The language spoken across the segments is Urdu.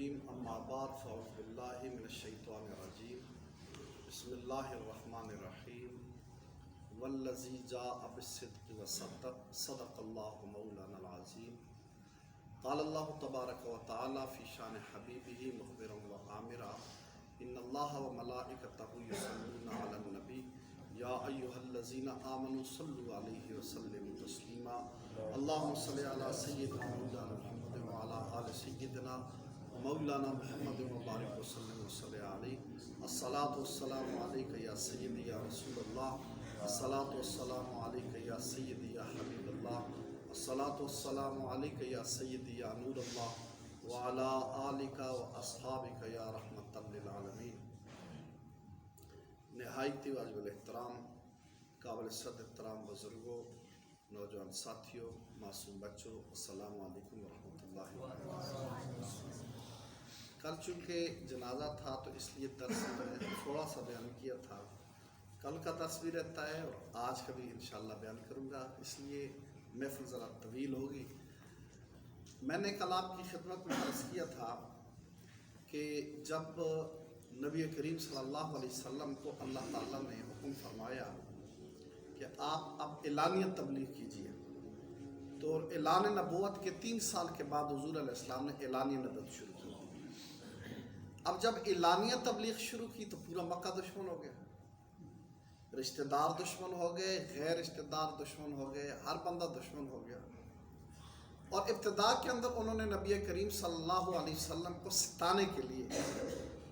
الرجیم اما بعد فاعوذ باللہ من الشیطان الرجیم بسم اللہ الرحمن الرحیم والذی جاء بالصدق وصدق صدق اللہ مولانا العظیم قال اللہ تبارک و تعالی فی شان حبیبہ مخبرا و آمرا ان اللہ و ملائکتہ یصلون علی النبی یا ایہا الذین آمنوا صلوا علیہ وسلموا تسلیما اللہم صلی علی سیدنا مولانا محمد وعلی آل سیدنا مولانا محمد وبارک وسلم وصلی علیہ الصلاۃ والسلام علیک یا سیدی یا رسول اللہ الصلاۃ والسلام علیک یا سیدی یا حبیب اللہ الصلاۃ والسلام علیک یا سیدی یا نور اللہ وعلی آلک و اصحابک یا رحمت للعالمین۔ نہایت واجب الاحترام قابل صد احترام بزرگوں، نوجوان ساتھیوں، معصوم بچوں، السلام علیکم ورحمۃ اللہ وبرکاتہ۔ کل چونکہ جنازہ تھا تو اس لیے درس میں تھوڑا سا بیان کیا تھا، کل کا درس بھی رہتا ہے اور آج کا بھی انشاءاللہ بیان کروں گا، اس لیے محفل ذرا طویل ہوگی۔ میں نے کل آپ کی خدمت میں عرض کیا تھا کہ جب نبی کریم صلی اللہ علیہ وسلم کو اللہ تعالیٰ نے حکم فرمایا کہ آپ اب اعلانیہ تبلیغ کیجیے، تو اعلان نبوت کے 3 سال کے بعد حضور علیہ السلام نے اعلانیہ نبوت شروع کی۔ اب جب اعلانیہ تبلیغ شروع کی تو پورا مکہ دشمن ہو گیا، رشتہ دار دشمن ہو گئے، غیر رشتہ دار دشمن ہو گئے، ہر بندہ دشمن ہو گیا۔ اور ابتدا کے اندر انہوں نے نبی کریم صلی اللہ علیہ وسلم کو ستانے کے لیے،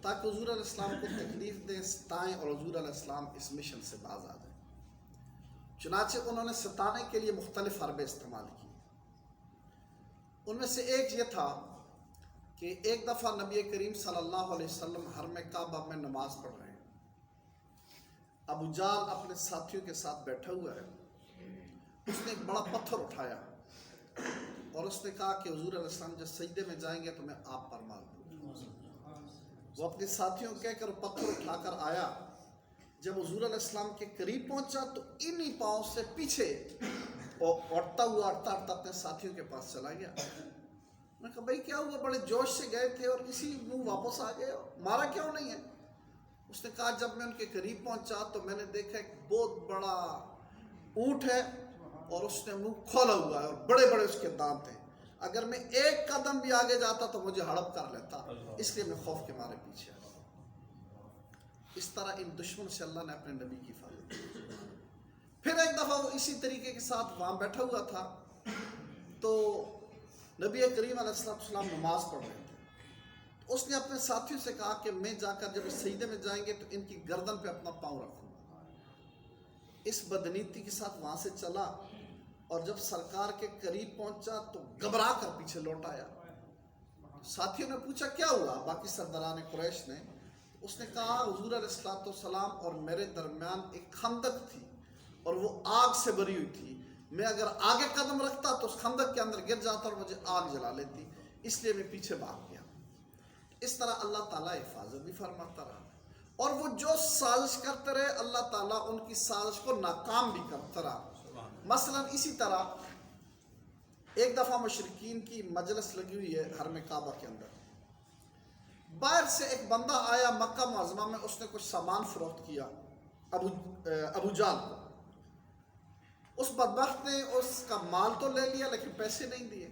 تاکہ حضور علیہ السلام کو تکلیف دیں، ستائیں اور حضور علیہ السلام اس مشن سے باز آ جائیں۔ چنانچہ انہوں نے ستانے کے لیے مختلف حربیں استعمال کی۔ ان میں سے ایک یہ تھا کہ ایک دفعہ نبی کریم صلی اللہ علیہ وسلم حرم کعبہ میں نماز پڑھ رہے ہیں، ابو جہل اپنے ساتھیوں کے ساتھ بیٹھا ہوا ہے، اس نے ایک بڑا پتھر اٹھایا اور اس نے کہا کہ حضور علیہ السلام جب سجدے میں جائیں گے تو میں آپ پر مار دوں۔ وہ اپنے ساتھیوں کو کہہ کر پتھر اٹھا کر آیا، جب حضور علیہ السلام کے قریب پہنچا تو انہی پاؤں سے پیچھے اڑتا ہوا اپنے ساتھیوں کے پاس چلا گیا۔ میں نے کہا بھائی کیا ہوا، بڑے جوش سے گئے تھے اور اسی منہ واپس آ گئے، مارا کیوں نہیں ہے؟ اس نے کہا جب میں ان کے قریب پہنچا تو میں نے دیکھا ایک بہت بڑا اونٹ ہے اور اس نے منہ کھولا ہوا ہے اور بڑے بڑے اس کے دانت ہیں، اگر میں ایک قدم بھی آگے جاتا تو مجھے ہڑپ کر لیتا، اس لیے میں خوف کے مارے پیچھے آیا۔ اس طرح ان دشمن سے اللہ نے اپنے نبی کی حفاظت کی۔ پھر ایک دفعہ وہ اسی طریقے کے ساتھ وہاں بیٹھا ہوا تھا تو نبی کریم علیہ السلام نماز پڑھ رہے تھے، اس نے اپنے ساتھیوں سے کہا کہ میں جا کر جب اس سجدے میں جائیں گے تو ان کی گردن پہ اپنا پاؤں رکھوں گا۔ اس بدنیتی کے ساتھ وہاں سے چلا اور جب سرکار کے قریب پہنچا تو گھبرا کر پیچھے لوٹ آیا۔ ساتھیوں نے پوچھا کیا ہوا، باقی سرداران قریش نے، اس نے کہا حضور علیہ السلام اور میرے درمیان ایک خندق تھی اور وہ آگ سے بھری ہوئی تھی، میں اگر آگے قدم رکھتا تو اس خندق کے اندر گر جاتا اور مجھے آگ جلا لیتی، اس لیے میں پیچھے بھاگ گیا۔ اس طرح اللہ تعالیٰ حفاظت بھی فرماتا رہا اور وہ جو سازش کرتے رہے اللہ تعالیٰ ان کی سازش کو ناکام بھی کرتا رہا۔ مثلا اسی طرح ایک دفعہ مشرکین کی مجلس لگی ہوئی ہے حرم کعبہ کے اندر، باہر سے ایک بندہ آیا مکہ معظمہ میں، اس نے کچھ سامان فروخت کیا ابو جہل کو۔ اس بدبخت نے اس کا مال تو لے لیا لیکن پیسے نہیں دیے۔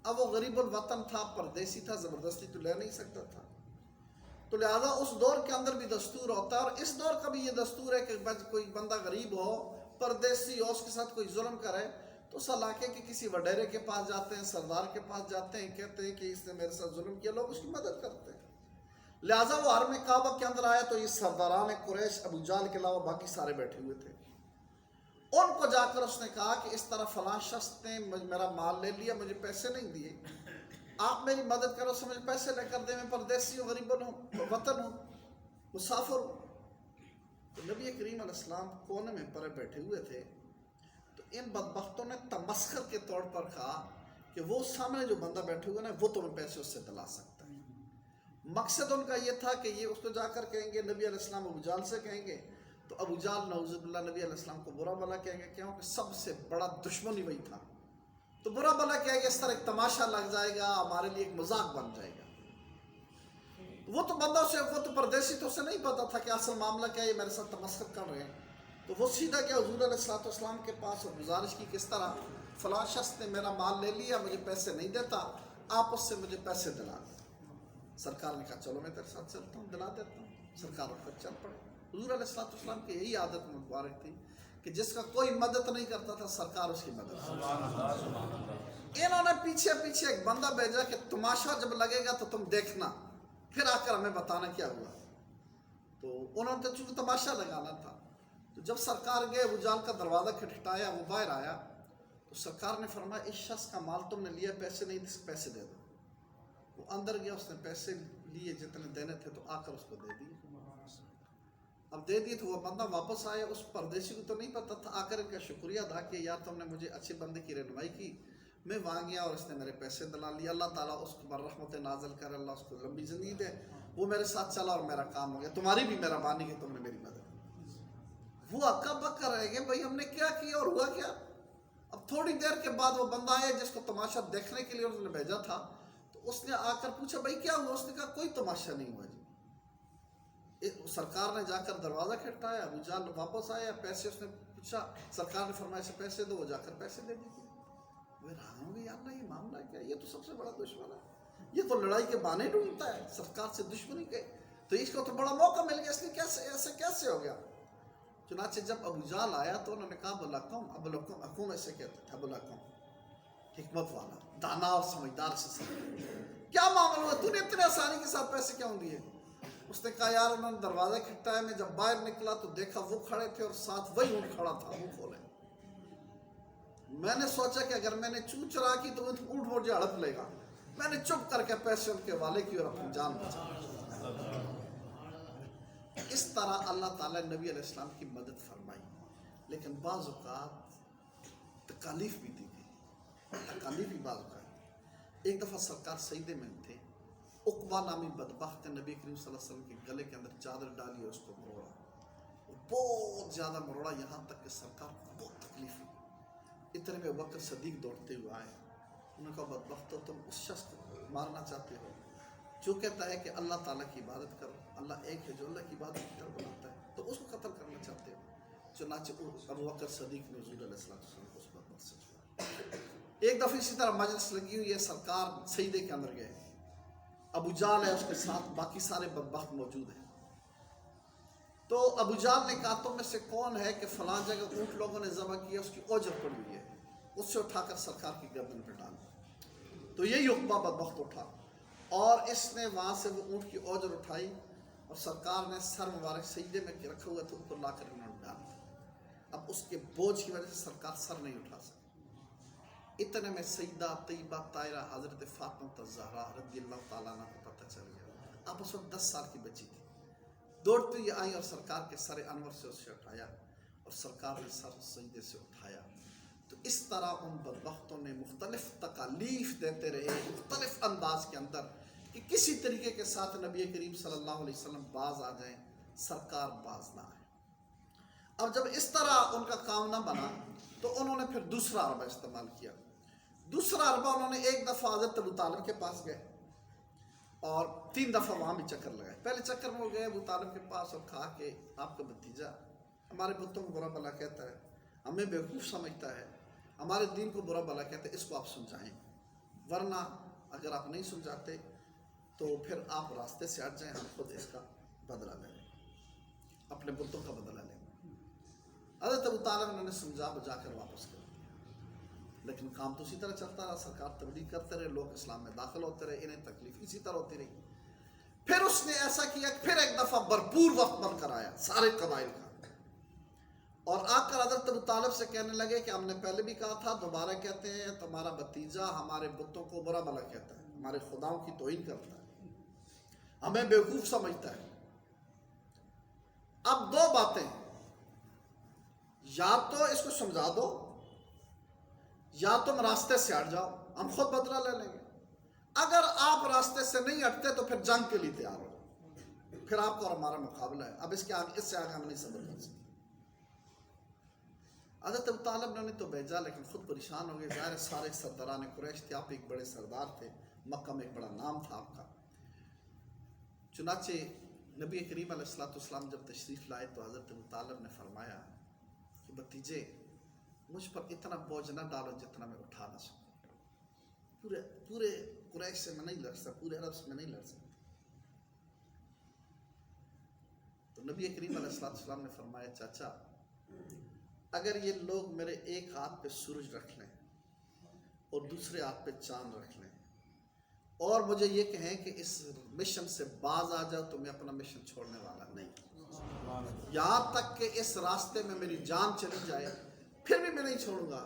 اب وہ غریب الوطن تھا، پردیسی تھا، زبردستی تو لے نہیں سکتا تھا، تو لہذا اس دور کے اندر بھی دستور ہوتا ہے اور اس دور کا بھی یہ دستور ہے کہ کوئی بندہ غریب ہو، پردیسی ہو، اس کے ساتھ کوئی ظلم کرے تو اس علاقے کے کسی وڈیرے کے پاس جاتے ہیں، سردار کے پاس جاتے ہیں، کہتے ہیں کہ اس نے میرے ساتھ ظلم کیا، لوگ اس کی مدد کرتے ہیں۔ لہٰذا وہ حرم کعبہ کے اندر آیا تو یہ سرداران قریش ابو جہل کے علاوہ باقی سارے بیٹھے ہوئے تھے، ان کو جا کر اس نے کہا کہ اس طرح فلاں شخص نے میرا مال لے لیا، مجھے پیسے نہیں دیے، آپ میری مدد کرو، سے مجھے پیسے لے کر دیں، میں پردیسی ہوں، غریب ہوں، وطن ہوں، مسافر ہوں۔ تو نبی کریم علیہ السلام کونے میں پرے بیٹھے ہوئے تھے، تو ان بدبختوں نے تمسخر کے طور پر کہا کہ وہ سامنے جو بندہ بیٹھے ہوئے نا وہ تمہیں پیسے اس سے دلا سکتا ہے۔ مقصد ان کا یہ تھا کہ یہ اس کو جا کر کہیں گے نبی علیہ السلام ابو جہل سے کہیں گے تو ابو جہل نعوذ باللہ نبی علیہ السلام کو برا بھلا کہیں گے، کیونکہ سب سے بڑا دشمن ہی وہی تھا، تو برا بھلا کہیں گے، اس طرح ایک تماشا لگ جائے گا، ہمارے لیے ایک مذاق بن جائے گا۔ وہ تو بندہ وہ تو پردیسی، تو اسے نہیں پتا تھا کہ اصل معاملہ کیا ہے، یہ میرے ساتھ تمسخر کر رہے ہیں. تو وہ سیدھا گیا حضور علیہ الصلوۃ والسلام کے پاس اور گزارش کی کس طرح فلاں شخص نے میرا مال لے لیا، مجھے پیسے نہیں دیتا، آپ اس سے مجھے پیسے دلا دیں. سرکار نے کہا چلو میں تیرے ساتھ چلتا ہوں، دلا دیتا ہوں. سرکار پر چل پڑے. حضور علیہ الصلوۃ والسلام کی یہی عادت مبارک تھی کہ جس کا کوئی مدد نہیں کرتا تھا سرکار اس کی مدد کرتا. انہوں نے پیچھے پیچھے ایک بندہ بھیجا کہ تماشا جب لگے گا تو تم دیکھنا، پھر آ کر ہمیں بتانا کیا ہوا. تو انہوں نے تو چونکہ تماشا لگانا تھا. تو جب سرکار گئے، ابو جہل کا دروازہ کھٹکھٹایا، وہ باہر آیا تو سرکار نے فرمایا اس شخص کا مال تم نے لیا، پیسے نہیں دے، پیسے دے دو. وہ اندر گیا، اس نے پیسے لیے جتنے دینے تھے تو آ کر اس کو دے دیے. اب دے دیے تو وہ بندہ واپس آیا. اس پردیسی کو تو نہیں پتا تھا. آ کر ان کا شکریہ ادا کیا، یار تم نے مجھے اچھے بندے کی رہنمائی کی. میں وہاں گیا اور اس نے میرے پیسے دلا لیا. اللہ تعالیٰ اس پر رحمت نازل کر، اللہ اس کو لمبی زندگی دے. وہ میرے ساتھ چلا اور میرا کام ہو گیا. تمہاری بھی مہربانی کہ تم نے میری مدد کی. وہ اکا بکا رہ گئے، بھائی ہم نے کیا کیا اور ہوا کیا. اب تھوڑی دیر کے بعد وہ بندہ آیا جس کو تماشا دیکھنے کے لیے انہوں نے بھیجا تھا. تو اس نے آ کر پوچھا بھائی کیا ہوا. اس نے کہا کوئی تماشا نہیں ہوا جی. سرکار نے جا کر دروازہ کھٹکھٹایا، ابو جہل واپس آیا، پیسے اس نے پوچھا، سرکار نے فرمایا اسے پیسے دو. وہ جا کر پیسے دے دیے. وہ حیران ہو گئے، یا اللہ یہ معاملہ کیا، یہ تو سب سے بڑا دشمن ہے، یہ تو لڑائی کے بہانے ڈھونڈتا ہے، سرکار سے دشمنی کے، تو اس کو تو بڑا موقع مل گیا، اس نے کیسے ایسے کیسے ہو گیا. چنانچہ جب ابو جہل آیا تو انہوں نے کہا ابوالحکم، حکم ایسے کہتے تھے، ابوالحکم حکمت والا، دانا اور سمجھدار سے سمجھ، کیا معاملہ ہوا، تو نے اتنے آسانی کے ساتھ پیسے کیوں دیے. اس نے کہا یار انہوں نے دروازہ کھٹکھٹایا، میں جب باہر نکلا تو دیکھا وہ کھڑے تھے اور ساتھ وہی اونٹ کھڑا تھا منہ کھولے. میں نے سوچا کہ اگر میں نے چون چرا کی تو اونٹ مجھے ہڑپ لے گا. میں نے چپ کر کے پیسے ان کے والے کی اور اپنی جان بچا. اس طرح اللہ تعالیٰ نے نبی علیہ السلام کی مدد فرمائی. لیکن بعض اوقات تکالیف بھی دی گئی، تکالیف بھی بعض اوقات. ایک دفعہ سرکار سجدے میں تھے، عقبہ نامی بدبخت نے نبی کریم صلی اللہ علیہ وسلم کے گلے کے اندر چادر ڈالی اور اس کو مروڑا، اور بہت زیادہ مروڑا، یہاں تک کہ سرکار کو بہت تکلیف ہوئی. اتنے میں ابوبکر صدیق دوڑتے ہوئے آئے. انہوں نے کہا بدبختو، تم اس شخص کو مارنا چاہتے ہو جو کہتا ہے کہ اللہ تعالیٰ کی عبادت کرو، اللہ ایک ہے جو اللہ کی عبادت کی طرف بلاتا ہے، تو اس کو قتل کرنا چاہتے ہو. چنانچہ ابوبکر صدیق نے حضور علیہ السلام کو اس بدبخت سے چھوڑا. ایک دفعہ اسی طرح مجلس لگی ہوئی ہے، سرکار سجدے کے اندر گئے، ابو جہل ہے اس کے ساتھ، باقی سارے بدبخت موجود ہیں. تو ابو جہل نے کہا تم میں سے کون ہے کہ فلاں جگہ اونٹ لوگوں نے ذبح کیا، اس کی اوجر پڑی ہوئی ہے، اس سے اٹھا کر سرکار کی گردن پہ ڈال. تو یہی عقبہ بدبخت اٹھا اور اس نے وہاں سے وہ اونٹ کی اوجر اٹھائی اور سرکار نے سر مبارک سجدے میں رکھا ہوا تھا، اوپر لا کر انہوں نے ڈال دیا. اب اس کے بوجھ کی وجہ سے سرکار سر نہیں اٹھا سکے. اتنے میں سیدہ طیبہ طاہرہ حضرت فاطمہ الزہرا رضی اللہ تعالیٰ عنہ کو پتہ چل گیا. اب اس وقت 10 سال کی بچی تھی. دوڑتے یہ آئی اور سرکار کے سر انور سے اسے اٹھایا اور سرکار نے سر سجدے سے اٹھایا. تو اس طرح ان بدبختوں نے مختلف تکالیف دیتے رہے مختلف انداز کے اندر کہ کسی طریقے کے ساتھ نبی کریم صلی اللہ علیہ وسلم باز آ جائیں، سرکار باز نہ آئے. اب جب اس طرح ان کا کام نہ بنا تو انہوں نے پھر دوسرا عربہ استعمال کیا. دوسرا عربہ انہوں نے ایک دفعہ حضرت ابو طالب کے پاس گئے اور 3 دفعہ وہاں بھی چکر لگائے. پہلے چکر میں وہ گئے ابو طالب کے پاس اور کہا کہ آپ کا بھتیجا ہمارے بتوں کو برا بھلا کہتا ہے، ہمیں بیوقوف سمجھتا ہے، ہمارے دین کو برا بھلا کہتے ہیں، اس کو آپ سمجھائیں، ورنہ اگر آپ نہیں سمجھاتے تو پھر آپ راستے سے ہٹ جائیں، ہم خود اس کا بدلہ لیں گے، اپنے بتوں کا بدلہ لیں گے. حضرت ابو طالب نے سمجھا بجا کر واپس کر دیا. لیکن کام تو اسی طرح چلتا رہا، سرکار تبلیغ کرتے رہے، لوگ اسلام میں داخل ہوتے رہے، انہیں تکلیف اسی طرح ہوتی رہی. پھر اس نے ایسا کیا کہ پھر ایک دفعہ بھرپور وقت بن کر آیا سارے قبائل کا، اور آ کر حضرت ابو طالب سے کہنے لگے کہ ہم نے پہلے بھی کہا تھا، دوبارہ کہتے ہیں، تمہارا بھتیجا ہمارے بتوں کو برا بھلا کہتا ہے، ہمارے خداؤں کی توہین کرتا ہے، ہمیں بیوقوف سمجھتا ہے. اب 2 باتیں، یا تو اس کو سمجھا دو یا تم راستے سے ہٹ جاؤ، ہم خود بدلہ لے لیں گے. اگر آپ راستے سے نہیں ہٹتے تو پھر جنگ کے لیے تیار ہو، پھر آپ کو اور ہمارا مقابلہ ہے، اب اس سے آگے ہم نہیں صبر کر سکتے. حضرت ابو طالب نے تو بھیجا لیکن خود پریشان ہو گئے. ظاہر سارے سرداران قریش تھے، آپ ایک بڑے سردار تھے، مکہ میں ایک بڑا نام تھا آپ کا. چنانچہ نبی کریم علیہ السلام جب تشریف لائے تو حضرت ابو طالب نے فرمایا کہ بھتیجے مجھ پر اتنا بوجھ نہ ڈالو جتنا میں اٹھا نہ سکوں، پورے قریش سے میں نہیں لڑ سکتا، پورے عرب سے میں نہیں لڑ سکتا۔ تو نبی کریم علیہ السلام نے فرمایا چاچا اگر یہ لوگ میرے ایک ہاتھ پہ سورج رکھ لیں اور دوسرے ہاتھ پہ چاند رکھ لیں اور مجھے یہ کہیں کہ اس مشن سے باز آ جاؤ تو میں اپنا مشن چھوڑنے والا نہیں، یہاں تک کہ اس راستے میں میری جان چلی جائے پھر بھی میں نہیں چھوڑوں گا۔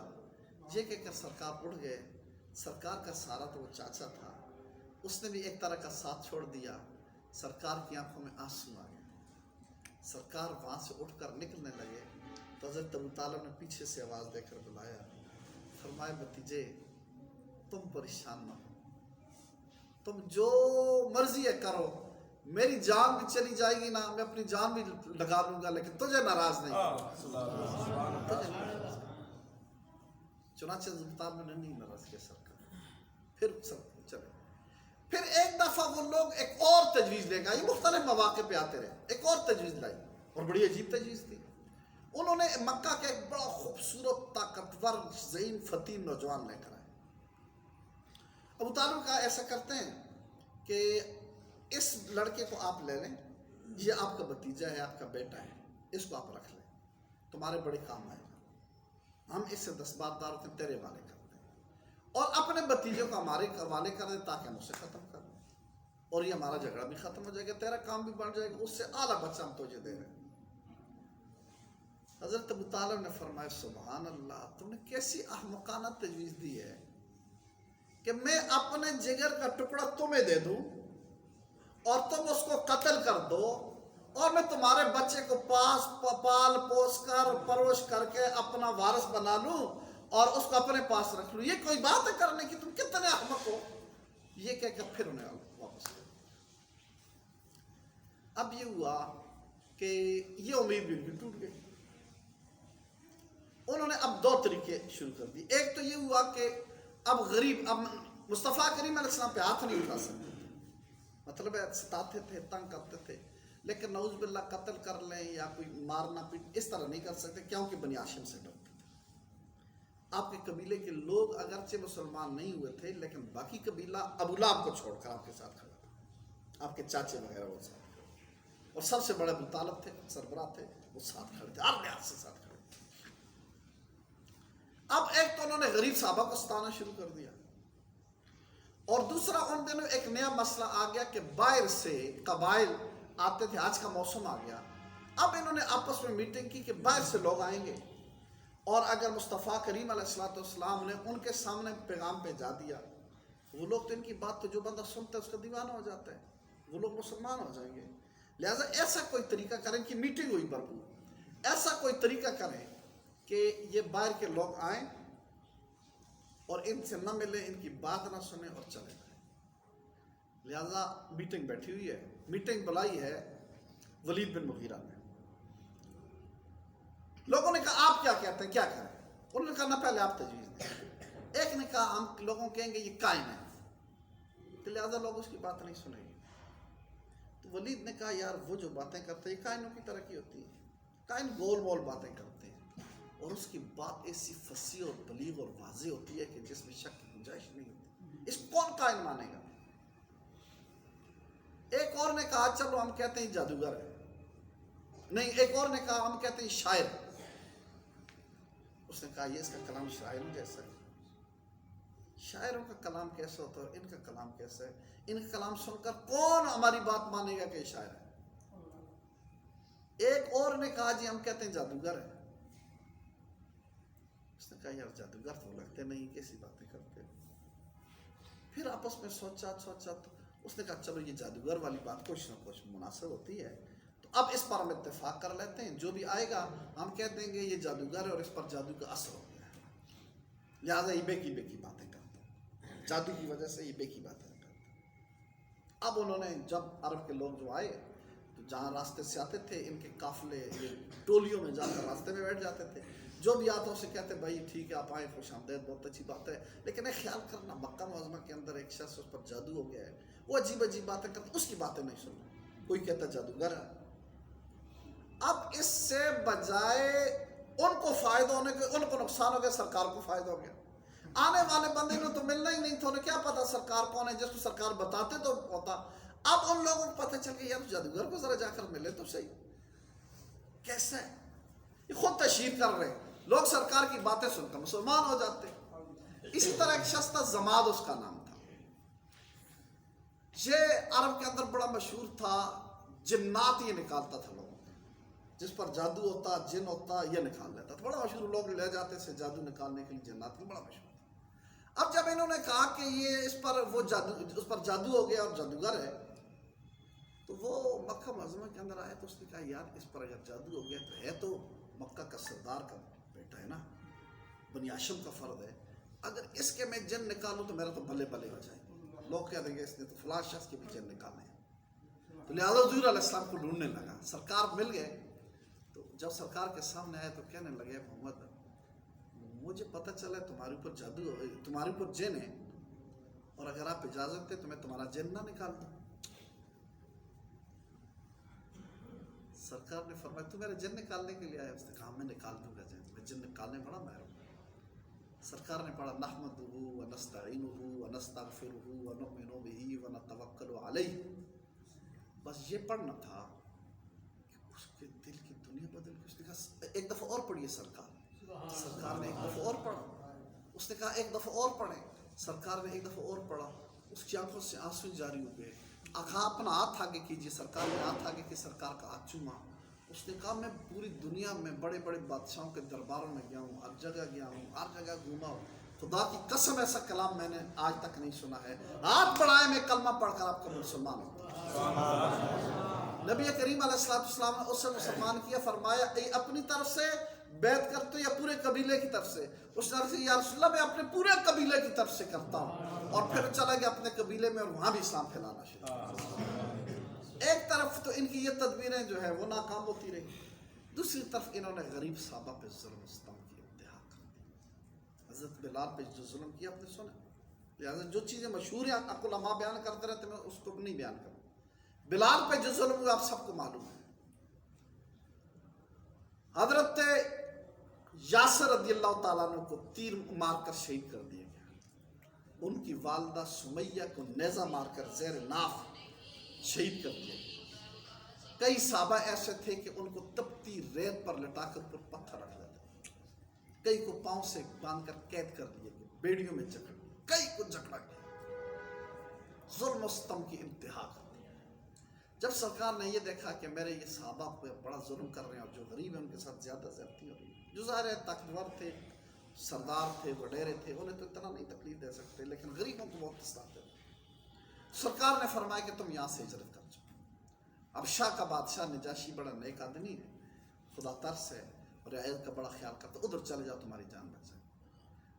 یہ کہہ کر سرکار اٹھ گئے۔ سرکار کا سہارا تو وہ چاچا تھا، اس نے بھی ایک طرح کا ساتھ چھوڑ دیا۔ سرکار کی آنکھوں میں آنسو آ گئے، سرکار وہاں سے اٹھ کر نکلنے لگے تو حضرت ابو طالب نے پیچھے سے آواز دے کر بلایا، فرمایا بھتیجے تم پریشان نہ ہو، تم جو مرضی ہے کرو، میری جان بھی چلی جائے گی نا، میں اپنی جان بھی لگا لوں گا لیکن تجھے ناراض نہیں کروں۔ چنانچہ ابو طالب نے نہیں ناراض کیا سرکار، پھر سب چلے۔ پھر ایک دفعہ وہ لوگ ایک اور تجویز لے گئے، یہ مختلف مواقع پہ آتے رہے، ایک اور تجویز لائی اور بڑی عجیب تجویز تھی۔ انہوں نے مکہ کا ایک بڑا خوبصورت طاقتور ذہین فتح نوجوان لے کر آئے۔ ابو طالب کا ایسا کرتے ہیں کہ اس لڑکے کو آپ لے لیں، یہ آپ کا بھتیجا ہے، آپ کا بیٹا ہے، اس کو آپ رکھ لیں، تمہارے بڑے کام آئے گا، ہم اس سے 10 بار دار ہوتے تیرے والے کرتے ہیں، اور اپنے بھتیجوں کو ہمارے حوالے کر دیں تاکہ ہم اسے ختم کر دیں، اور یہ ہمارا جھگڑا بھی ختم ہو جائے گا، تیرا کام بھی بڑھ جائے گا، اس سے اعلیٰ بچہ ہم تجھے دے رہے ہیں۔ حضرت ابو طالب نے فرمایا سبحان اللہ، تم نے کیسی احمقانہ تجویز دی ہے کہ میں اپنے جگر کا ٹکڑا تمہیں دے دوں اور تم اس کو قتل کر دو اور میں تمہارے بچے کو پال پوس کر پرورش کر کے اپنا وارث بنا لوں اور اس کو اپنے پاس رکھ لوں، یہ کوئی بات ہے کرنے کی؟ تم کتنے احمق ہو۔ یہ کہہ کر پھر انہیں واپس کر۔ اب یہ ہوا کہ یہ امید بھی ان کی ٹوٹ گئی۔ انہوں نے اب 2 طریقے شروع کر دی۔ ایک تو یہ ہوا کہ اب غریب، اب مصطفیٰ کریم علیہ السلام پہ ہاتھ نہیں اٹھا سکتے، مطلب ہے ستاتے تھے، تنگ کرتے تھے، لیکن نعوذ باللہ قتل کر لیں یا کوئی مارنا پیٹ اس طرح نہیں کر سکتے کیونکہ بنی ہاشم سے ڈرتے تھے۔ آپ کے قبیلے کے لوگ اگرچہ مسلمان نہیں ہوئے تھے لیکن باقی قبیلہ ابو لہب کو چھوڑ کر آپ کے ساتھ کھڑا تھا، آپ کے چاچے وغیرہ وہ ساتھ کھڑے، اور سب سے بڑے ابو طالب تھے، سربراہ تھے، وہ ساتھ کھڑے تھے، ہر لحاظ سے ساتھ کھڑے تھے۔ اب ایک تو انہوں نے غریب صحابہ کو ستانا شروع کر دیا، اور دوسرا ان دنوں ایک نیا مسئلہ آ گیا کہ باہر سے قبائل آتے تھے، آج کا موسم آ گیا، اب انہوں نے آپس میں میٹنگ کی کہ باہر سے لوگ آئیں گے اور اگر مصطفیٰ کریم علیہ السلام نے ان کے سامنے پیغام بھیجا دیا، وہ لوگ تو ان کی بات تو جو بندہ سنتا ہے اس کا دیوانہ ہو جاتا ہے، وہ لوگ مسلمان ہو جائیں گے، لہٰذا ایسا کوئی طریقہ کریں کہ میٹنگ ہوئی بھرپور، ایسا کوئی طریقہ کریں کہ یہ باہر کے لوگ آئیں اور ان سے نہ ملیں، ان کی بات نہ سنیں اور چلے جائیں۔ لہٰذا میٹنگ بیٹھی ہوئی ہے، میٹنگ بلائی ہے ولید بن مغیرہ نے۔ لوگوں نے کہا آپ کیا کہتے ہیں، کیا کریں؟ انہوں نے کہا نہ پہلے آپ تجویز دیں۔ ایک نے کہا ہم لوگوں کہیں گے یہ قائم ہے، تو لہٰذا لوگ اس کی بات نہیں سنیں گے۔ تو ولید نے کہا یار وہ جو باتیں کرتے ہیں یہ کائنوں کی طرح کی ہوتی ہیں، کائن گول مول باتیں کرتے ہیں اور اس کی بات ایسی فصیح اور بلیغ اور واضح ہوتی ہے کہ جس میں شک کی گنجائش نہیں ہوتی، اس کون قائن مانے گا؟ ایک اور نے کہا چلو ہم کہتے ہیں جادوگر ہے، نہیں، ایک اور نے کہا ہم کہتے ہیں شاعر۔ اس نے کہا یہ اس کا کلام شاعروں جیسا ہے، شاعروں کا کلام کیسا ہوتا ہے اور ان کا کلام کیسا ہے؟ ان کا کلام سن کر کون ہماری بات مانے گا کہ یہ شاعر ہے؟ ایک اور نے کہا جی ہم کہتے ہیں جادوگر ہے۔ اس نے کہا یار جادوگر تو لگتے نہیں، کیسی باتیں کرتے؟ پھر آپس میں سوچا تو اس نے کہا چلو یہ جادوگر والی بات کچھ نہ کچھ مناسب ہوتی ہے، تو اب اس پر ہم اتفاق کر لیتے ہیں، جو بھی آئے گا ہم کہہ دیں گے یہ جادوگر ہے اور اس پر جادو کا اثر ہو گیا ہے، لہٰذا یہ بے کی باتیں کرتا ہے، جادو کی وجہ سے یہ بے کی باتیں کرتا ہے۔ اب انہوں نے جب عرب کے لوگ جو آئے تو جہاں راستے سے آتے تھے ان کے قافلے یہ ٹولیوں میں جا کر راستے میں بیٹھ جاتے تھے، جو بھی آتا اسے کہتے بھائی ٹھیک ہے آپ آئیں، خوش آمدید، بہت اچھی بات ہے، لیکن ایک خیال کرنا مکہ معظمہ کے اندر ایک شخص اس پر جادو ہو گیا ہے، وہ عجیب باتیں کرتا، اس کی باتیں نہیں سننا۔ کوئی کہتا جادوگر ہے۔ اب اس سے بجائے ان کو فائدہ ہونے کے ان کو نقصان ہو گیا، سرکار کو فائدہ ہو گیا۔ آنے والے بندے نے تو ملنا ہی نہیں تھا، انہیں کیا پتا سرکار کون ہے، جس کو سرکار بتاتے تو ہوتا۔ اب ان لوگوں کو پتہ چل گیا یار جادوگر کو ذرا جا کر ملے تو صحیح، کیسا ہے، یہ خود تشہیر کر رہے ہیں، لوگ سرکار کی باتیں سن کر مسلمان ہو جاتے۔ اسی طرح ایک شخص تھا، زماد اس کا نام تھا، یہ عرب کے اندر بڑا مشہور تھا، جنات یہ نکالتا تھا لوگوں کو، جس پر جادو ہوتا جن ہوتا یہ نکال لیتا تھا، بڑا مشہور، لوگ لے جاتے سے جادو نکالنے کے لیے جنات کی، بڑا مشہور تھا۔ اب جب انہوں نے کہا کہ یہ اس پر جادو ہو گیا اور جادوگر ہے، تو وہ مکہ معظمہ کے اندر آیا تو اس نے کہا یار اس پر اگر جادو ہو گیا تو ہے تو مکہ کا سردار کا بیٹا ہے نا، بنی ہاشم کا فرد ہے، اگر اس کے میں جن نکالوں تو میرا تو بلے بلے ہو جائے گا، لوگ کہہ دیں گے اس نے تو فلاں شخص کے بھی جن نکالے ہیں۔ تو لہٰذا حضور علیہ السلام کو ڈھونڈنے لگا، سرکار مل گئے، تو جب سرکار کے سامنے آئے تو کہنے لگے محمد مجھے پتہ چلا ہے تمہارے اوپر جادو، تمہارے اوپر جن ہے، اور اگر آپ اجازت دیں تو میں تمہارا جن نہ نکال دوں۔ سرکار نے فرمایا تو میرے جن نکالنے کے لیے آیا؟ اس نے کہا میں نکال دوں گا جن، میں جن نکالنے بڑا ماہر ہوں۔ سرکار نے پڑھا نحمدہ ونستعینہ ونستغفرہ ونؤمن بہ ونتوکل علیہ، بس یہ پڑھنا تھا کہ اس کے دل کی دنیا بدل گئی۔ اس نے کہا ایک دفعہ اور پڑھیے سرکار نے ایک دفعہ اور پڑھا، اس نے کہا ایک دفعہ اور پڑھیں، سرکار نے ایک دفعہ اور پڑھا، اس کی آنکھوں سے آنسو جاری ہو گئے۔ اپنا ہاتھ آگے کیجیے، سرکار نے ہاتھ آگے کی، سرکار کا ہاتھ چوما۔ اس نے کہا میں پوری دنیا میں بڑے بڑے بادشاہوں کے درباروں میں گیا ہوں، ہر جگہ گیا ہوں، ہر جگہ گھوما ہوں، خدا کی قسم ایسا کلام میں نے آج تک نہیں سنا ہے، ہاتھ بڑھائے میں کلمہ پڑھ کر آپ کا مسلمان ہوں۔ نبی کریم علیہ السلام نے اسے مسلمان کیا، فرمایا اے اپنی طرف سے بیعت کرتے یا پورے قبیلے کی طرف سے؟ اس نے کہا یا رسول اللہ میں اپنے پورے قبیلے کی طرف سے کرتا ہوں، اور پھر چلا گیا اپنے قبیلے میں اور وہاں بھی اسلام پھیلانا شروع۔ ایک طرف تو ان کی یہ تدبیریں جو ہے وہ ناکام ہوتی رہی، دوسری طرف انہوں نے غریب صحابہ پہ ظلم و ستم کی انتہا کر دی۔ حضرت بلال پہ جو ظلم کیا آپ نے سنا، لہٰذا جو چیزیں مشہور ہیں علماء بیان کرتے رہتے میں اس کو نہیں بیان کروں، بلال پہ جو ظلم ہوا آپ سب کو معلوم ہے۔ حضرت یاسر رضی اللہ تعالیٰ عنہ کو تیر مار کر شہید کر دیا گیا، ان کی والدہ سمیہ کو نیزہ مار کر زیر ناف شہید کر دیا گیا۔ کئی صحابہ ایسے تھے کہ ان کو تپتی ریت پر لٹا کر پر پتھر رکھ دیتے، کئی کو پاؤں سے باندھ کر قید کر دیا گیا، بیڑیوں میں جکڑ، کئی کو جکڑا گیا، ظلم و ستم کی انتہا کر دی۔ جب سرکار نے یہ دیکھا کہ میرے یہ صحابہ پہ بڑا ظلم کر رہے ہیں اور جو غریب ہیں ان کے ساتھ زیادہ زیادتی ہو رہی ہے، جو ظاہر ہے طاقتور تھے، سردار تھے، وڈیرے تھے، انہیں تو اتنا نہیں تکلیف دے سکتے، لیکن غریبوں کو بہت تسلاتے تھے۔ سرکار نے فرمایا کہ تم یہاں سے ہجرت کر جاؤ۔ اب شاہ کا بادشاہ نجاشی بڑا نیک آدمی ہے، خدا ترس ہے اور رعیت کا بڑا خیال کرتا، ادھر چلے جاؤ تمہاری جان بچ جائے۔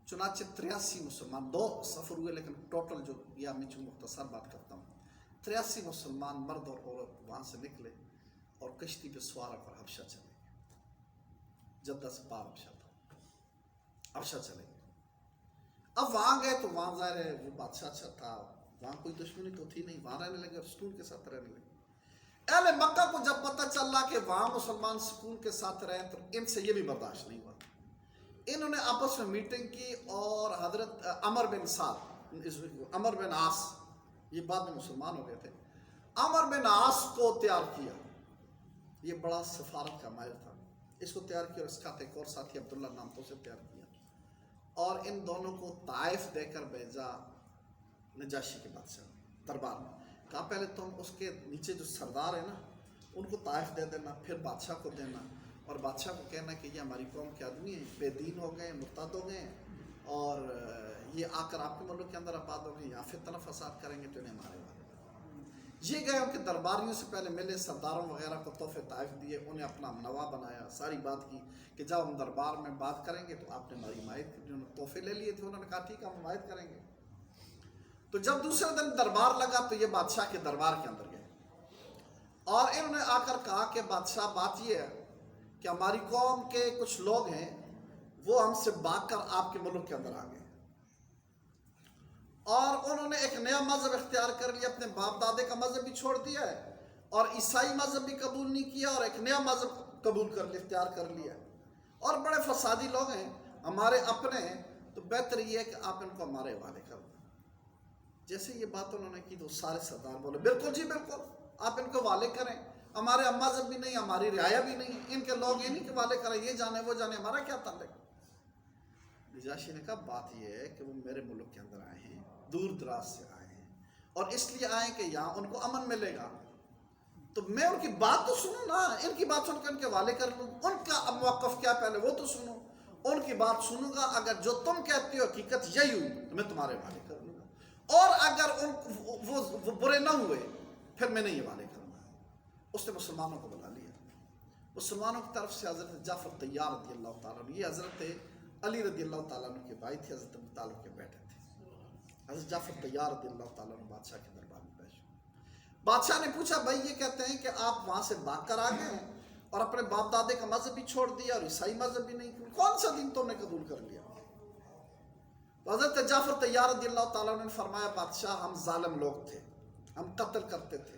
چنانچہ 83 مسلمان، 2 سفر ہوئے لیکن ٹوٹل جو یہ میں چون مختصر بات کرتا ہوں، 83 مسلمان مرد اور عورت وہاں سے نکلے اور کشتی پہ سوار ہو کر حبشہ چلے گئے، جدہ سے پار حبشہ تھا، حبشہ چلے گئے۔ اب وہاں گئے تو وہاں ظاہر ہے وہ بادشاہ اچھا تھا، وہاں کوئی دشمنی تو تھی نہیں، وہاں رہنے لگے اور سکون کے ساتھ رہنے لگے۔ اہل مکہ کو جب پتہ چلا کہ وہاں مسلمان سکون کے ساتھ رہے تو ان سے یہ بھی برداشت نہیں ہوا، انہوں نے آپس میں میٹنگ کی اور حضرت عمر بن عاص، یہ بعد میں مسلمان ہو گئے تھے، عمر بن عاص کو تیار کیا، یہ بڑا سفارت کا ماہر تھا، اس کو تیار کیا اور اس کا ایک اور ساتھی عبداللہ نام تو اسے تیار کیا، اور ان دونوں کو طائف دے کر بھیجا نجاشی کے بادشاہ دربار میں۔ کہا پہلے تم اس کے نیچے جو سردار ہیں نا ان کو طائف دے دینا، پھر بادشاہ کو دینا، اور بادشاہ کو کہنا کہ یہ ہماری قوم کے آدمی ہیں، بے دین ہو گئے، مرتد ہو گئے، اور یہ آ کر آپ کے ملک کے اندر آباد ہو گئے، یہاں فتنہ فساد کریں گے تو انہیں مارے والے۔ یہ گئے ان کے درباریوں سے پہلے ملے، سرداروں وغیرہ کو تحفے طائف دیے، انہیں اپنا نوا بنایا، ساری بات کی کہ جب ہم دربار میں بات کریں گے تو آپ نے ہماری حمایت کی، انہوں نے تحفے لے لیے تھے، انہوں نے کہا ٹھیک ہے ہم حمایت کریں گے۔ تو جب دوسرے دن دربار لگا تو یہ بادشاہ کے دربار کے اندر گئے اور انہوں نے آ کر کہا کہ بادشاہ بات یہ ہے کہ ہماری قوم کے کچھ لوگ ہیں وہ ہم سے بھاگ کر آپ کے ملک کے اندر آ گئے اور انہوں نے ایک نیا مذہب اختیار کر لیا، اپنے باپ دادے کا مذہب بھی چھوڑ دیا ہے اور عیسائی مذہب بھی قبول نہیں کیا اور ایک نیا مذہب قبول کر لیا، اختیار کر لیا، اور بڑے فسادی لوگ ہیں ہمارے اپنے ہیں، تو بہتر یہ ہے کہ آپ ان کو ہمارے حوالے کر دیں۔ جیسے یہ بات انہوں نے کی تو سارے سردار بولے بالکل جی بالکل، آپ ان کو حوالے کریں، ہمارے مذہب بھی نہیں، ہماری رعایا بھی نہیں، ان کے لوگ یہ نہیں کہ حوالے کریں، یہ جانے وہ جانے، ہمارا کیا تعلق۔ نجاشی نے کہا بات یہ ہے کہ وہ میرے ملک کے اندر آئے ہیں، دور دراز سے آئے ہیں، اور اس لیے آئے کہ یہاں ان کو امن ملے گا، تو میں ان کی بات تو سنوں نا، ان کی بات سن کے ان کے حوالے کر لوں، ان کا موقف کیا پہلے وہ تو سنوں، ان کی بات سنوں گا، اگر جو تم کہتے ہو حقیقت یہی ہوئی تو میں تمہارے حوالے کر لوں گا، اور اگر وہ برے نہ ہوئے پھر میں نہیں حوالے کروں گا۔ اس نے مسلمانوں کو بلا لیا، مسلمانوں کی طرف سے حضرت جعفر طیار رضی اللہ تعالیٰ عنہ، یہ حضرت علی رضی اللہ تعالیٰ عنہ کے بھائی تھے، حضرت ابو طالب کے بیٹے تھے۔ حضرت جعفر طیار رضی اللہ تعالیٰ عنہ بادشاہ کے دربار میں پیش ہوئے۔ بادشاہ نے پوچھا بھائی یہ کہتے ہیں کہ آپ وہاں سے بھاگ کر آ گئے ہیں اور اپنے باپ دادے کا مذہب بھی چھوڑ دیا اور عیسائی مذہب بھی نہیں، کون سا دین تم نے قبول کر لیا؟ تو حضرت جعفر طیار رضی اللہ تعالیٰ عنہ نے فرمایا بادشاہ ہم ظالم لوگ تھے، ہم قتل کرتے تھے،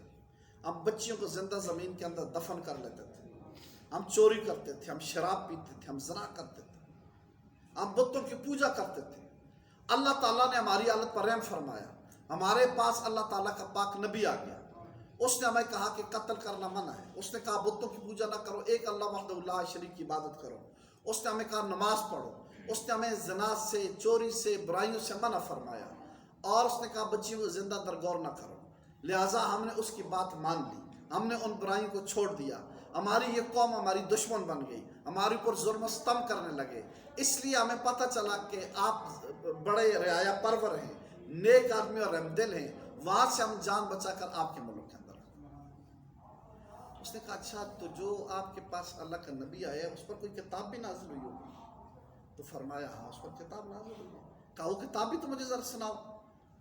ہم بچیوں کو زندہ زمین کے اندر دفن کر لیتے تھے، ہم چوری کرتے تھے، ہم شراب پیتے تھے، ہم زنا کرتے تھے، ہم بتوں کی پوجا کرتے تھے۔ اللہ تعالیٰ نے ہماری حالت پر رحم فرمایا، ہمارے پاس اللہ تعالیٰ کا پاک نبی آ گیا، اس نے ہمیں کہا کہ قتل کرنا منع ہے، اس نے کہا بتوں کی پوجا نہ کرو، ایک اللہ وحدہ لا شریک کی عبادت کرو، اس نے ہمیں کہا نماز پڑھو، اس نے ہمیں زنا سے، چوری سے، برائیوں سے منع فرمایا، اور اس نے کہا بچیوں کو زندہ درگور نہ کرو، لہٰذا ہم نے اس کی بات مان لی، ہم نے ان برائیوں کو چھوڑ دیا، ہماری یہ قوم ہماری دشمن بن گئی، ہمارے اوپر ظلم و ستم کرنے لگے، اس لیے ہمیں پتہ چلا کہ آپ بڑے رعایا پرور ہیں، نیک آدمی اور رحم دل ہیں، وہاں سے ہم جان بچا کر آپ کے ملک کے اندر۔ اس نے کہا اچھا تو جو آپ کے پاس اللہ کا نبی آیا اس پر کوئی کتاب بھی نازل ہوئی ہوگی؟ تو فرمایا ہاں اس پر کتاب نازل ہوئی ہے۔ کہا وہ کتاب بھی تو مجھے ذرا سناؤ۔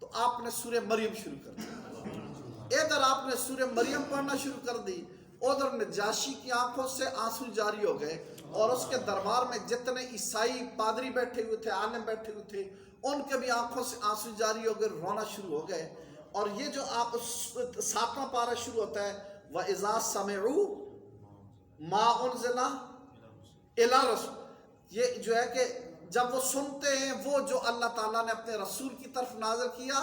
تو آپ نے سورہ مریم شروع کر دی، ادھر آپ نے سورہ مریم پڑھنا شروع کر دی، ادھر نجاشی کی آنکھوں سے آنسو جاری ہو گئے، اور اس کے دربار میں جتنے عیسائی پادری بیٹھے ہوئے تھے، عالم بیٹھے ہوئے تھے، ان کے بھی آنکھوں سے آنسو جاری ہو گئے، رونا شروع ہو گئے۔ اور یہ جو آپ 7واں پارہ شروع ہوتا ہے وَإِذَا سَمِعُوا مَا أُنزِلَ إِلَى الرَّسُولِ، یہ جو ہے کہ جب وہ سنتے ہیں وہ جو اللہ تعالیٰ نے اپنے رسول کی طرف نازل کیا،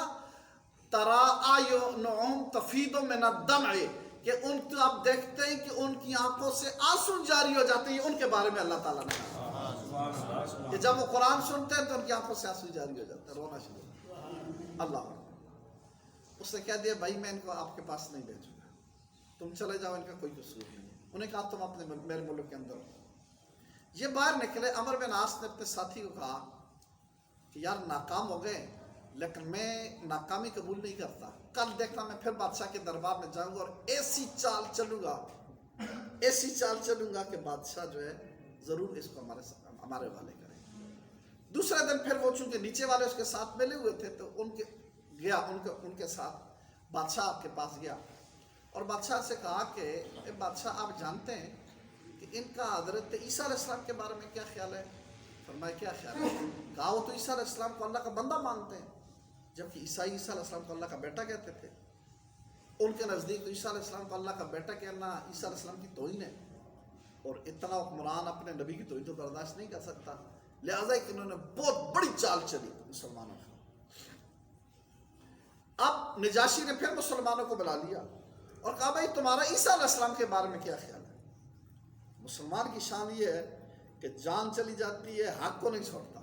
تَرَىٰ أَعْيُنُهُمْ تَفِيضُ مِنَ الدَّمْعِ، کہ ان کو آپ دیکھتے ہیں کہ ان کی آنکھوں سے آنسو جاری ہو جاتے ہیں، ان کے بارے میں اللہ تعالیٰ نے کہا کہ جب وہ قرآن سنتے ہیں تو ان کی آنکھوں سے آنسو جاری ہو جاتا ہے، رونا شروع ہوتا ہے۔ اللہ اس نے کہہ دیا بھائی میں ان کو آپ کے پاس نہیں بھیجوں گا، تم چلے جاؤ، ان کا کوئی قصور نہیں ہے۔ انہیں کہا تم اپنے میرے ملک کے اندر ہو۔ یہ باہر نکلے، عمر بن عاص نے اپنے ساتھی کو کہا کہ یار ناکام ہو گئے لیکن میں ناکامی قبول نہیں کرتا، کل دیکھنا میں پھر بادشاہ کے دربار میں جاؤں گا اور ایسی چال چلوں گا کہ بادشاہ جو ہے ضرور اس کو ہمارے حوالے کرے۔ دوسرے دن پھر وہ چونکہ نیچے والے اس کے ساتھ ملے ہوئے تھے تو ان کے ساتھ بادشاہ کے پاس گیا اور بادشاہ سے کہا کہ اے بادشاہ آپ جانتے ہیں کہ ان کا حضرت عیسیٰ علیہ السلام کے بارے میں کیا خیال ہے؟ فرمایا کیا خیال ہے؟ کہا وہ تو عیسیٰ علیہ السلام کو اللہ کا بندہ مانتے ہیں، جبکہ عیسائی عیسیٰ علیہ السلام کو اللہ کا بیٹا کہتے تھے۔ ان کے نزدیک تو عیسیٰ علیہ السلام کو اللہ کا بیٹا کہنا عیسیٰ علیہ السلام کی توہین ہے، اور اتنا حکمران اپنے نبی کی توہین تو برداشت نہیں کر سکتا، لہٰذا کہ انہوں نے بہت بڑی چال چلی مسلمانوں کو۔ اب نجاشی نے پھر مسلمانوں کو بلا لیا اور کہا بھائی تمہارا عیسیٰ علیہ السلام کے بارے میں کیا خیال ہے؟ مسلمان کی شان یہ ہے کہ جان چلی جاتی ہے حق کو نہیں چھوڑتا۔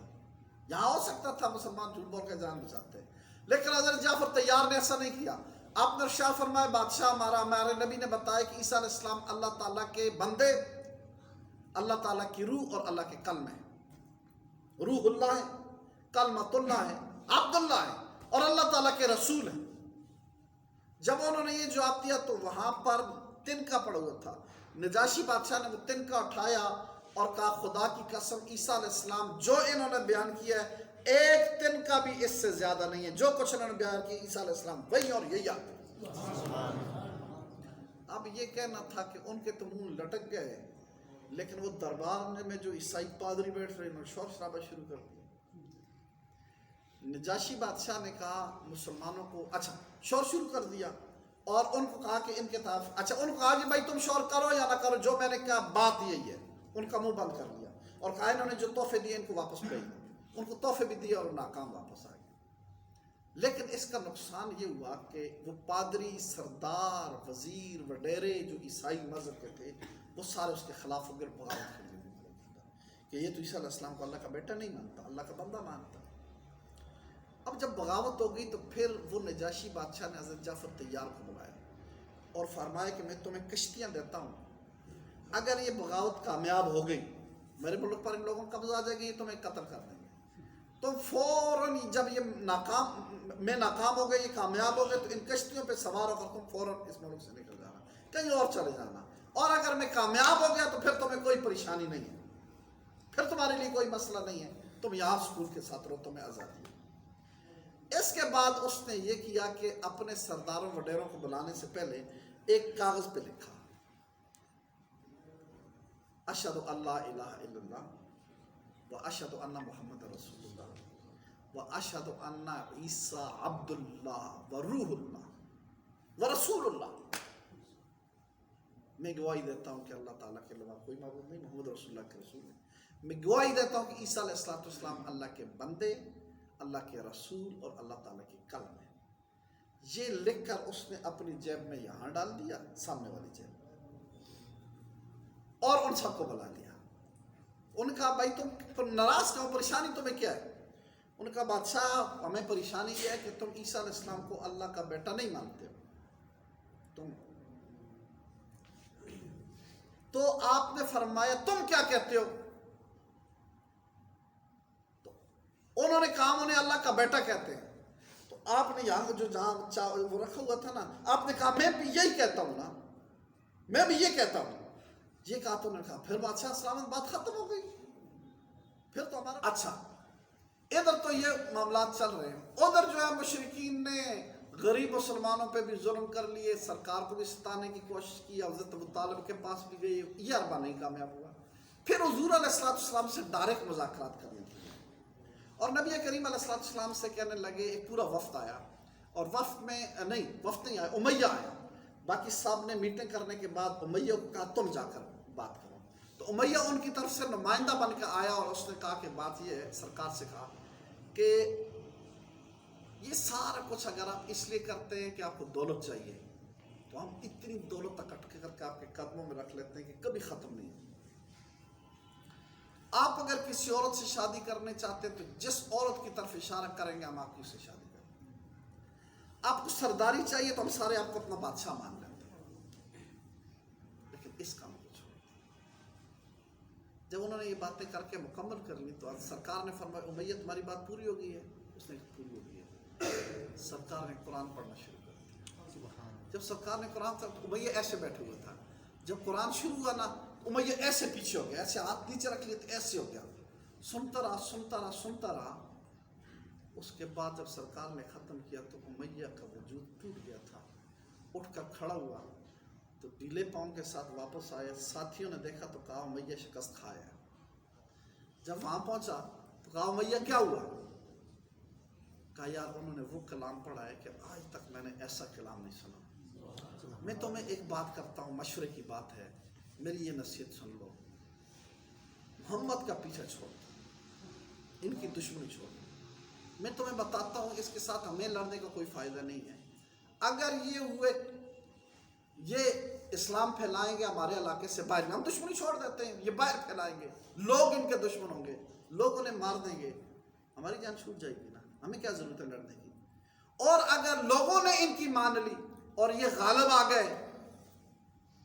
یہاں ہو سکتا تھا مسلمان جھوٹ بول کے جان بچاتے، لیکن حضرت جعفر طیار نے ایسا نہیں کیا۔ آپ نے ارشاد فرمایا بادشاہ ہمارے نبی نے بتایا کہ عیسیٰ علیہ السلام اللہ تعالیٰ کے بندے، اللہ تعالیٰ کی روح اور اللہ کے کلم ہے، روح اللہ ہے، کلمۃ اللہ ہے، عبد اللہ ہے اور اللہ تعالیٰ کے رسول ہیں۔ جب انہوں نے یہ جواب دیا تو وہاں پر تنکا پڑا ہوا تھا، نجاشی بادشاہ نے وہ تنکا اٹھایا اور کہا خدا کی قسم عیسیٰ علیہ السلام جو انہوں نے بیان کیا ہے ایک تنکا بھی اس سے زیادہ نہیں ہے، جو کچھ انہوں نے بیان کیا عیسیٰ علیہ السلام وہی اور یہی آتے۔ اب یہ کہنا تھا کہ ان کے تو منہ لٹک گئے، لیکن وہ دربار میں جو عیسائی پادری بیٹھ رہے انہوں نے شور شرابہ شروع کر دیا۔ نجاشی بادشاہ نے کہا مسلمانوں کو اچھا شور شروع کر دیا اور ان کو کہا کہ ان کے طرف اچھا ان کو کہا کہ بھائی تم شور کرو یا نہ کرو، جو میں نے کہا بات یہی ہے، ان کا منہ بند کر لیا اور کہا انہوں نے جو تحفے دیے ان کو واپس بھیج دو، ان کو تحفے بھی دیے اور ناکام واپس آئے۔ لیکن اس کا نقصان یہ ہوا کہ وہ پادری، سردار، وزیر، وڈیرے جو عیسائی مذہب کے تھے وہ سارے اس کے خلاف ہو گئے، بغاوت کرنے لگے کہ یہ تو عیسیٰ علیہ السلام کو اللہ کا بیٹا نہیں مانتا، اللہ کا بندہ مانتا۔ اب جب بغاوت ہو گئی تو پھر وہ نجاشی بادشاہ نے حضرت جعفر طیار کو بلایا اور فرمایا کہ میں تمہیں کشتیاں دیتا ہوں، اگر یہ بغاوت کامیاب ہو گئی، میرے ملک پر ان لوگوں کا قبضہ آ جائے گی، یہ تمہیں قتل کر دیں گے، تم فوراً جب یہ ناکام ہو گئے، یہ کامیاب ہو گئے، تو ان کشتیوں پہ سوار ہو کر تم فوراً اس ملک سے نکل جانا، کہیں اور چلے جانا، اور اگر میں کامیاب ہو گیا تو پھر تمہیں کوئی پریشانی نہیں ہے، پھر تمہارے لیے کوئی مسئلہ نہیں ہے، تم یہاں سکول کے ساتھ رہو، تمہیں آزادی ہے۔ اس کے بعد اس نے یہ کیا کہ اپنے سرداروں وڈیروں کو بلانے سے پہلے ایک کاغذ پہ لکھا اشہد ان لا الہ الا اللہ و اشہد ان محمد رسول اللہ و اشہد ان عیسیٰ عبد اللہ و روح اللہ و رسول اللہ، میں گواہی دیتا ہوں کہ اللہ تعالیٰ کے علاوہ کوئی معبود نہیں، محمد رسول اللہ کے رسول ہیں، میں گواہی دیتا ہوں کہ عیسیٰ علیہ السلام اللہ کے بندے، اللہ کے رسول اور اللہ تعالیٰ کی کلم ہے۔ یہ لکھ کر اس نے اپنی جیب میں یہاں ڈال دیا، سامنے والی جیب، اور ان سب کو بلا لیا۔ ان کا بھائی تم ناراض کہو، پریشانی تمہیں کیا ہے؟ ان کا بادشاہ ہمیں پریشانی یہ ہے کہ تم عیسیٰ علیہ السلام کو اللہ کا بیٹا نہیں مانتے ہو، تم تو آپ نے فرمایا تم کیا کہتے ہو؟ تو انہوں نے کہا انہیں اللہ کا بیٹا کہتے ہیں۔ تو آپ نے یہاں جو جہاں وہ رکھا ہوا تھا نا، آپ نے کہا میں بھی یہی کہتا ہوں نا، میں بھی یہ کہتا ہوں، یہ کہا تو نے کہا، پھر بادشاہ سلامت بات ختم ہو گئی، پھر تو ہمارا اچھا۔ ادھر تو یہ معاملات چل رہے ہیں، ادھر جو ہے مشرکین نے غریب مسلمانوں پہ بھی ظلم کر لیے، سرکار کو بھی ستانے کی کوشش کی، حضرت ابو طالب کے پاس بھی گئی، یہ اربا نہیں کامیاب ہوا۔ پھر حضور علیہ السلام سے ڈائریکٹ مذاکرات کرنے کی، اور نبی کریم علیہ السلام سے کہنے لگے، ایک پورا وفد آیا، اور وفد نہیں آیا، امیہ آیا، باقی صاحب نے میٹنگ کرنے کے بعد امیہ کو کہا تم جا کر بات کرو، تو امیہ ان کی طرف سے نمائندہ بن کے آیا، اور اس نے کہا کہ بات یہ ہے، سرکار سے کہا کہ یہ سارا کچھ اگر آپ اس لیے کرتے ہیں کہ آپ کو دولت چاہیے، تو ہم اتنی دولت اکٹھے کر کے آپ کے قدموں میں رکھ لیتے ہیں کہ کبھی ختم نہیں ہوتی۔ آپ اگر کسی عورت سے شادی کرنے چاہتے ہیں تو جس عورت کی طرف اشارہ کریں گے ہم آپ کی سے شادی کریں گے۔ آپ کو سرداری چاہیے تو ہم سارے آپ کو اپنا بادشاہ مان لیتے ہیں، لیکن اس کام کو چھوڑ دیں۔ جب انہوں نے یہ باتیں کر کے مکمل کر لی تو سرکار نے فرمایا امیہ تمہاری بات پوری ہو گئی ہے؟ اس نے پوری ہو گئی ہے۔ سرکار نے قرآن پڑھنا شروع کر دیا۔ جب سرکار نے قرآن پڑھا تو امیہ ایسے بیٹھے ہوا تھا، جب قرآن شروع ہوا نا امیہ ایسے پیچھے ہو گیا، ایسے ہاتھ نیچے رکھ لیے تو ایسے ہو گیا، سنتا رہا۔ اس کے بعد جب سرکار نے ختم کیا تو امیہ کا وجود ٹوٹ گیا تھا، اٹھ کر کھڑا ہوا تو ڈھیلے پاؤں کے ساتھ واپس آیا، ساتھیوں نے دیکھا تو کہا امیہ شکست کھایا۔ جب وہاں پہنچا تو کہا امیہ کیا ہوا؟ کہا یار انہوں نے وہ کلام پڑھا ہے کہ آج تک میں نے ایسا کلام نہیں سنا۔ میں تمہیں ایک بات کرتا ہوں، مشورے کی بات ہے، میری یہ نصیحت سن لو، محمد کا پیچھا چھوڑ دو، ان کی دشمنی چھوڑ دو، میں تمہیں بتاتا ہوں اس کے ساتھ ہمیں لڑنے کا کوئی فائدہ نہیں ہے۔ اگر یہ اسلام پھیلائیں گے ہمارے علاقے سے باہر میں، ہم دشمنی چھوڑ دیتے ہیں، یہ باہر پھیلائیں گے، لوگ ان کے دشمن ہوں گے، لوگ انہیں مار دیں گے، ہماری جان چھوٹ جائے گی نا، ہمیں کیا ضرورت ہے لڑنے کی۔ اور اگر لوگوں نے ان کی مان لی اور یہ غالب آ گئے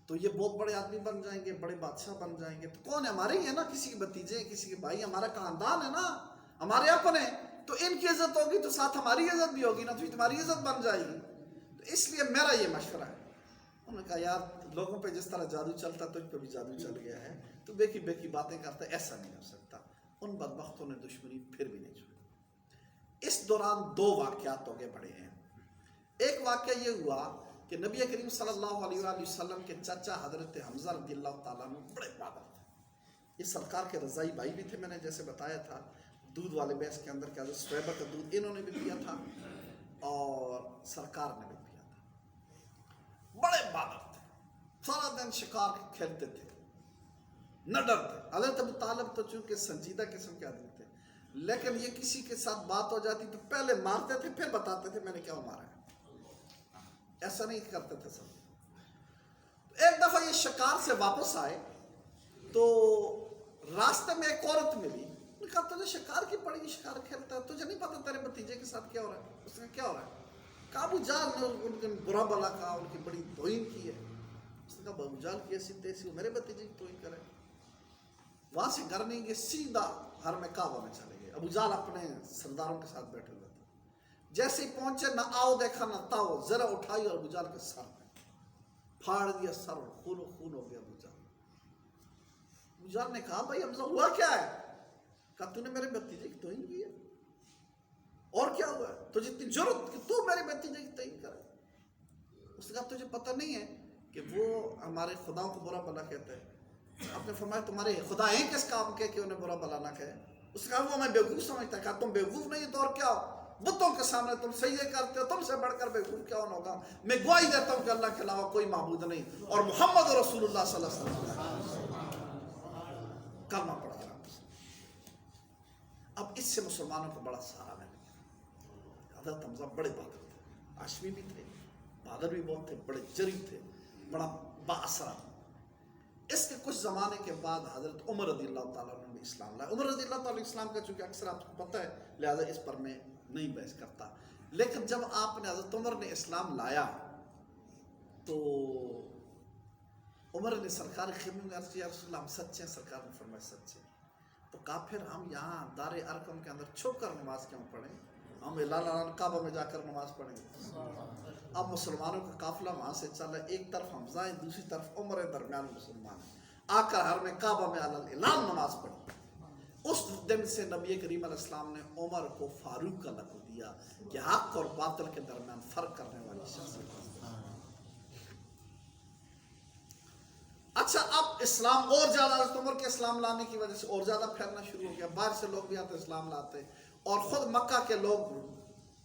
تو یہ بہت بڑے آدمی بن جائیں گے، بڑے بادشاہ بن جائیں گے، تو کون ہے؟ ہمارے ہی ہے نا، کسی کے بھتیجے، کسی کے بھائی، ہمارا خاندان ہے نا، ہمارے اپنے، تو ان کی عزت ہوگی تو ساتھ ہماری عزت بھی ہوگی نا، تو تمہاری عزت بن جائے گی۔ تو اس لیے میرا یہ مشورہ ہے۔ انہوں نے کہا یار لوگوں پہ جس طرح جادو چلتا تجھ پہ بھی جادو چل گیا ہے، تو بے کی باتیں کرتا ہے، ایسا نہیں ہو سکتا۔ ان بدبختوں نے دشمنی پھر بھی نہیں چھوڑی۔ اس دوران 2 واقعات ہوگے بڑے ہیں۔ ایک واقعہ یہ ہوا کہ نبی کریم صلی اللہ علیہ وآلہ وسلم کے چچا حضرت حمزہ رضی اللہ تعالیٰ عنہ بڑے پاگل تھے، یہ سرکار کے رضائی بھائی بھی تھے، میں نے جیسے بتایا تھا دودھ والے بحث کے اندر کہ حضرت صہیبہ کا دودھ انہوں نے بھی پیا تھا اور سرکار نے بھی پیا تھا۔ بڑے بادر تھے، سارا دن شکار کھیلتے تھے، نہ ڈرتے. حضرت ابو طالب تو چونکہ سنجیدہ قسم کے آدمی تھے، لیکن یہ کسی کے ساتھ بات ہو جاتی تو پہلے مارتے تھے پھر بتاتے تھے میں نے کیا مارا ہے. ایسا نہیں کرتے تھے سب. ایک دفعہ یہ شکار سے واپس آئے تو راستے میں ایک عورت ملی. نے کہا تجھے شکار کی پڑی گی، شکار کھیلتا ہے، تجھے نہیں پتا تیرے بھتیجے کے ساتھ کیا ہو رہا ہے؟ اس نے کیا ہو رہا ہے؟ کہا ابو جہل نے ان کے برا بلا کہا، ان کی بڑی توہین کی ہے. اس نے کہا ابو جہل کی ایسی تیسی میرے بھتیجے کی توہین کرے. وہاں سے گھر نہیں گئے، سیدھا حرم کعبہ میں چلے گئے. ابو جہل اپنے سرداروں کے ساتھ بیٹھے ہوئے تھے. جیسے ہی پہنچے نہ آؤ دیکھا نہ تاؤ، ذرا اٹھائی اور ابو جہل کے سر میں پھاڑ دیا سر، اور خون و خون ہو گیا ابو جہل. ابو جہل نے کہا بھائی حمزہ ہوا کیا ہے؟ کہا تو نے میرے بھتیجے کی توہین کی ہے. اور کیا ہوا ہے؟ تجھے اتنی ضرورت کہ تو میرے بھتیجے کی توہین کرے؟ اس نے کہا تجھے پتہ نہیں ہے کہ وہ ہمارے خداؤں کو برا بلا کہتے ہیں. آپ نے فرمایا تمہارے خدا ہیں کس کام کے کہ انہیں برا بلا نہ کہے؟ اس نے کہا وہ میں بیوقوف سمجھتا ہے. کہا تم بیوقوف نہیں تو اور کیا ہو؟ بتوں کے سامنے تم سجدے کرتے ہو، تم سے بڑھ کر بیوقوف کیا ہوگا؟ میں گواہی دیتا ہوں کہ اللہ کے علاوہ کوئی معبود نہیں اور محمد رسول اللہ صلی اللہ علیہ وسلم. کلمہ پڑھ کر اب اس سے مسلمانوں کو بڑا سہارا ملا. حضرت حمزہ بڑے بہادر تھے، ہاشمی بھی تھے، بہادر بھی بہت تھے، بڑے جری تھے، بڑا بااثر. اس کے کچھ زمانے کے بعد حضرت عمر رضی اللہ تعالیٰ عنہ نے اسلام لایا. عمر رضی اللہ تعالیٰ اسلام کا چونکہ اکثر آپ کو پتہ ہے لہذا اس پر میں نہیں بحث کرتا. لیکن جب آپ نے حضرت عمر نے اسلام لایا تو عمر نے سرکار خدمت میں عرض کیا رسول اللہ ہم سچے ہیں. سرکار نے فرمایا سچے. تو کہا پھر ہم یہاں دار ارقم کے اندر چھپ کر نماز کیوں پڑھیں؟ ہم اعلان کعبہ میں جا کر نماز پڑھیں گے. اب مسلمانوں کا قافلہ وہاں سے چلا، ایک طرف حمزہ ہیں دوسری طرف عمر ہیں، درمیان مسلمان ہیں. آ کر حرم کعبہ میں اعلان نماز پڑھی. اس دن سے نبی کریم علیہ السلام نے عمر کو فاروق کا لقب دیا کہ حق اور باطل کے درمیان فرق کرنے والی شخصیت. اچھا اب اسلام اور زیادہ حضرت عمر کے اسلام لانے کی وجہ سے اور زیادہ پھیلنا شروع ہو گیا. باہر سے لوگ بھی آتے اسلام لاتے اور خود مکہ کے لوگ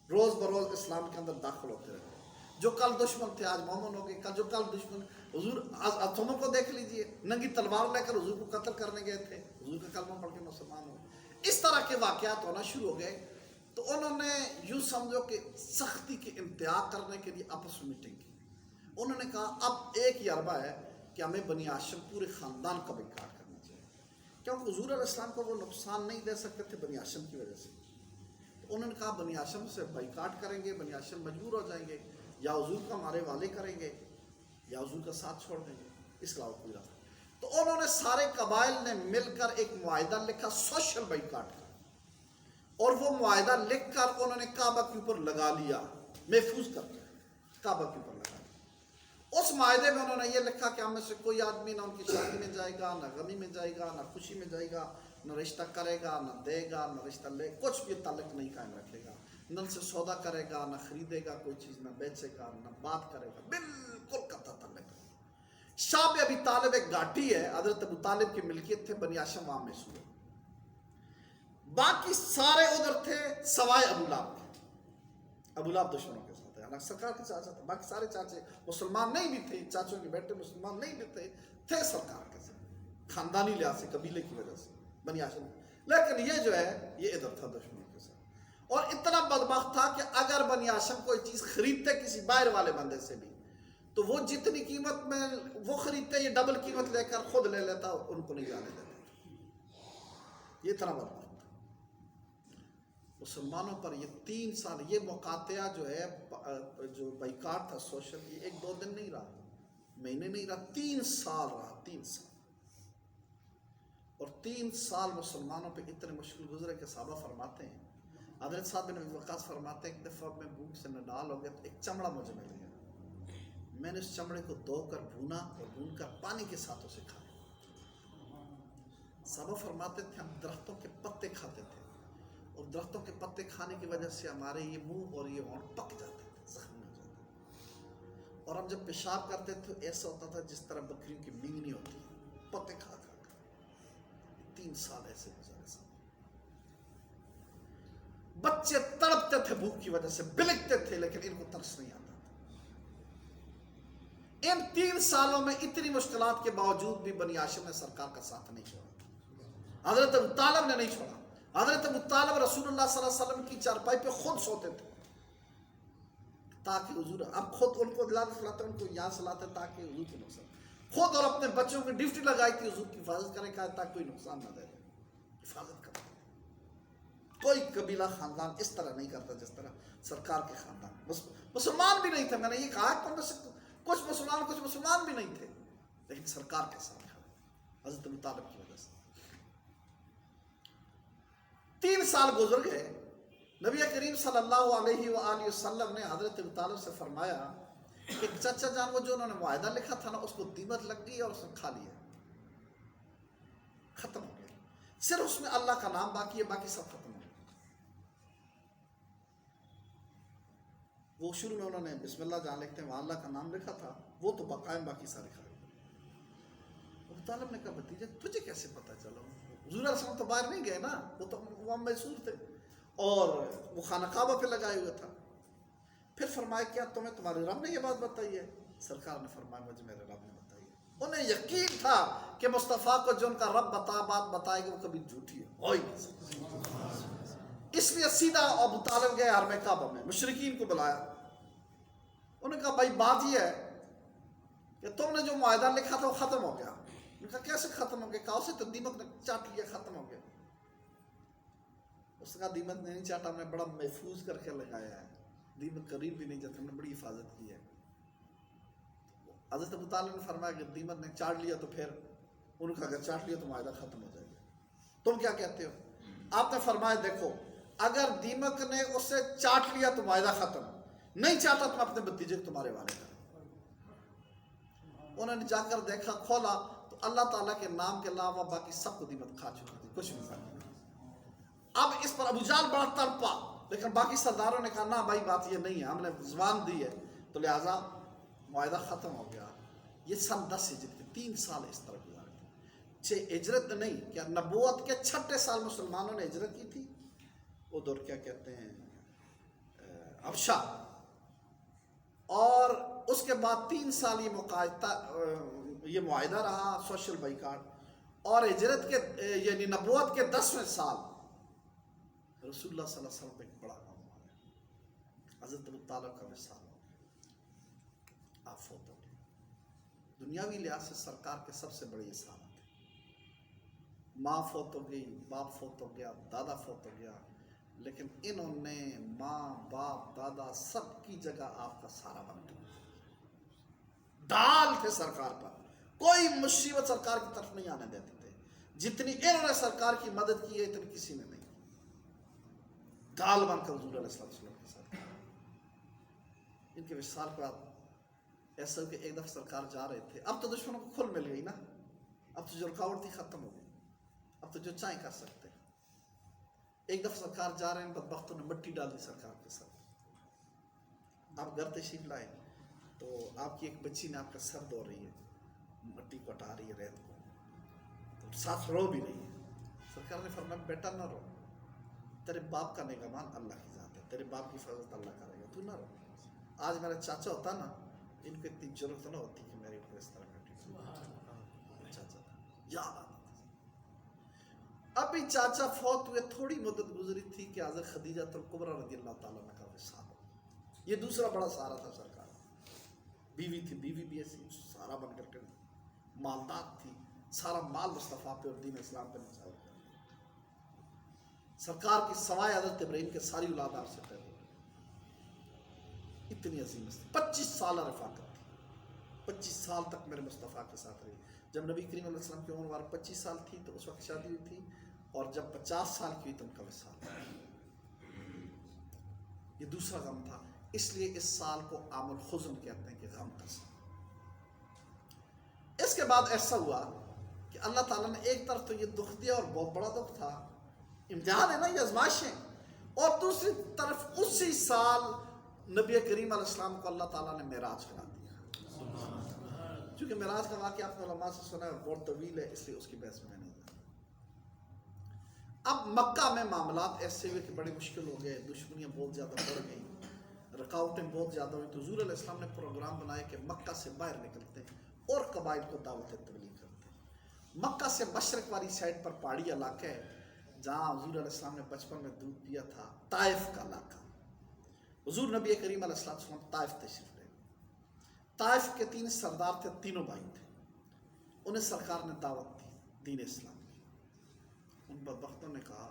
روز بروز اسلام کے اندر داخل ہوتے رہتے. جو کل دشمن تھے آج مومن ہو گئے. جو کل دشمن حضور عمر کو دیکھ لیجئے ننگی تلوار لے کر حضور کو قتل کرنے گئے تھے، حضور کا کلمہ پڑھ کے مسلمان ہوئے. اس طرح کے واقعات ہونا شروع ہو گئے. تو انہوں نے یوں سمجھو کہ سختی کی انتہا کرنے کے لیے آپس میں میٹنگ کی. انہوں نے کہا اب ایک ہی اربہ ہے کہ ہمیں بنی ہاشم پورے خاندان کا بائیکاٹ کرنا چاہیے، کیونکہ حضور علیہ السلام کو وہ نقصان نہیں دے سکتے تھے بنی ہاشم کی وجہ سے. تو انہوں نے کہا بنی ہاشم سے بائیکاٹ کریں گے، بنی ہاشم مجبور ہو جائیں گے، یا حضور کا ہمارے والے کریں گے یا حضور کا ساتھ چھوڑ دیں گے. اس علاوہ کوئی رہا. تو انہوں نے سارے قبائل نے مل کر ایک معاہدہ لکھا سوشل بائیکاٹ کا، اور وہ معاہدہ لکھ کر انہوں نے کعبہ کے اوپر لگا لیا، محفوظ کر کے کعبہ کے اوپر لگا لیا. اس معاہدے میں انہوں نے یہ لکھا کہ ہم میں سے کوئی آدمی نہ ان کی شادی میں جائے گا، نہ غمی میں جائے گا، نہ خوشی میں جائے گا، نہ رشتہ کرے گا، نہ دے گا، نہ رشتہ لے، کچھ بھی تعلق نہیں قائم رکھے گا. نہ سے سودا کرے گا، نہ خریدے گا کوئی چیز، نہ بیچے گا، نہ بات کرے گا. بالکل قطع تعلق. شاہ ابی طالب ایک گھاٹی ہے، حضرت ابو طالب کی ملکیت تھے، بنی ہاشم وہاں محسوس. باقی سارے ادھر تھے سوائے ابو لہب. ابو لہب دشمنوں کے ساتھ ہے، سرکار کے چاچا تھا. باقی سارے چاچے مسلمان نہیں بھی تھے، چاچوں کے بیٹے مسلمان نہیں بھی تھے سرکار کے ساتھ، خاندانی لحاظ سے قبیلے کی وجہ سے بنی ہاشم. لیکن یہ جو ہے یہ ادھر تھا دشمنوں کے ساتھ. اور اتنا بدبخت تھا کہ اگر بنی ہاشم کوئی چیز خریدتے کسی باہر والے بندے سے بھی تو وہ جتنی قیمت میں وہ خریدتے یہ ڈبل قیمت لے کر خود لے لیتا، ان کو نہیں جانے دیتا. یہ اتنا بدبخت تھا مسلمانوں پر. یہ 3 سال یہ مقاطعہ جو ہے جو بائیکاٹ تھا سوشل، یہ 1-2 دن نہیں رہا، مہینے نہیں رہا، 3 سال رہا. 3 سال. اور 3 سال مسلمانوں پہ اتنے مشکل گزرے کہ صحابہ فرماتے ہیں، حضرت صاحب بن ابی وقاص فرماتے ہیں ایک دفعہ میں بھوک سے نڈال ہو گیا تو ایک چمڑا مجھے مل گیا. میں نے اس چمڑے کو دھو کر بھونا اور بھون کر پانی کے ساتھ اسے کھایا. صحابہ فرماتے تھے ہم درختوں کے پتے کھاتے تھے اور درختوں کے پتے کھانے کی وجہ سے ہمارے یہ منہ اور یہ ہونٹ پک جاتے تھے، زخمی ہو جاتے تھے. اور ہم جب پیشاب کرتے تھے ایسا ہوتا تھا جس طرح بکریوں کی مینگنی ہوتی ہے، پتے کھا کھا کر. 3 سال ایسے گزارے. بچے تڑپتے تھے بھوک کی وجہ سے، بلکتے تھے، لیکن ان کو ترس نہیں آتا تھا. ان 3 سالوں میں اتنی مشکلات کے باوجود بھی بنی ہاشم نے سرکار کا ساتھ نہیں چھوڑا، حضرت ابو طالب نے نہیں چھوڑا۔ حضرت ابو طالب رسول اللہ صلی اللہ علیہ وسلم کی چارپائی پہ خود سوتے تھے تاکہ حضور، اب خود ان کو دلاتے سلاتے، ان کو یہاں سلاتے تاکہ حضور کو نقصان، خود اور اپنے بچوں کی ڈیوٹی لگائی تھی حضور کی حفاظت کرنے کا تاکہ کوئی نقصان نہ دے، حفاظت کرتا۔ کوئی قبیلہ خاندان اس طرح نہیں کرتا جس طرح سرکار کے خاندان۔ مسلمان بھی نہیں تھے، میں نے یہ کہا کہ کچھ مسلمان بھی نہیں تھے، لیکن سرکار کے ساتھ کھڑے حضرت ابو طالب کی وجہ سے۔ 3 سال گزر گئے، نبی کریم صلی اللہ علیہ وآلہ وسلم نے حضرت ابو طالب سے فرمایا کہ چچا جان وہ جو انہوں نے معاہدہ لکھا تھا نا، اس کو دیمت لگ گئی اور اس نے کھا لیا، ختم ہو گیا، صرف اس میں اللہ کا نام باقی ہے، باقی سب ختم ہو گیا۔ وہ شروع میں انہوں نے بسم اللہ جہاں لکھتے ہیں وہاں اللہ کا نام لکھا تھا، وہ تو بقائم، باقی سارے کھا گئے۔ ابو طالب نے کہا بھتیجے تجھے کیسے پتا چلا؟ حضور علیہ السلام تو باہر نہیں گئے نا، وہ تو وہاں محصور تھے اور وہ خانہ کعبہ پہ لگائے ہوئے تھا۔ پھر فرمایا کیا تمہیں تمہارے رب نے یہ بات بتائی ہے؟ سرکار نے فرمایا مجھے میرے رب نے بتائی ہے۔ انہیں یقین تھا کہ مصطفیٰ کو جو ان کا رب بات بتائے گا وہ کبھی جھوٹی ہو ہی نہیں سکتی۔ اس لیے سیدھا ابو طالب گئے حرم کعبہ میں، مشرکین کو بلایا، انہوں نے کہا بھائی بات یہ ہے کہ تم نے جو معاہدہ لکھا تھا وہ ختم ہو گیا۔ انہوں نے کہا کیسے ختم ہو گیا؟ کہا اسے تو دیمک نے چاٹ لیا، ختم ہو گیا۔ اس کا دیمک نے نہیں چاٹا، ہم نے بڑا محفوظ کر کے لگایا ہے، دیمک قریب بھی نہیں جاتا، ہم نے بڑی حفاظت کی ہے۔ حضرت ابو طالب نے فرمایا کہ دیمک نے چاٹ لیا تو پھر انہوں نے کہا اگر چاٹ لیا تو معاہدہ ختم ہو جائے گا، تم کیا کہتے ہو؟ آپ نے فرمایا دیکھو اگر دیمک نے اسے چاٹ لیا تو معاہدہ ختم، نہیں چاہتا تو اپنے بھتیجے کو تمہارے والے کر۔ انہوں نے جا کر دیکھا، کھولا تو اللہ تعالیٰ کے نام کے علاوہ باقی سب کو دیمک کھا چکی تھی، کچھ بھی نہیں۔ اب اس پر ابو جہل بڑا تڑپا، لیکن باقی سرداروں نے کہا نہ بھائی بات یہ نہیں ہے، ہم نے زبان دی ہے، تو لہٰذا معاہدہ ختم ہو گیا۔ یہ سن 10 ہجری کے 3 سال اس طرح گزارے تھے۔ 6 ہجرت نہیں، کیا نبوت کے 6 سال مسلمانوں نے ہجرت کی تھی، وہ دور کیا کہتے ہیں حبشہ، اور اس کے بعد 3 سال یہ معاہدہ رہا، سوشل بائیکاٹ، اور ہجرت کے یعنی نبوت کے 10ویں سال رسول اللہ صلی اللہ علیہ وسلم پہ ایک بڑا کام ہوا ہے۔ حضرت ابو طالب کا وصال ہو گیا، آپ فوت ہو گئے۔ دنیاوی لحاظ سے سرکار کے سب سے بڑے احسانات ہیں، ماں فوت ہو گئی، باپ فوت ہو گیا، دادا فوت ہو گیا، لیکن انہوں نے ماں باپ دادا سب کی جگہ آپ کا سارا بن گیا، ڈال تھے سرکار پر، کوئی مصیبت سرکار کی طرف نہیں آنے دیتے تھے، جتنی انہوں نے سرکار کی مدد کی ہے اتنی کسی نے نہیں، ڈال بن کر حضور علیہ السلام کے ساتھ۔ ان کے وصال کے بعد ایسا کہ ایک دفعہ سرکار جا رہے تھے، اب تو دشمنوں کو کھل مل گئی نا، اب تو جو رکاوٹ تھی ختم ہو گئی، اب تو جو چاہیں کر سکتے۔ ایک دفعہ سرکار جا رہے ہیں، بدبختوں نے مٹی ڈال دی سرکار کے ساتھ۔ آپ گھر تشریف لائے تو آپ کی ایک بچی نے آپ کا سر دھو رہی ہے، مٹی کو ہٹا رہی ہے، ریت کو، تو ساتھ رو بھی رہی ہے۔ سرکار نے فرمایا بیٹا نہ رو، تیرے باپ کا نگہبان اللہ کی ذات ہے، تیرے باپ کی حفاظت اللہ کرے گا، تو نہ رو۔ آج میرا چاچا ہوتا نا، ان کو اتنی ضرورت نہ ہوتی کہ میرے اوپر اس طرح کا چاچا تھا، یاد آتا تھا۔ ابھی چاچا فوت ہوئے تھوڑی مدت گزری تھی کہ حضرت خدیجہ الکبریٰ رضی اللہ تعالیٰ عنہ کا وصال ہو۔ یہ دوسرا بڑا سہارا تھا سرکار، بیوی تھی، بیوی بھی ایسی سہارا بن کر کے مالدار تھی، سارا مال مصطفیٰ پہ اور دین اسلام پہ نثار کر، سرکار کی سوائے حضرت ابراہیم کے ساری اولاد آپ سے پیدا ہوئی، اتنی عظیم ہستی، 25 سالہ رفاقت تھی، 25 سال تک میرے مصطفیٰ کے ساتھ رہی۔ جب نبی کریم علیہ السلام کی عمر 25 سال تھی تو اس وقت شادی ہوئی تھی، اور جب 50 سال کی ہوئی تو ان کا وصال ہوا۔ یہ دوسرا غم تھا، اس لیے اس سال کو عام الحزن کہتے ہیں کہ غم کا سال۔ اس کے بعد ایسا ہوا کہ اللہ تعالیٰ نے ایک طرف تو یہ دکھ دیا اور بہت بڑا دکھ تھا، امتحان ہے نا، یہ آزمائشیں، اور دوسری طرف اسی سال نبی کریم علیہ السلام کو اللہ تعالیٰ نے معراج کرا دیا۔ چونکہ معراج کا واقعہ آپ نے علماء سے سنا ہے، بہت طویل ہے، اس لیے اس کی بحث میں نہیں جاتا۔ اب مکہ میں معاملات ایسے ہوئے کہ بڑے مشکل ہو گئے، دشمنیاں بہت زیادہ بڑھ گئیں، رکاوٹیں بہت زیادہ ہوئی تو حضور علیہ السلام نے پروگرام بنایا کہ مکہ سے باہر نکلتے ہیں اور قبائل کو دعوت تبلیغ کرتے ہیں۔ مکہ سے مشرق والی سائڈ پر پہاڑی علاقہ ہے جہاں حضور علیہ السلام نے بچپن میں دودھ پیا تھا، طائف کا علاقہ۔ حضور نبی کریم علیہ السلام طائف تشریف لے۔ طائف کے 3 سردار تھے، تینوں بھائی تھے، انہیں سرکار نے دعوت دی دین اسلام کی۔ ان بدبختوں نے کہا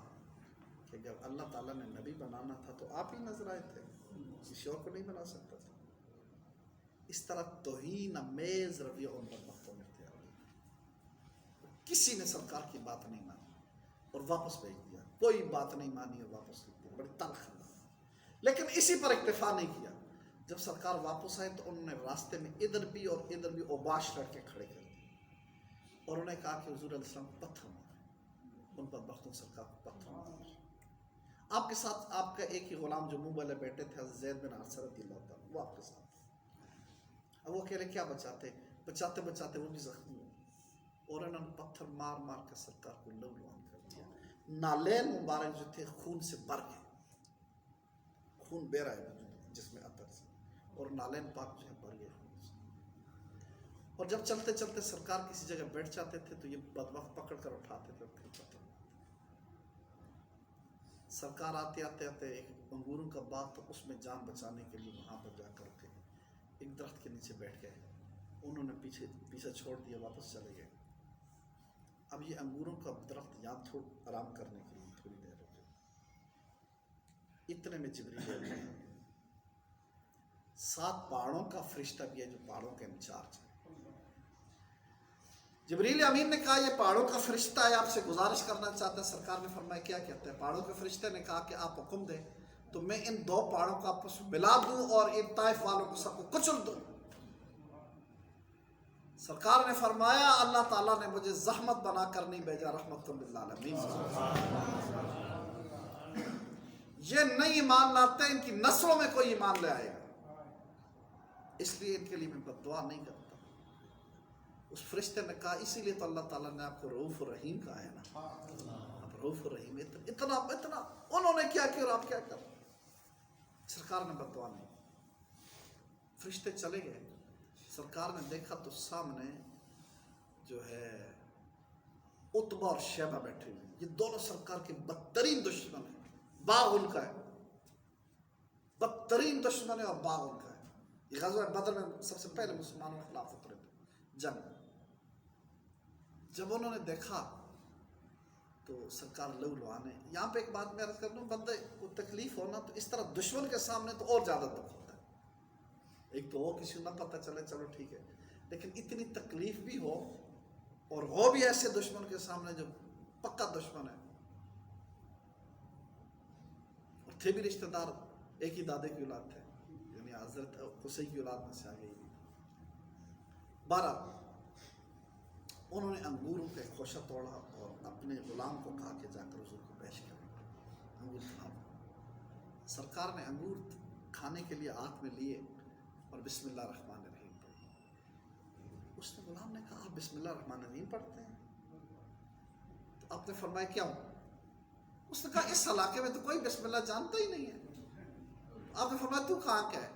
کہ اگر اللہ تعالیٰ نے نبی بنانا تھا تو آپ ہی نظر آئے تھے، کسی اور کو نہیں بنا سکتا تھا۔ اس طرح توہین امیز رویہ ان بدبختوں میں اختیار ہوا۔ کسی نے سرکار کی بات نہیں مانی اور واپس بھیج دیا، کوئی بات نہیں مانی اور واپس بھیج دیا، بڑی تلخ بات۔ لیکن اسی پر اکتفا نہیں کیا، جب سرکار واپس آئے تو انہوں نے راستے میں ادھر بھی اور ادھر بھی اوباش لڑکے کھڑے کر دیے اور انہوں نے کہا کہ حضور علیہ السلام پتھر مارے۔ ان بدبختوں سرکار کو پتھر مارے۔ آپ کے ساتھ آپ کا ایک ہی غلام جو منہ والے بیٹے تھے زید بن حارثہ رضی اللہ عنہ، وہ آپ کے ساتھ تھے۔ اب وہ کہہ رہے کیا بچاتے بچاتے وہ بھی زخمی ہوئے اور انہوں نے پتھر مار مار کے سرکار کو لہو لہان کر دیا۔ نالین مبارک جو تھے خون سے بھر گئے، خون بہ رہا ہے جس میں عطر سے، اور نالین پاک جو ہے بھر گئے خون سے۔ اور جب چلتے چلتے سرکار کسی جگہ بیٹھ جاتے تھے تو یہ بدبخت پکڑ کر اٹھاتے تھے اور پھر پتھر مارتے۔ سرکار آتے ایک انگوروں کا باغ تو اس میں جان بچانے کے لیے وہاں پر جا کر کے ایک درخت کے نیچے بیٹھ گئے۔ انہوں نے پیچھے چھوڑ دیا، واپس چلے گئے۔ اب یہ انگوروں کا درخت یہاں تھوڑا آرام کرنے کے لیے تھوڑی دیر رکے۔ اتنے میں جبریل امین 7 پہاڑوں کا فرشتہ بھی ہے جو پہاڑوں کے انچارج ہے۔ جبریل امین نے کہا یہ پہاڑوں کا فرشتہ ہے، آپ سے گزارش کرنا چاہتا ہے۔ سرکار نے فرمایا کیا کہتے ہیں؟ پہاڑوں کے فرشتے نے کہا کہ آپ حکم دیں تو میں ان 2 پہاڑوں کو آپس میں ملا دوں اور ان طائف والوں کو سب کو کچل دوں۔ سرکار نے فرمایا اللہ تعالیٰ نے مجھے زحمت بنا کر نہیں بھیجا، رحمت للعالمین۔ یہ نہیں ایمان لاتے، ان کی نسلوں میں کوئی ایمان لے آئے گا، اس لیے ان کے لیے میں بد دعا نہیں کرتا۔ اس فرشتے نے کہا اسی لیے تو اللہ تعالیٰ نے آپ کو رؤوف الرحیم کہا ہے نا، آپ رؤوف الرحیم۔ اتنا انہوں نے کیا کیا اور آپ کیا کر؟ سرکار نے بد دعا نہیں۔ فرشتے چلے گئے، سرکار نے دیکھا تو سامنے جو ہے عتبہ اور شیبہ بیٹھے ہوئے، یہ دونوں سرکار کے بدترین دشمن ہیں۔ باغ ان کا ہے، بدترین دشمن ہے اور باغ ان کا ہے۔ یہ غزوہ بدر میں سب سے پہلے مسلمانوں کے خلاف اترے تھے جنگ۔ جب انہوں نے دیکھا تو سرکار لہو لہانے۔ یہاں پہ ایک بات میں عرض کر دوں، بندے کو تکلیف ہونا تو اس طرح دشمن کے سامنے تو اور زیادہ دکھ ہوتا ہے۔ ایک تو وہ کسی کو نہ پتہ چلے چلو ٹھیک ہے، لیکن اتنی تکلیف بھی ہو اور وہ بھی ایسے دشمن کے سامنے جو پکا دشمن ہے، اور تھے بھی رشتہ دار، ایک ہی دادے کی اولاد تھے، یعنی حضرت قصی کی اولاد میں سے آ گئی۔ 12 انہوں نے انگوروں کا ایک خوشہ توڑا اور اپنے غلام کو کہا کہ جا کر حضور کو پیش کرو، انگور کھاؤ۔ سرکار نے انگور کھانے کے لیے ہاتھ میں لیے اور بسم اللہ الرحمن الرحیم پڑھی۔ اس نے غلام نے کہا آپ بسم اللہ الرحمن الرحیم پڑھتے ہیں؟ تو آپ نے فرمایا کیا ہوں؟ اس نے کہا اس علاقے میں تو کوئی بسم اللہ جانتا ہی نہیں ہے۔ آپ نے فرمایا تو کہاں کا ہے؟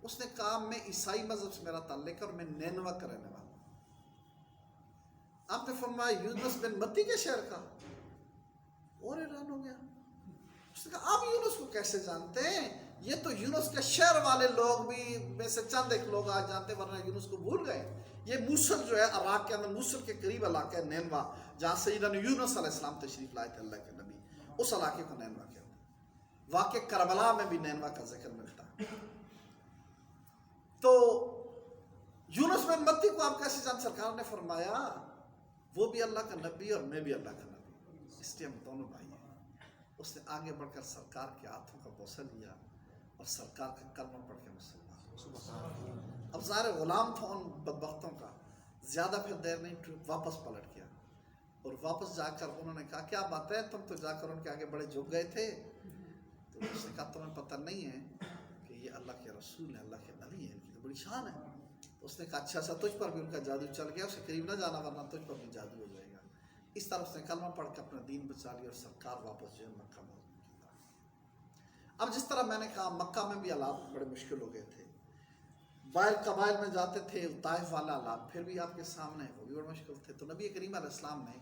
اس نے کہا میں عیسائی مذہب سے میرا تعلق ہے اور میں نینوا کا رہنے والا۔ آپ نے فرمایا یونس بن متی کے شہر کا؟ اور حیران ہو گیا۔ اس نے کہا آپ یونس کو کیسے جانتے ہیں؟ یہ تو یونس کے شہر والے لوگ بھی میں سے چند ایک لوگ آج جانتے، ورنہ یونس کو بھول گئے۔ یہ موصل جو ہے عراق کے اندر، موصل کے قریب علاقہ ہے نینوا، جہاں سیدنا یونس علیہ السلام تشریف لائے تھے اللہ کے نبی، اس علاقے کو نینوا کہتے ہیں۔ واقع کربلا میں بھی نینوا کا ذکر ملتا ہے۔ تو یونس بن متی کو آپ کیسے جان؟ سرکار نے فرمایا وہ بھی اللہ کا نبی اور میں بھی اللہ کا نبی، اس لیے ہم دونوں بھائی ہیں۔ اس نے آگے بڑھ کر سرکار کے ہاتھوں کا بوسہ لیا اور سرکار کا کلمہ پڑھ کے مسلمان۔ اب ظاہر غلام تھا ان بدبختوں کا، زیادہ پھر دیر نہیں، واپس پلٹ گیا اور واپس جا کر انہوں نے کہا کیا بات ہے، تم تو جا کر ان کے آگے بڑے جھک گئے تھے۔ تو اس نے کہا تمہیں پتہ نہیں ہے کہ یہ اللہ کے رسول ہیں، اللہ کے نبی ہیں، ان کی تو بڑی شان ہے۔ اس نے کہا اچھا سا تجھ پر بھی ان کا جادو چل گیا، اسے قریب نہ جانا ورنہ تجھ پر بھی جادو ہو جائے گا۔ اس طرح اس نے کلمہ پڑھ کے اپنا دین بچا لیا اور سرکار واپس جو ہے مکہ میں۔ اب جس طرح میں نے کہا مکہ میں بھی حالات بڑے مشکل ہو گئے تھے، باہر قبائل میں جاتے تھے، طائف والا حالات پھر بھی آپ کے سامنے وہ بھی بڑے مشکل تھے، تو نبی کریم علیہ السلام نے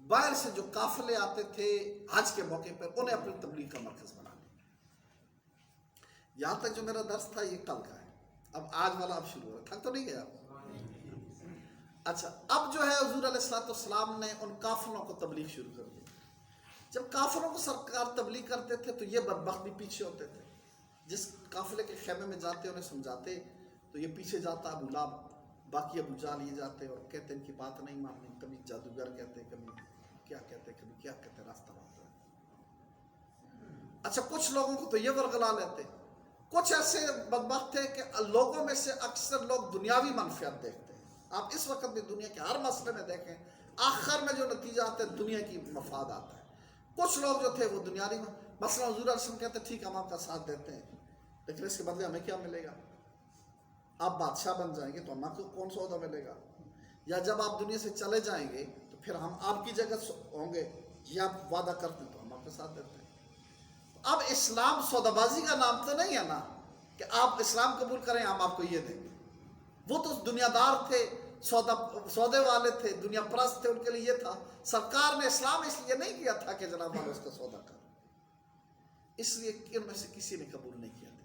باہر سے جو قافلے آتے تھے حج کے موقع پر انہیں اپنی تبلیغ کا مرکز بنا لیا۔ یہاں تک جو میرا درس تھا یہ کل کا ہے، اب آج والا اب شروع ہو رہا ہے، تھک تو نہیں گیا؟ اچھا، اب جو ہے حضور علیہ السلام نے ان قافلوں کو تبلیغ شروع کر دی۔ جب قافلوں کو سرکار تبلیغ کرتے تھے تو یہ بدبخت بھی پیچھے ہوتے تھے، جس قافلے کے خیمے میں جاتے انہیں سمجھاتے تو یہ پیچھے جاتا ابو لہب، باقی ابو جہل یہ جاتے اور کہتے ان کی بات نہیں ماننی، کبھی جادوگر کہتے، کبھی کیا کہتے، کبھی کیا کہتے، راستہ بات ہے۔ اچھا، کچھ لوگوں کو تو یہ ورغلا لیتے، کچھ ایسے بدبخت تھے کہ لوگوں میں سے اکثر لوگ دنیاوی منفعت دیکھتے ہیں۔ آپ اس وقت بھی دنیا کے ہر مسئلے میں دیکھیں، آخر میں جو نتیجہ آتا ہے دنیا کی مفاد آتا ہے۔ کچھ لوگ جو تھے وہ دنیاوی، مثلا حضور علیہ السلام کہتے ٹھیک ہم آپ کا ساتھ دیتے ہیں لیکن اس کے بدلے ہمیں کیا ملے گا؟ آپ بادشاہ بن جائیں گے تو ہم آپ کو کون سا عہدہ ملے گا؟ یا جب آپ دنیا سے چلے جائیں گے تو پھر ہم آپ کی جگہ ہوں گے، یہ آپ وعدہ کرتے ہیں تو ہم آپ کے ساتھ دیتے ہیں۔ اب اسلام سودا بازی کا نام تو نہیں ہے نا کہ آپ اسلام قبول کریں ہم آپ کو یہ دیں گے۔ وہ تو دنیا دار تھے، سودے والے تھے، دنیا پرست تھے، ان کے لیے یہ تھا۔ سرکار نے اسلام اس لیے نہیں کیا تھا کہ جناب والا اس کا سودا کر، اس لیے کہ ان میں سے کسی نے قبول نہیں کیا تھا۔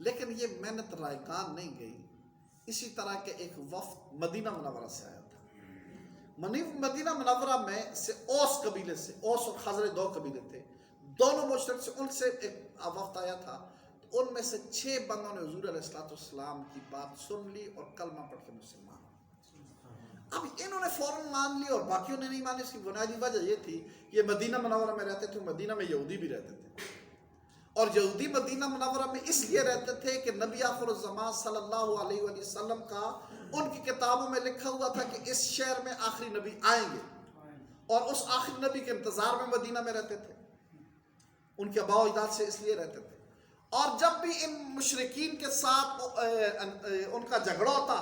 لیکن یہ محنت رائگان نہیں گئی۔ اسی طرح کے ایک وفد مدینہ منورہ سے آیا تھا۔ مدینہ منورہ میں سے اوس قبیلے سے، اوس اور خزرج دو قبیلے تھے، دونوں مشرک سے، ان سے ایک وفد آیا تھا۔ تو ان میں سے 6 بندوں نے حضور علیہ السلام کی بات سن لی اور کلمہ پڑھ کے مسلمان ہو۔ اب انہوں نے فوراً مان لی اور باقیوں نے نہیں مانی۔ اس کی بنیادی وجہ یہ تھی کہ یہ مدینہ منورہ میں رہتے تھے، مدینہ میں یہودی بھی رہتے تھے، اور یہودی مدینہ منورہ میں اس لیے رہتے تھے کہ نبی آخر الزمان صلی اللہ علیہ وآلہ وسلم کا ان کی کتابوں میں لکھا ہوا تھا کہ اس شہر میں آخری نبی آئیں گے، اور اس آخری نبی کے انتظار میں مدینہ میں رہتے تھے۔ ان کے آباء و اجداد سے اس لیے رہتے تھے، اور جب بھی ان مشرکین کے ساتھ ان کا جھگڑا ہوتا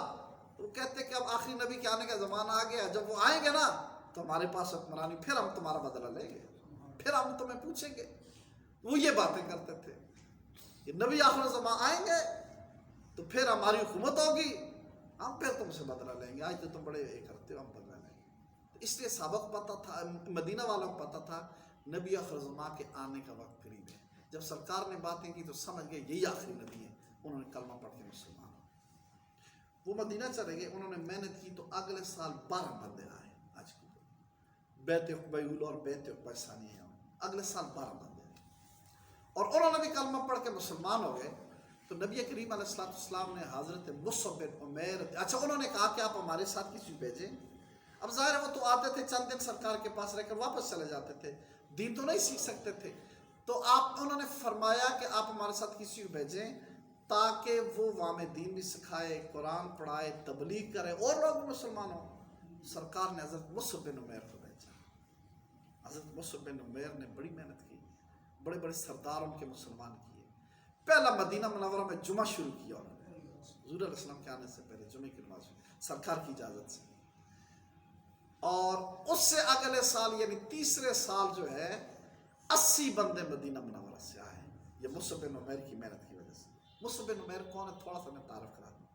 تو وہ کہتے کہ اب آخری نبی کے آنے کا زمانہ آ گیا، جب وہ آئیں گے نا تو ہمارے پاس حکمرانی، پھر ہم تمہارا بدلہ لیں گے، پھر ہم تمہیں پوچھیں گے۔ وہ یہ باتیں کرتے تھے کہ نبی آخر زمان آئیں گے تو پھر ہماری حکومت ہوگی، ہم پھر تم سے بدلہ لیں گے، آج تو تم بڑے یہ کرتے ہو، ہم بدلہ لیں گے۔ اس لیے سابق پتہ تھا، مدینہ والوں کو پتہ تھا نبی آخر زمان کے آنے کا وقت قریب ہے۔ جب سرکار نے باتیں کی تو سمجھ گئے یہی آخری نبی ہے، انہوں نے کلمہ پڑھ کے مسلمان ہو۔ وہ مدینہ چلے گئے، انہوں نے محنت کی تو اگلے سال 12 بندے آئے، آج کی بیت عقبہ اولی اور بیت عقبہ ثانیہ، اگلے سال 12 بندے آئے اور انہوں نے بھی کلمہ پڑھ کے مسلمان ہو گئے۔ تو نبی کریم علیہ السلام نے حضرت مصعب بن عمیر، اچھا انہوں نے کہا کہ آپ ہمارے ساتھ کسی بھیجیں۔ اب ظاہر ہے وہ تو آتے تھے چند دن سرکار کے پاس رہ کر واپس چلے جاتے تھے، دین تو نہیں سیکھ سکتے تھے، تو انہوں نے فرمایا کہ آپ ہمارے ساتھ کسی کو بھیجیں تاکہ وہ وام دین بھی سکھائے، قرآن پڑھائے، تبلیغ کرے اور لوگ بھی مسلمان ہوں۔ سرکار نے حضرت مصعب بن عمیر کو بھیجا۔ حضرت مصعب بن عمیر نے بڑی محنت کی، بڑے بڑے سردار ان کے مسلمان کیے۔ پہلا مدینہ منورہ میں جمعہ شروع کیا انہوں نے، حضور علیہ السلام کے آنے سے پہلے جمعہ کی نماز سرکار کی اجازت سے، اور اس سے اگلے سال یعنی تیسرے سال جو ہے 80 بندے مدینہ منورہ سے آئے، یہ مصعب بن عمیر کی محنت کی وجہ سے۔ مصعب بن عمیر کون ہے تھوڑا سا میں تعارف کرا دوں۔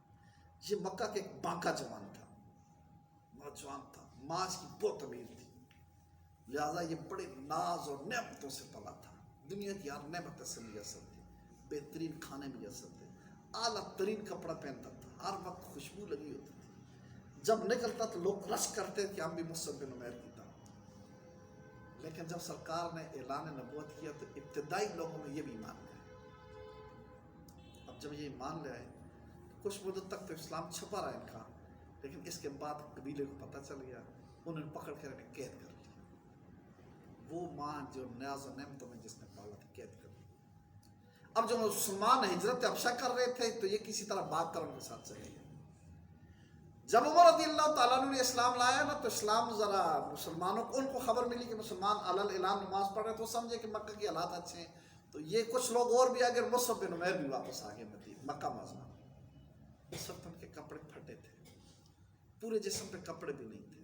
یہ مکہ کے ایک بانکا جوان تھا، نوجوان تھا، ماں اس کی بہت امیر تھی، لہٰذا یہ بڑے ناز اور نعمتوں سے پلا تھا، دنیا کی ہر نعمت سے میسر تھی، بہترین کھانے میسر تھے، اعلیٰ ترین کپڑا پہنتا تھا، ہر وقت خوشبو لگی ہوتی تھی، جب نکلتا تو لوگ رش کرتے کہ ہم بھی مصعب بن عمیر کی طرح۔ لیکن جب سرکار نے اعلان نبوت کیا تو ابتدائی لوگوں میں یہ بھی ایمان لے آئے۔ اب جب یہ ایمان لے آئے کچھ مدت تک تو اسلام چھپا رہا ان کا، لیکن اس کے بعد قبیلے کو پتہ چل گیا، انہوں نے پکڑ کر انہیں قید کر لیا۔ وہ ماں جو نیاز و نعمتوں میں جس نے پالا تھا قید کر لیا۔ اب جو مسلمان ہجرت حبشہ کر رہے تھے تو یہ کسی طرح بھاگ کر ان کے ساتھ چلے گئے۔ جب عمر رضی اللہ تعالیٰ عنہ نے اسلام لایا نا تو اسلام ذرا مسلمانوں کو، ان کو خبر ملی کہ مسلمان علل اعلان نماز پڑھ رہے تو سمجھے کہ مکہ کی حالات اچھے ہیں، تو یہ کچھ لوگ اور بھی اگر مصعب بن عمیر بھی واپس آ گئے مکہ معظمہ۔ اس وقت ان کے کپڑے پھٹے تھے، پورے جسم پہ کپڑے بھی نہیں تھے،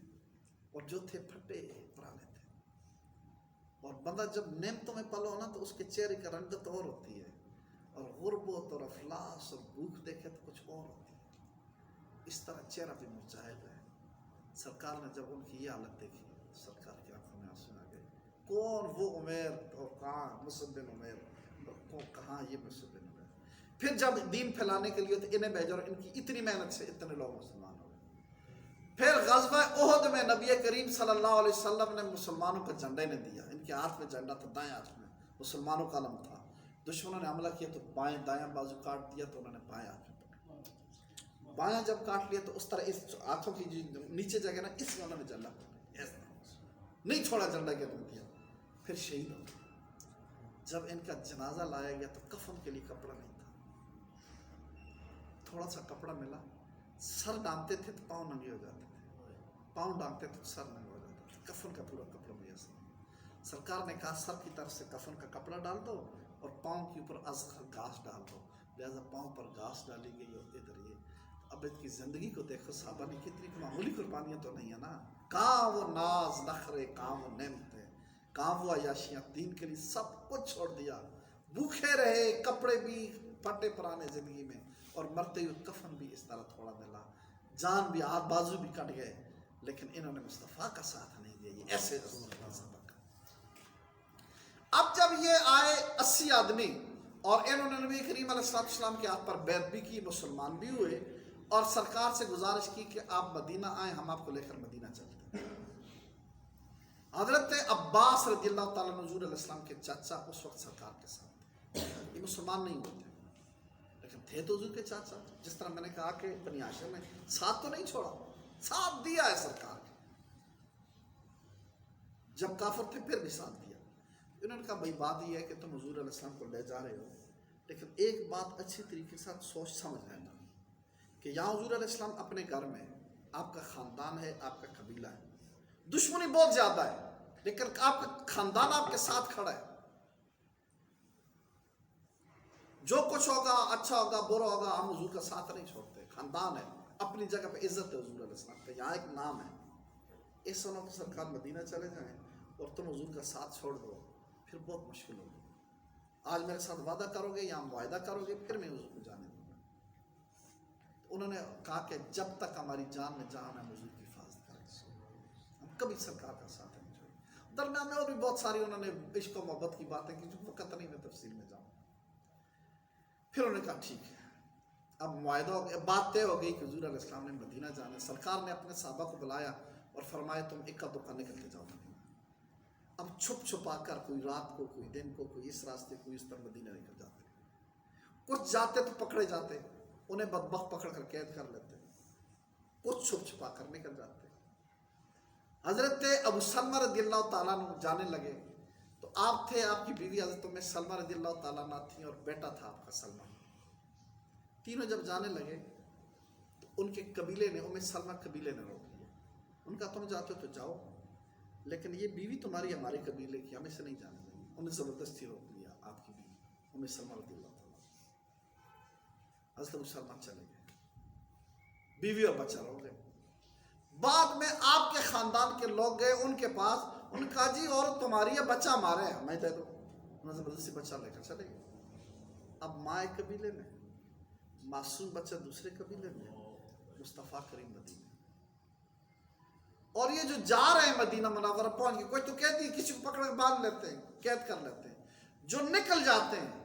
اور جو تھے پھٹے پرانے تھے، اور بندہ جب نعمتوں میں پلو ہونا تو اس کے چہرے کا رنگت اور ہوتی ہے، اور غربت اور افلاس اور بھوک دیکھے تو کچھ اور ہوتی ہے۔ اس طرح چہرہ بھی مرجھایا گیا۔ سرکار نے جب ان کی یہ حالت دیکھی، سرکار کی آنکھوں میں آنسو آ گئے۔ کون وہ عمیر اور کہاں مصعب بن عمیر، کہاں یہ مصعب بن عمیر۔ پھر جب دین پھیلانے کے لیے تو انہیں بھیجا، اور ان کی اتنی محنت سے اتنے لوگ مسلمان ہو گئے۔ پھر غزوہ احد میں نبی کریم صلی اللہ علیہ وسلم نے مسلمانوں کو جھنڈا نے دیا۔ ان کے ہاتھ میں جھنڈا تھا، دائیں ہاتھ میں مسلمانوں کا علم تھا۔ دشمنوں نے حملہ کیا تو بائیں دایاں بازو کاٹ دیا، تو انہوں نے بائیں ہاتھ میں پکڑا۔ بایاں جب کاٹ لیا تو اس طرح اس ہاتھوں کی جو نیچے جگہ نا، اس میں انہوں نے جھنڈا ایسا نہیں چھوڑا، جھنڈا کے دم دیا۔ پھر شہید ہو گئے۔ جب ان کا جنازہ لایا گیا تو کفن کے لیے کپڑا نہیں تھا، تھوڑا سا کپڑا ملا۔ سر ڈانگتے تھے تو پاؤں ننگے ہو جاتے تھے، پاؤں ڈانگتے تھے تو سر ننگا ہو جاتا تھا۔ کفن کا پورا کپڑا میسر۔ سرکار نے کہا سر کی طرف سے کفن کا کپڑا ڈال دو اور پاؤں کے اوپر گھاس ڈال دو، لہذا پاؤں پر گھاس ڈالی گئی۔ اور ادھر یہ اب ان کی زندگی کو دیکھو، صحابہ نے کتنی معمولی قربانیاں تو نہیں ہے نا۔ کہاں وہ ناز نخرے، کہاں وہ نعمتیں، کہاں وہ عیاشیاں، دین کے لیے سب کچھ چھوڑ دیا۔ بھوکے رہے، کپڑے بھی پھٹے پرانے زندگی میں، اور مرتے ہوئے کفن بھی اس طرح تھوڑا ملا، جان بھی، ہاتھ بازو بھی کٹ گئے، لیکن انہوں نے مصطفیٰ کا ساتھ نہیں دیا۔ یہ ایسے سبق۔ اب جب یہ آئے 80 آدمی، اور انہوں نے نبی کریم علیہ السلام کے ہاتھ پر بیعت بھی کی، مسلمان بھی ہوئے، اور سرکار سے گزارش کی کہ آپ مدینہ آئیں، ہم آپ کو لے کر مدینہ چلتے ہیں۔ حضرت عباس رضی اللہ تعالیٰ حضور علیہ السلام کے چاچا اس وقت سرکار کے ساتھ تھے۔ یہ مسلمان نہیں ہوتے لیکن تھے تو حضور کے چاچا۔ جس طرح میں نے کہا کہ بنی ہاشم نے ساتھ تو نہیں چھوڑا، ساتھ دیا ہے سرکار نے۔ جب کافر تھے پھر بھی ساتھ دیا۔ انہوں نے کہا بھائی بات یہ ہے کہ تم حضور علیہ السلام کو لے جا رہے ہو، لیکن ایک بات اچھی طریقے سے سوچ سمجھ لینا کہ یہاں حضور علیہ السلام اپنے گھر میں، آپ کا خاندان ہے، آپ کا قبیلہ ہے، دشمنی بہت زیادہ ہے، لیکن آپ کا خاندان آپ کے ساتھ کھڑا ہے۔ جو کچھ ہوگا، اچھا ہوگا برا ہوگا، ہم حضور کا ساتھ نہیں چھوڑتے۔ خاندان ہے، اپنی جگہ پہ عزت ہے حضور علیہ السلام پہ، یہاں ایک نام ہے۔ اس سنوں تو سرکار مدینہ چلے جائیں اور تم حضور کا ساتھ چھوڑ دو، پھر بہت مشکل ہوگی۔ آج میرے ساتھ وعدہ کرو گے یا معاہدہ کرو گے، پھر میں حضور کو جانے دوں گا۔ انہوں نے کہا کہ جب تک ہماری جان میں جان ہے حضور کی حفاظت کریں گے، ہم کبھی سرکار کا ساتھ نہیں چھوڑیں۔ درمیان میں اور بھی بہت ساری انہوں نے عشق و محبت کی باتیں کی، جو وقت نہیں میں تفصیل میں جاؤں۔ پھر انہوں نے کہا ٹھیک ہے، اب معاہدہ ہو گیا، بات طے ہو گئی کہ حضور علیہ السلام نے مدینہ جانا۔ سرکار نے اپنے صحابہ کو بلایا اور فرمایا تم اکا دکا نکلتے جاؤ مدینہ۔ اب چھپ چھپا کر، کوئی رات کو، کوئی دن کو، کوئی اس راستے، کوئی اس طرح مدینہ نکل جاتے۔ کچھ جاتے تو پکڑے جاتے، انہیں بدبخت پکڑ کر قید کر لیتے، کچھ چھپ چھپا کر نکل جاتے۔ حضرت ابو سلمہ رضی اللہ تعالیٰ عنہ جانے لگے تو آپ تھے، آپ کی بیوی حضرت ام سلمہ رضی اللہ تعالیٰ عنہ تھیں، اور بیٹا تھا آپ کا سلمہ۔ تینوں جب جانے لگے تو ان کے قبیلے نے، ام سلمہ قبیلے نے روک لیا۔ ان کا تم جاتے ہو تو جاؤ، لیکن یہ بیوی تمہاری ہمارے قبیلے کی، ہمیں سے نہیں جانے دیں گے۔ انہیں زبردستی روک لیا آپ کی بیوی ام سلمہ رضی اللہ تعالیٰ۔ حضرت ابو سلمہ چلے گئے، بیوی اور بچہ رو گئے۔ بعد میں آپ کے خاندان کے لوگ گئے ان کے پاس، انہوں نے کہا جی اور تمہاری ہے، بچہ ہمارا ہے، ہمیں دے دو۔ انہوں نے زبردستی بچہ لے کر چلے گئے۔ اب ماں ایک قبیلے میں، معصوم بچہ دوسرے قبیلے میں، مصطفیٰ کریم مدینہ۔ اور یہ جو جا رہے ہیں مدینہ منورہ پہنچ کے، کوئی تو کہتی ہے کسی کو پکڑ کے باندھ لیتے ہیں، قید کر لیتے ہیں، جو نکل جاتے ہیں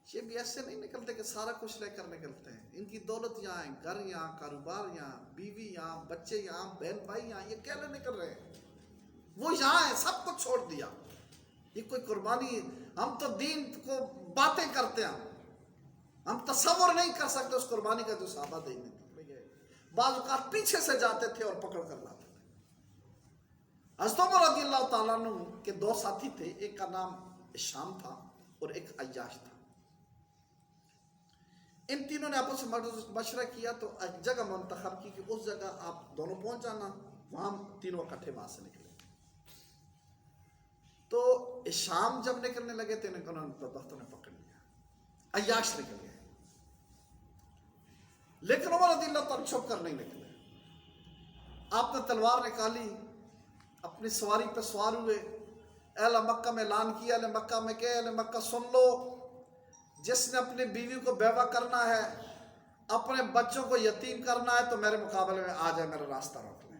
یہ بھی ایسے نہیں نکلتے کہ سارا کچھ لے کر نکلتے ہیں۔ ان کی دولت یہاں ہے، گھر یہاں، کاروبار یہاں، بیوی یہاں، بچے یہاں، بہن بھائی یہاں، یہ کیا لے نکل رہے ہیں؟ وہ یہاں ہے، سب کچھ چھوڑ دیا۔ یہ کوئی قربانی، ہم تو دین کو باتیں کرتے ہیں، ہم تصور نہیں کر سکتے اس قربانی کا جو صحابہ دینے تھے۔ بعض اوقات پیچھے سے جاتے تھے اور پکڑ کر لاتے تھے۔ حضرت عمر رضی اللہ تعالیٰ عنہ کے دو ساتھی تھے، ایک کا نام شام تھا اور ایک عیاش تھا۔ ان تینوں نے آپس میں مشورہ کیا تو ایک جگہ منتخب کی کہ اس جگہ آپ دونوں پہنچ جانا، وہاں تینوں اکٹھے وہاں سے نکلے۔ تو شام جب نکلنے لگے تو انہوں نے بدبختوں نے پکڑ لیا، عیاش نکل گئے، لیکن عمر رضی اللہ تعالیٰ چھپ کر نہیں نکلے۔ آپ نے تلوار نکالی، اپنی سواری پہ سوار ہوئے، اہل مکہ میں اعلان کیا، اہل مکہ میں کہ اہل مکہ سن لو، جس نے اپنی بیوی کو بیوہ کرنا ہے، اپنے بچوں کو یتیم کرنا ہے، تو میرے مقابلے میں آ جائے، میرا راستہ روک لے۔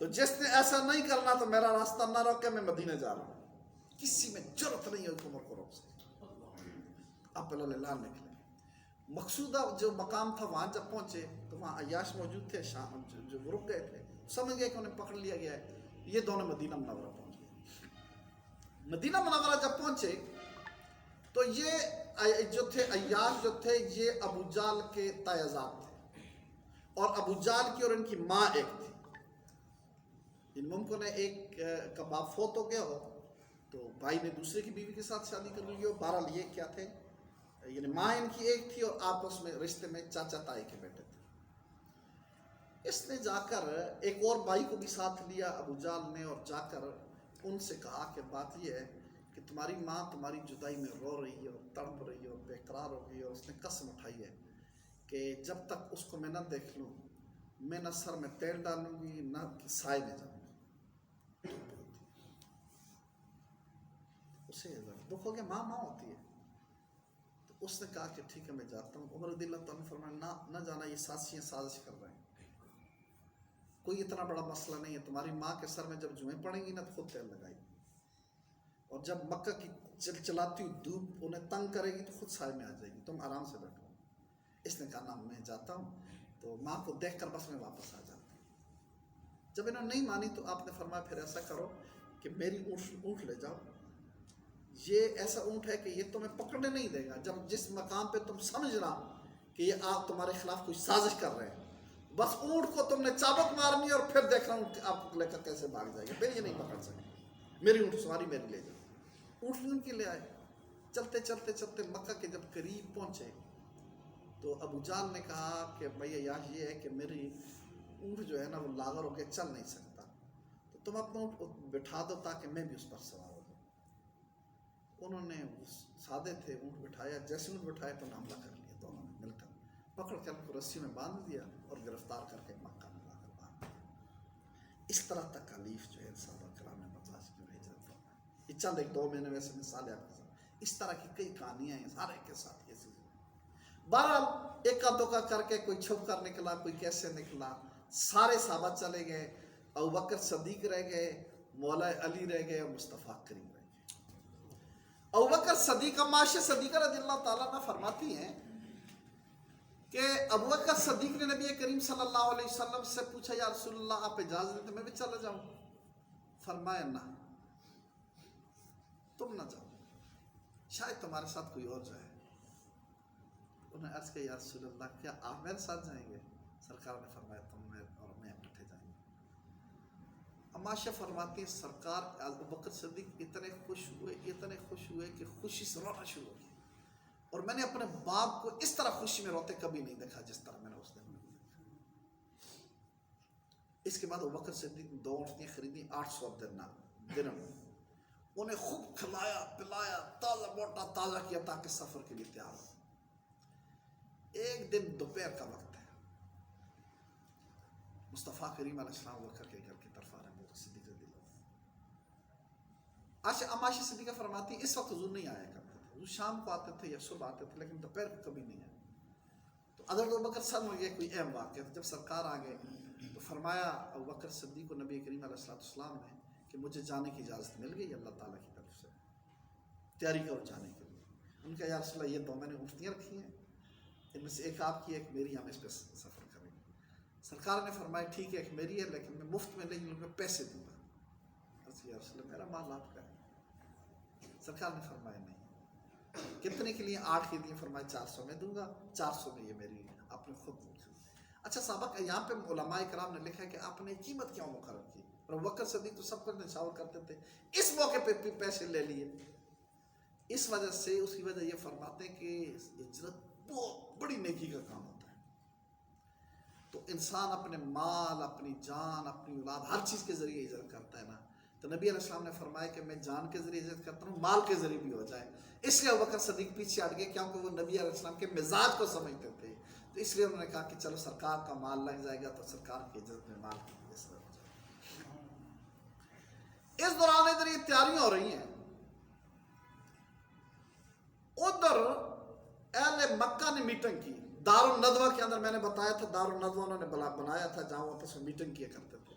تو جس نے ایسا نہیں کرنا تو میرا راستہ نہ روکے، میں مدینہ جا رہا ہوں۔ کسی میں جرت نہیں ہے کہ عمر کو روک سکے۔ آپ اعلان نکلے۔ مقصودہ جو مقام تھا وہاں جب پہنچے تو وہاں عیاش موجود تھے، شام جو رک گئے تھے، سمجھ گئے کہ انہیں پکڑ لیا گیا ہے۔ یہ دونوں مدینہ منورہ پہنچ گئے۔ مدینہ منورہ جب پہنچے تو یہ جو تھے عیاش جو تھے، یہ ابو جال کے تایزاد تھے، اور ابو جال کی اور ان کی ماں ایک تھی۔ ممکن ہے ایک کا باپ فوت ہو گیا ہو تو بھائی نے دوسرے کی بیوی کے ساتھ شادی کر لی ہو۔ بہرحال یہ کیا تھے، یعنی ماں ان کی ایک تھی، اور آپس میں رشتے میں چاچا تائی کے بیٹے تھے۔ اس نے جا کر ایک اور بھائی کو بھی ساتھ لیا ابو جال نے، اور جا کر ان سے کہا کہ بات یہ ہے کہ تمہاری ماں تمہاری جدائی میں رو رہی ہے اور تڑپ رہی ہے اور بے قرار ہو گئی ہے، اور اس نے قسم اٹھائی ہے کہ جب تک اس کو میں نہ دیکھ لوں، میں نہ سر میں تیل ڈالوں گی نہ سائے میں جاؤں گی۔ اسے دکھ ہو گیا، ماں ماں ہوتی ہے۔ تو اس نے کہا کہ ٹھیک ہے میں جاتا ہوں۔ عمر رضی اللہ تعالیٰ نے فرمایا نہ جانا، یہ سازشیں سازش کر رہے ہیں، کوئی اتنا بڑا مسئلہ نہیں ہے، تمہاری ماں کے سر میں جب جوئیں پڑیں گی نا تو خود تیل لگائی، اور جب مکہ کی چلاتی ہوئی دھوپ انہیں تنگ کرے گی تو خود سائے میں آ جائے گی، تم آرام سے بیٹھو۔ اس نے کہا نا میں جاتا ہوں، تو ماں کو دیکھ کر بس میں واپس آ جاتا ہوں۔ جب انہوں نے نہیں مانی تو آپ نے فرمایا پھر ایسا کرو کہ میری اونٹ لے جاؤ، یہ ایسا اونٹ ہے کہ یہ تمہیں پکڑنے نہیں دے گا، جب جس مقام پہ تم سمجھنا کہ یہ آپ تمہارے خلاف کوئی سازش کر رہے ہیں، بس اونٹ کو تم نے چابک مارنی اور پھر دیکھنا اونٹ آپ لے کر کیسے بھاگ جائے گا، پھر یہ نہیں پکڑ سکے، میری اونٹ سواری میری لے جاؤ۔ اونٹ ان کے لے آئے۔ چلتے چلتے چلتے مکہ کے جب قریب پہنچے تو ابو جال نے کہا کہ بھائی یار یہ ہے کہ میری اونٹ جو ہے نا وہ لاغر ہو کے چل نہیں سکتا، تو تم اپنا اونٹ بٹھا دو تاکہ میں بھی اس پر سوار ہو جاؤں۔ انہوں نے سادے تھے، اونٹ بٹھایا، جیسے اونٹ بٹھائے تو حملہ کر لیا، دونوں نے مل کر پکڑ کر ان کو رسی میں باندھ دیا اور گرفتار کر کے مکہ میں لا کر باندھ دیا۔ اس طرح تکالیف جو ہے صحابہ کرام نے برداشت کی اور ہجرت فرمائی۔ یہ چند ایک دو میں نے ویسے مثالیں آپ کے ساتھ، اس طرح کی کئی کہانیاں ہیں سارے کے ساتھ ایسی۔ بہرحال ایکا دوکا کر کے کوئی چھپ کر نکلا، کوئی کیسے نکلا، سارے صحابہ چلے گئے، ابوبکر صدیق رہ گئے، مولا علی رہ گئے، اور مصطفیٰ کریم رہ گئے۔ ابوبکر صدیقہ معاشر صدیقہ رضی اللہ تعالیٰ عنہ فرماتی ہیں کہ ابوبکر صدیق نے نبی کریم صلی اللہ علیہ وسلم سے پوچھا یا رسول اللہ آپ اجازت دیں تو میں بھی چلا جاؤں؟ فرمایا نہ، تم نہ جاؤ، شاید تمہارے ساتھ کوئی اور جائے۔ انہیں عرض کیا یا رسول اللہ کیا آپ میرے ساتھ جائیں گے؟ سرکار نے فرمایا تم اور میں اکٹھے جائیں گے۔ عائشہ فرماتی ہیں سرکار ابوبکر صدیق اتنے خوش ہوئے کہ خوشی سے رونا شروع ہو گیا، اور میں نے اپنے باپ کو اس طرح خوشی میں روتے کبھی نہیں دیکھا جس طرح میں نے اس دن میں دیکھا۔ اس کے بعد ابوبکر صدیق نے 2 اونٹنیاں خریدی، 800 درہم، انہیں خوب کھلایا پلایا، تازہ موٹا تازہ کیا تاکہ سفر کے لیے تیار ہو۔ ایک دن دوپہر کا وقت ہے، مصطفیٰ کریم علیہ السلام ابوبکر کے گھر کی طرف آ رہے ہیں، ابوبکر صدیق رضی اللہ عنہ۔ عائشہ صدیقہ فرماتی اس وقت حضور نہیں آیا کرتے تھے، حضور شام کو آتے تھے یا صبح آتے تھے، لیکن دوپہر کو کبھی نہیں آئے۔ تو حضرت ابوبکر سمجھ گئے کوئی اہم واقعہ تھا۔ جب سرکار آ گئے تو فرمایا ابوبکر صدیق کو نبی کریم علیہ السلام نے کہ مجھے جانے کی اجازت مل گئی اللہ تعالیٰ کی طرف سے، تیاری کرو جانے کے لیے۔ ان کا یا رسول اللہ یہ 2 میں نے اونٹنیاں رکھی ہیں، ان میں سے ایک آپ کی ایک میری، ہم اس پہ سفر کریں گے۔ سرکار نے فرمایا ٹھیک ہے ایک میری ہے لیکن میں مفت میں نہیں لوں گا، پیسے دوں گا۔ یا رسول اللہ میرا مال آپ کا ہے۔ سرکار نے فرمایا نہیں، کتنے کے لیے؟ 8 کے لیے۔ فرمایا 400 میں دوں گا، 400 میں یہ میری ہے، آپ نے خود پوچھا۔ اچھا صحابہ یہاں پہ علماء کرام نے لکھا ہے کہ آپ نے قیمت کیوں مقرر کی؟ اور ابوبکر صدیق تو سب کچھ نشاور کرتے تھے، اس موقع پہ پیسے لے لیے۔ اس وجہ سے اس کی وجہ یہ فرماتے ہیں کہ ہجرت بہت بڑی نیکی کا کام ہوتا ہے۔ تو انسان اپنے مال، اپنی جان، اپنی اولاد، ہر چیز کے ذریعے ہجرت کرتا ہے نا، تو نبی علیہ السلام نے فرمایا کہ میں جان کے ذریعے ہجرت کرتا ہوں، مال کے ذریعے بھی ہو جائے۔ اس لیے ابوبکر صدیق پیچھے ہٹ گئے کیونکہ وہ نبی علیہ السلام کے مزاج کو سمجھتے تھے، تو اس لیے انہوں نے کہا کہ چلو سرکار کا مال لگ جائے گا تو سرکار کی ہجرت میں مال کی وجہ سے ہو جائے۔ اس دوران ادھر یہ تیاریاں ہو رہی ہیں. ادھر اہل مکہ نے میٹنگ کی دارالندوہ کے اندر. میں نے بتایا تھا دارالندوہ انہوں نے بنایا تھا جہاں وہ آپس میں میٹنگ کیا کرتے تھے.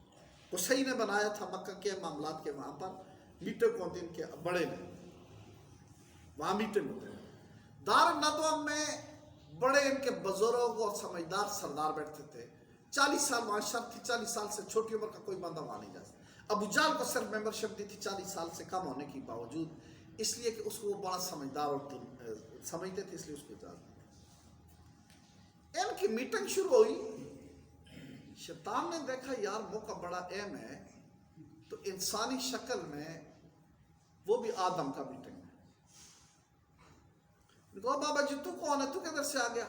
حسین نے بنایا تھا مکہ کے معاملات کے وہاں پر میٹنگ ہوتی ان کے بڑے نے وہاں میٹنگ ہوتے ہیں. دارالندوہ میں بڑے ان کے بزرگ اور سمجھدار سردار بیٹھتے تھے. 40 سال وہاں شرط تھی, 40 سال سے چھوٹی عمر کا کوئی بندہ وہاں نہیں جا سکتا. ابو جہل کو صرف ممبرشپ دی تھی 40 سال سے کم ہونے کے باوجود, اس لیے کہ اس کو وہ بڑا سمجھدار اور سمجھتے تھے, اس لیے اس کو اجازت دی. ان کی میٹنگ شروع ہوئی. شیطان نے دیکھا یار موقع بڑا اہم ہے, تو انسانی شکل میں وہ بھی آدم کا میٹنگ ہے. کہا بابا جی تو کون ہے, تو کدھر سے آ گیا؟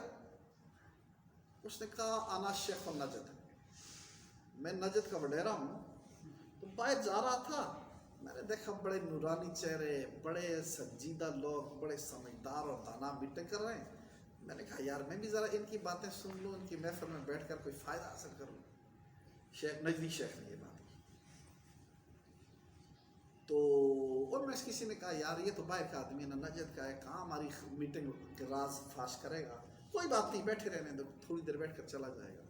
اس نے کہا انا شیخ النجد, میں نجد کا وڈیرا ہوں. تو باہر جا رہا تھا, میں نے دیکھا بڑے نورانی چہرے, بڑے سنجیدہ لوگ, بڑے سمجھدار اور دانا میٹنگ کر رہے ہیں. میں نے کہا یار میں بھی ذرا ان کی باتیں سن لوں, ان کی محفل میں بیٹھ کر کوئی فائدہ حاصل کروں. شیخ نجدی شیخ نے یہ بات کی. تو اور میں کسی نے کہا یار یہ تو باہر کا آدمی ہے نا, نجد کا ہے, کہاں ہماری میٹنگ کے راز فاش کرے گا. کوئی بات نہیں, بیٹھے رہنے دو, تھوڑی دیر بیٹھ کر چلا جائے گا.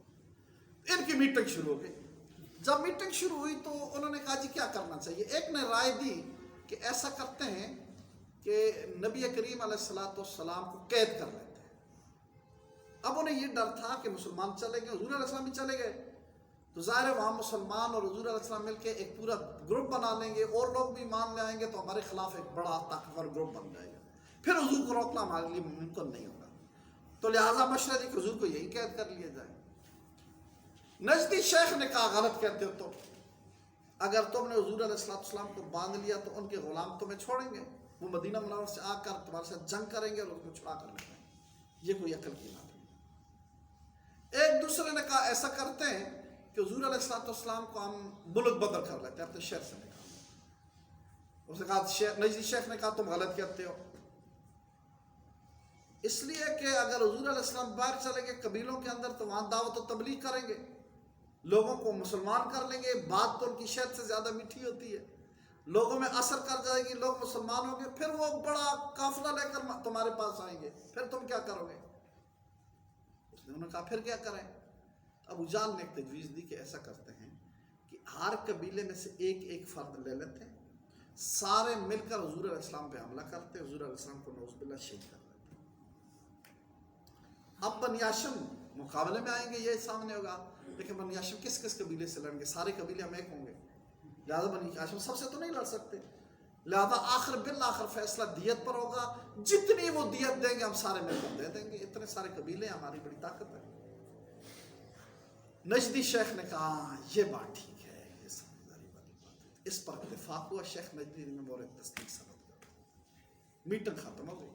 ان کی میٹنگ شروع ہو گئی. جب میٹنگ شروع ہوئی تو انہوں نے کہا جی کیا کرنا چاہیے. ایک نے رائے دی کہ ایسا کرتے ہیں کہ نبی کریم علیہ الصلوۃ والسلام کو قید کر لیتے ہیں. اب انہیں یہ ڈر تھا کہ مسلمان چلے گئے, حضور علیہ السلام بھی چلے گئے, تو ظاہر ہے وہاں مسلمان اور حضور علیہ السلام مل کے ایک پورا گروپ بنا لیں گے, اور لوگ بھی مان لے آئیں گے, تو ہمارے خلاف ایک بڑا طاقتور گروپ بن جائے گا. پھر حضور کو روکنا ہمارے لیے ممکن نہیں ہوگا. تو لہٰذا مشورہ دی کہ حضور کو یہی قید کر لیا جائے. نجدی شیخ نے کہا غلط کہتے ہو, تو اگر تم نے حضور علیہ السلام کو باندھ لیا تو ان کے غلام تمہیں چھوڑیں گے, وہ مدینہ منورہ سے آ کر تمہارے ساتھ جنگ کریں گے اور ان کو چھڑا کر لیں گے. یہ کوئی عقل کی بات نہیں. ایک دوسرے نے کہا ایسا کرتے ہیں کہ حضور علیہ السلام کو ہم ملک بدر کر لیتے ہیں, اپنے شہر سے نکال. اس نے کہا, نجدی شیخ نے کہا تم غلط کہتے ہو, اس لیے کہ اگر حضور علیہ السلام باہر چلیں گے قبیلوں کے اندر تو وہاں دعوت و تبلیغ کریں گے, لوگوں کو مسلمان کر لیں گے. بات تو ان کی شہد سے زیادہ میٹھی ہوتی ہے, لوگوں میں اثر کر جائے گی, لوگ مسلمان ہوں گے, پھر وہ بڑا قافلہ لے کر تمہارے پاس آئیں گے, پھر تم کیا کرو گے؟ اس نے انہوں نے کہا پھر کیا کریں؟ ابو جہل نے ایک تجویز دی کہ ایسا کرتے ہیں کہ ہر قبیلے میں سے ایک ایک فرد لے لیتے ہیں, سارے مل کر حضور علیہ السلام پہ حملہ کرتے, حضور علیہ السلام کو نعوذ باللہ شہید کر لیتے. اب بنی ہاشم مقابلے میں آئیں گے, یہ سامنے ہوگا, لیکن بنی ہاشم کس کس قبیلے سے لڑیں گے؟ سارے قبیلے ہم ایک ہوں گے, لہٰذا بنی ہاشم سب سے تو نہیں لڑ سکتے. لہٰذا آخر بالآخر فیصلہ دیت پر ہوگا, جتنی وہ دیت دیں گے ہم سارے مل کر دے دیں گے, اتنے سارے قبیلے ہماری بڑی طاقت ہے. نجدی شیخ نے کہا یہ بات ٹھیک ہے, یہ سمجھداری والی بات ہے. اس پر اتفاق ہوا, شیخ نجدی نے مورد تصدیق سبت کر. میٹنگ ختم ہو گئی,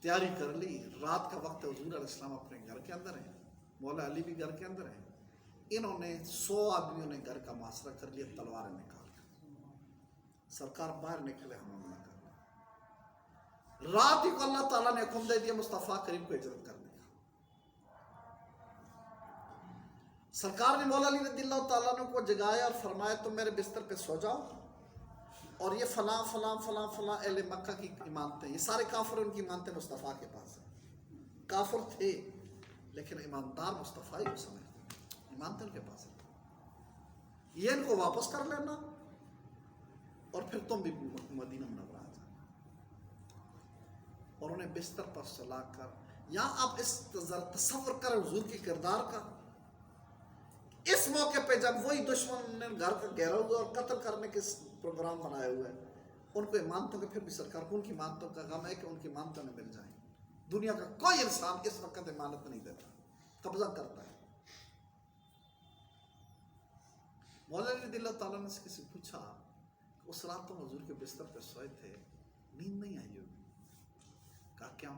تیاری کر لی. رات کا وقت ہے, حضور علیہ السلام اپنے گھر کے اندر ہیں, مولا علی بھی گھر کے اندر ہیں. انہوں نے 100 آدمیوں نے گھر کا محاصرہ کر لیا, تلواریں نکال کر. سرکار باہر نکلے, ہم حملہ کرنا. رات ہی کو اللہ تعالیٰ نے حکم دے دیا مصطفیٰ کریم کو ہجرت کرنے کا. سرکار نے مولا علی رضی اللہ تعالیٰ عنہ کو جگایا اور فرمایا تم میرے بستر پہ سو جاؤ, اور یہ فلاں فلاں فلاں فلاں اہل مکہ کی ایمانتیں, یہ سارے کافر ان کی ایمانتیں مصطفیٰ کے پاس ہیں. کافر تھے لیکن ایماندار مصطفیٰ ہی کو سمجھتے, ایمانتیں ان کے پاس ہیں, یہ ان کو واپس کر لینا اور پھر تم بھی مدینہ منورہ آ جانا. اور انہیں بستر پر سلا کر, یہاں آپ اس تصور کریں حضور کے کردار کا. اس موقع پہ جب وہی دشمن نے گھر کا گھیرا ہوا اور قتل کرنے کے پروگرام بنایا ہوا ہے, ان کو ایمانتوں کے پھر بھی سرکار کو ان کی ایمانتوں کا غم ہے کہ ان کی ایمانتوں نے مل جائیں. دنیا کا کوئی انسان اس وقت امانت نہیں دیتا, قبضہ کرتا ہے. مولا علی رضی اللہ تعالیٰ نے سے کسی پوچھا کہ اس رات تم حضور کے بستر پہ سوئے تھے, نیند نہیں آئی ہوگی. کہا کیوں؟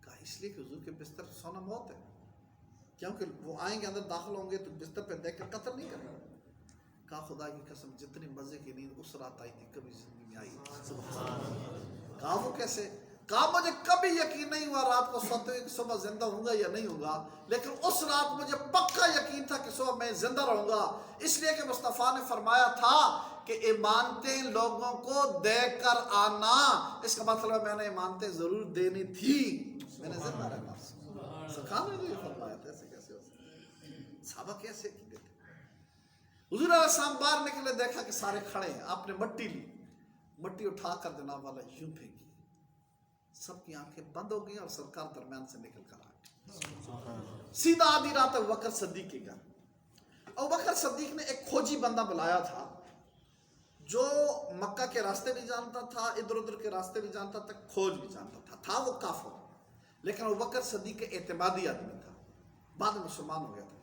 کہا اس لیے کہ حضور کے بستر پہ سونا موت ہے, کیونکہ وہ آئیں گے اندر داخل ہوں گے تو بستر پہ دیکھ کر قتل نہیں کرنا. کہا خدا کی قسم جتنی مزے کی نیند اس رات آئی تھی کبھی زندگی میں آئی تھی. کہا وہ کیسے؟ کہا مجھے کبھی یقین نہیں ہوا رات کو سوتے ہوئے کہ صبح زندہ ہوں گا یا نہیں ہوں گا، لیکن اس رات مجھے پکا یقین تھا کہ صبح میں زندہ رہوں گا، اس لیے کہ مصطفیٰ نے فرمایا تھا کہ امانتیں لوگوں کو دے کر آنا، اس کا مطلب ہے میں نے امانتیں ضرور دینی تھی، میں نے زندہ رہنا۔ سرکار نے جو یہ فرمایا تھا، ایسے کیسے ہو سکتا؟ صحابہ کیسے کی دیتے؟ حضور علیہ السلام باہر نکلے، دیکھا کہ سارے کھڑے ہیں، آپ نے مٹی لی، مٹی اٹھا کر جناب والا یوں پھینکی، سب کی آنکھیں بند ہو گئی اور سرکار درمیان سے نکل کر آ گئی۔ سیدھا آدھی رات ابوبکر صدیق کے گھر، ابوبکر صدیق نے ایک کھوجی بندہ بلایا تھا جو مکہ کے راستے بھی جانتا تھا، ادھر ادھر کے راستے بھی جانتا تھا، کھوج بھی جانتا تھا وہ کافر، لیکن ابوبکر صدیق کے اعتمادی آدمی تھا، بعد میں مسلمان ہو گیا تھا،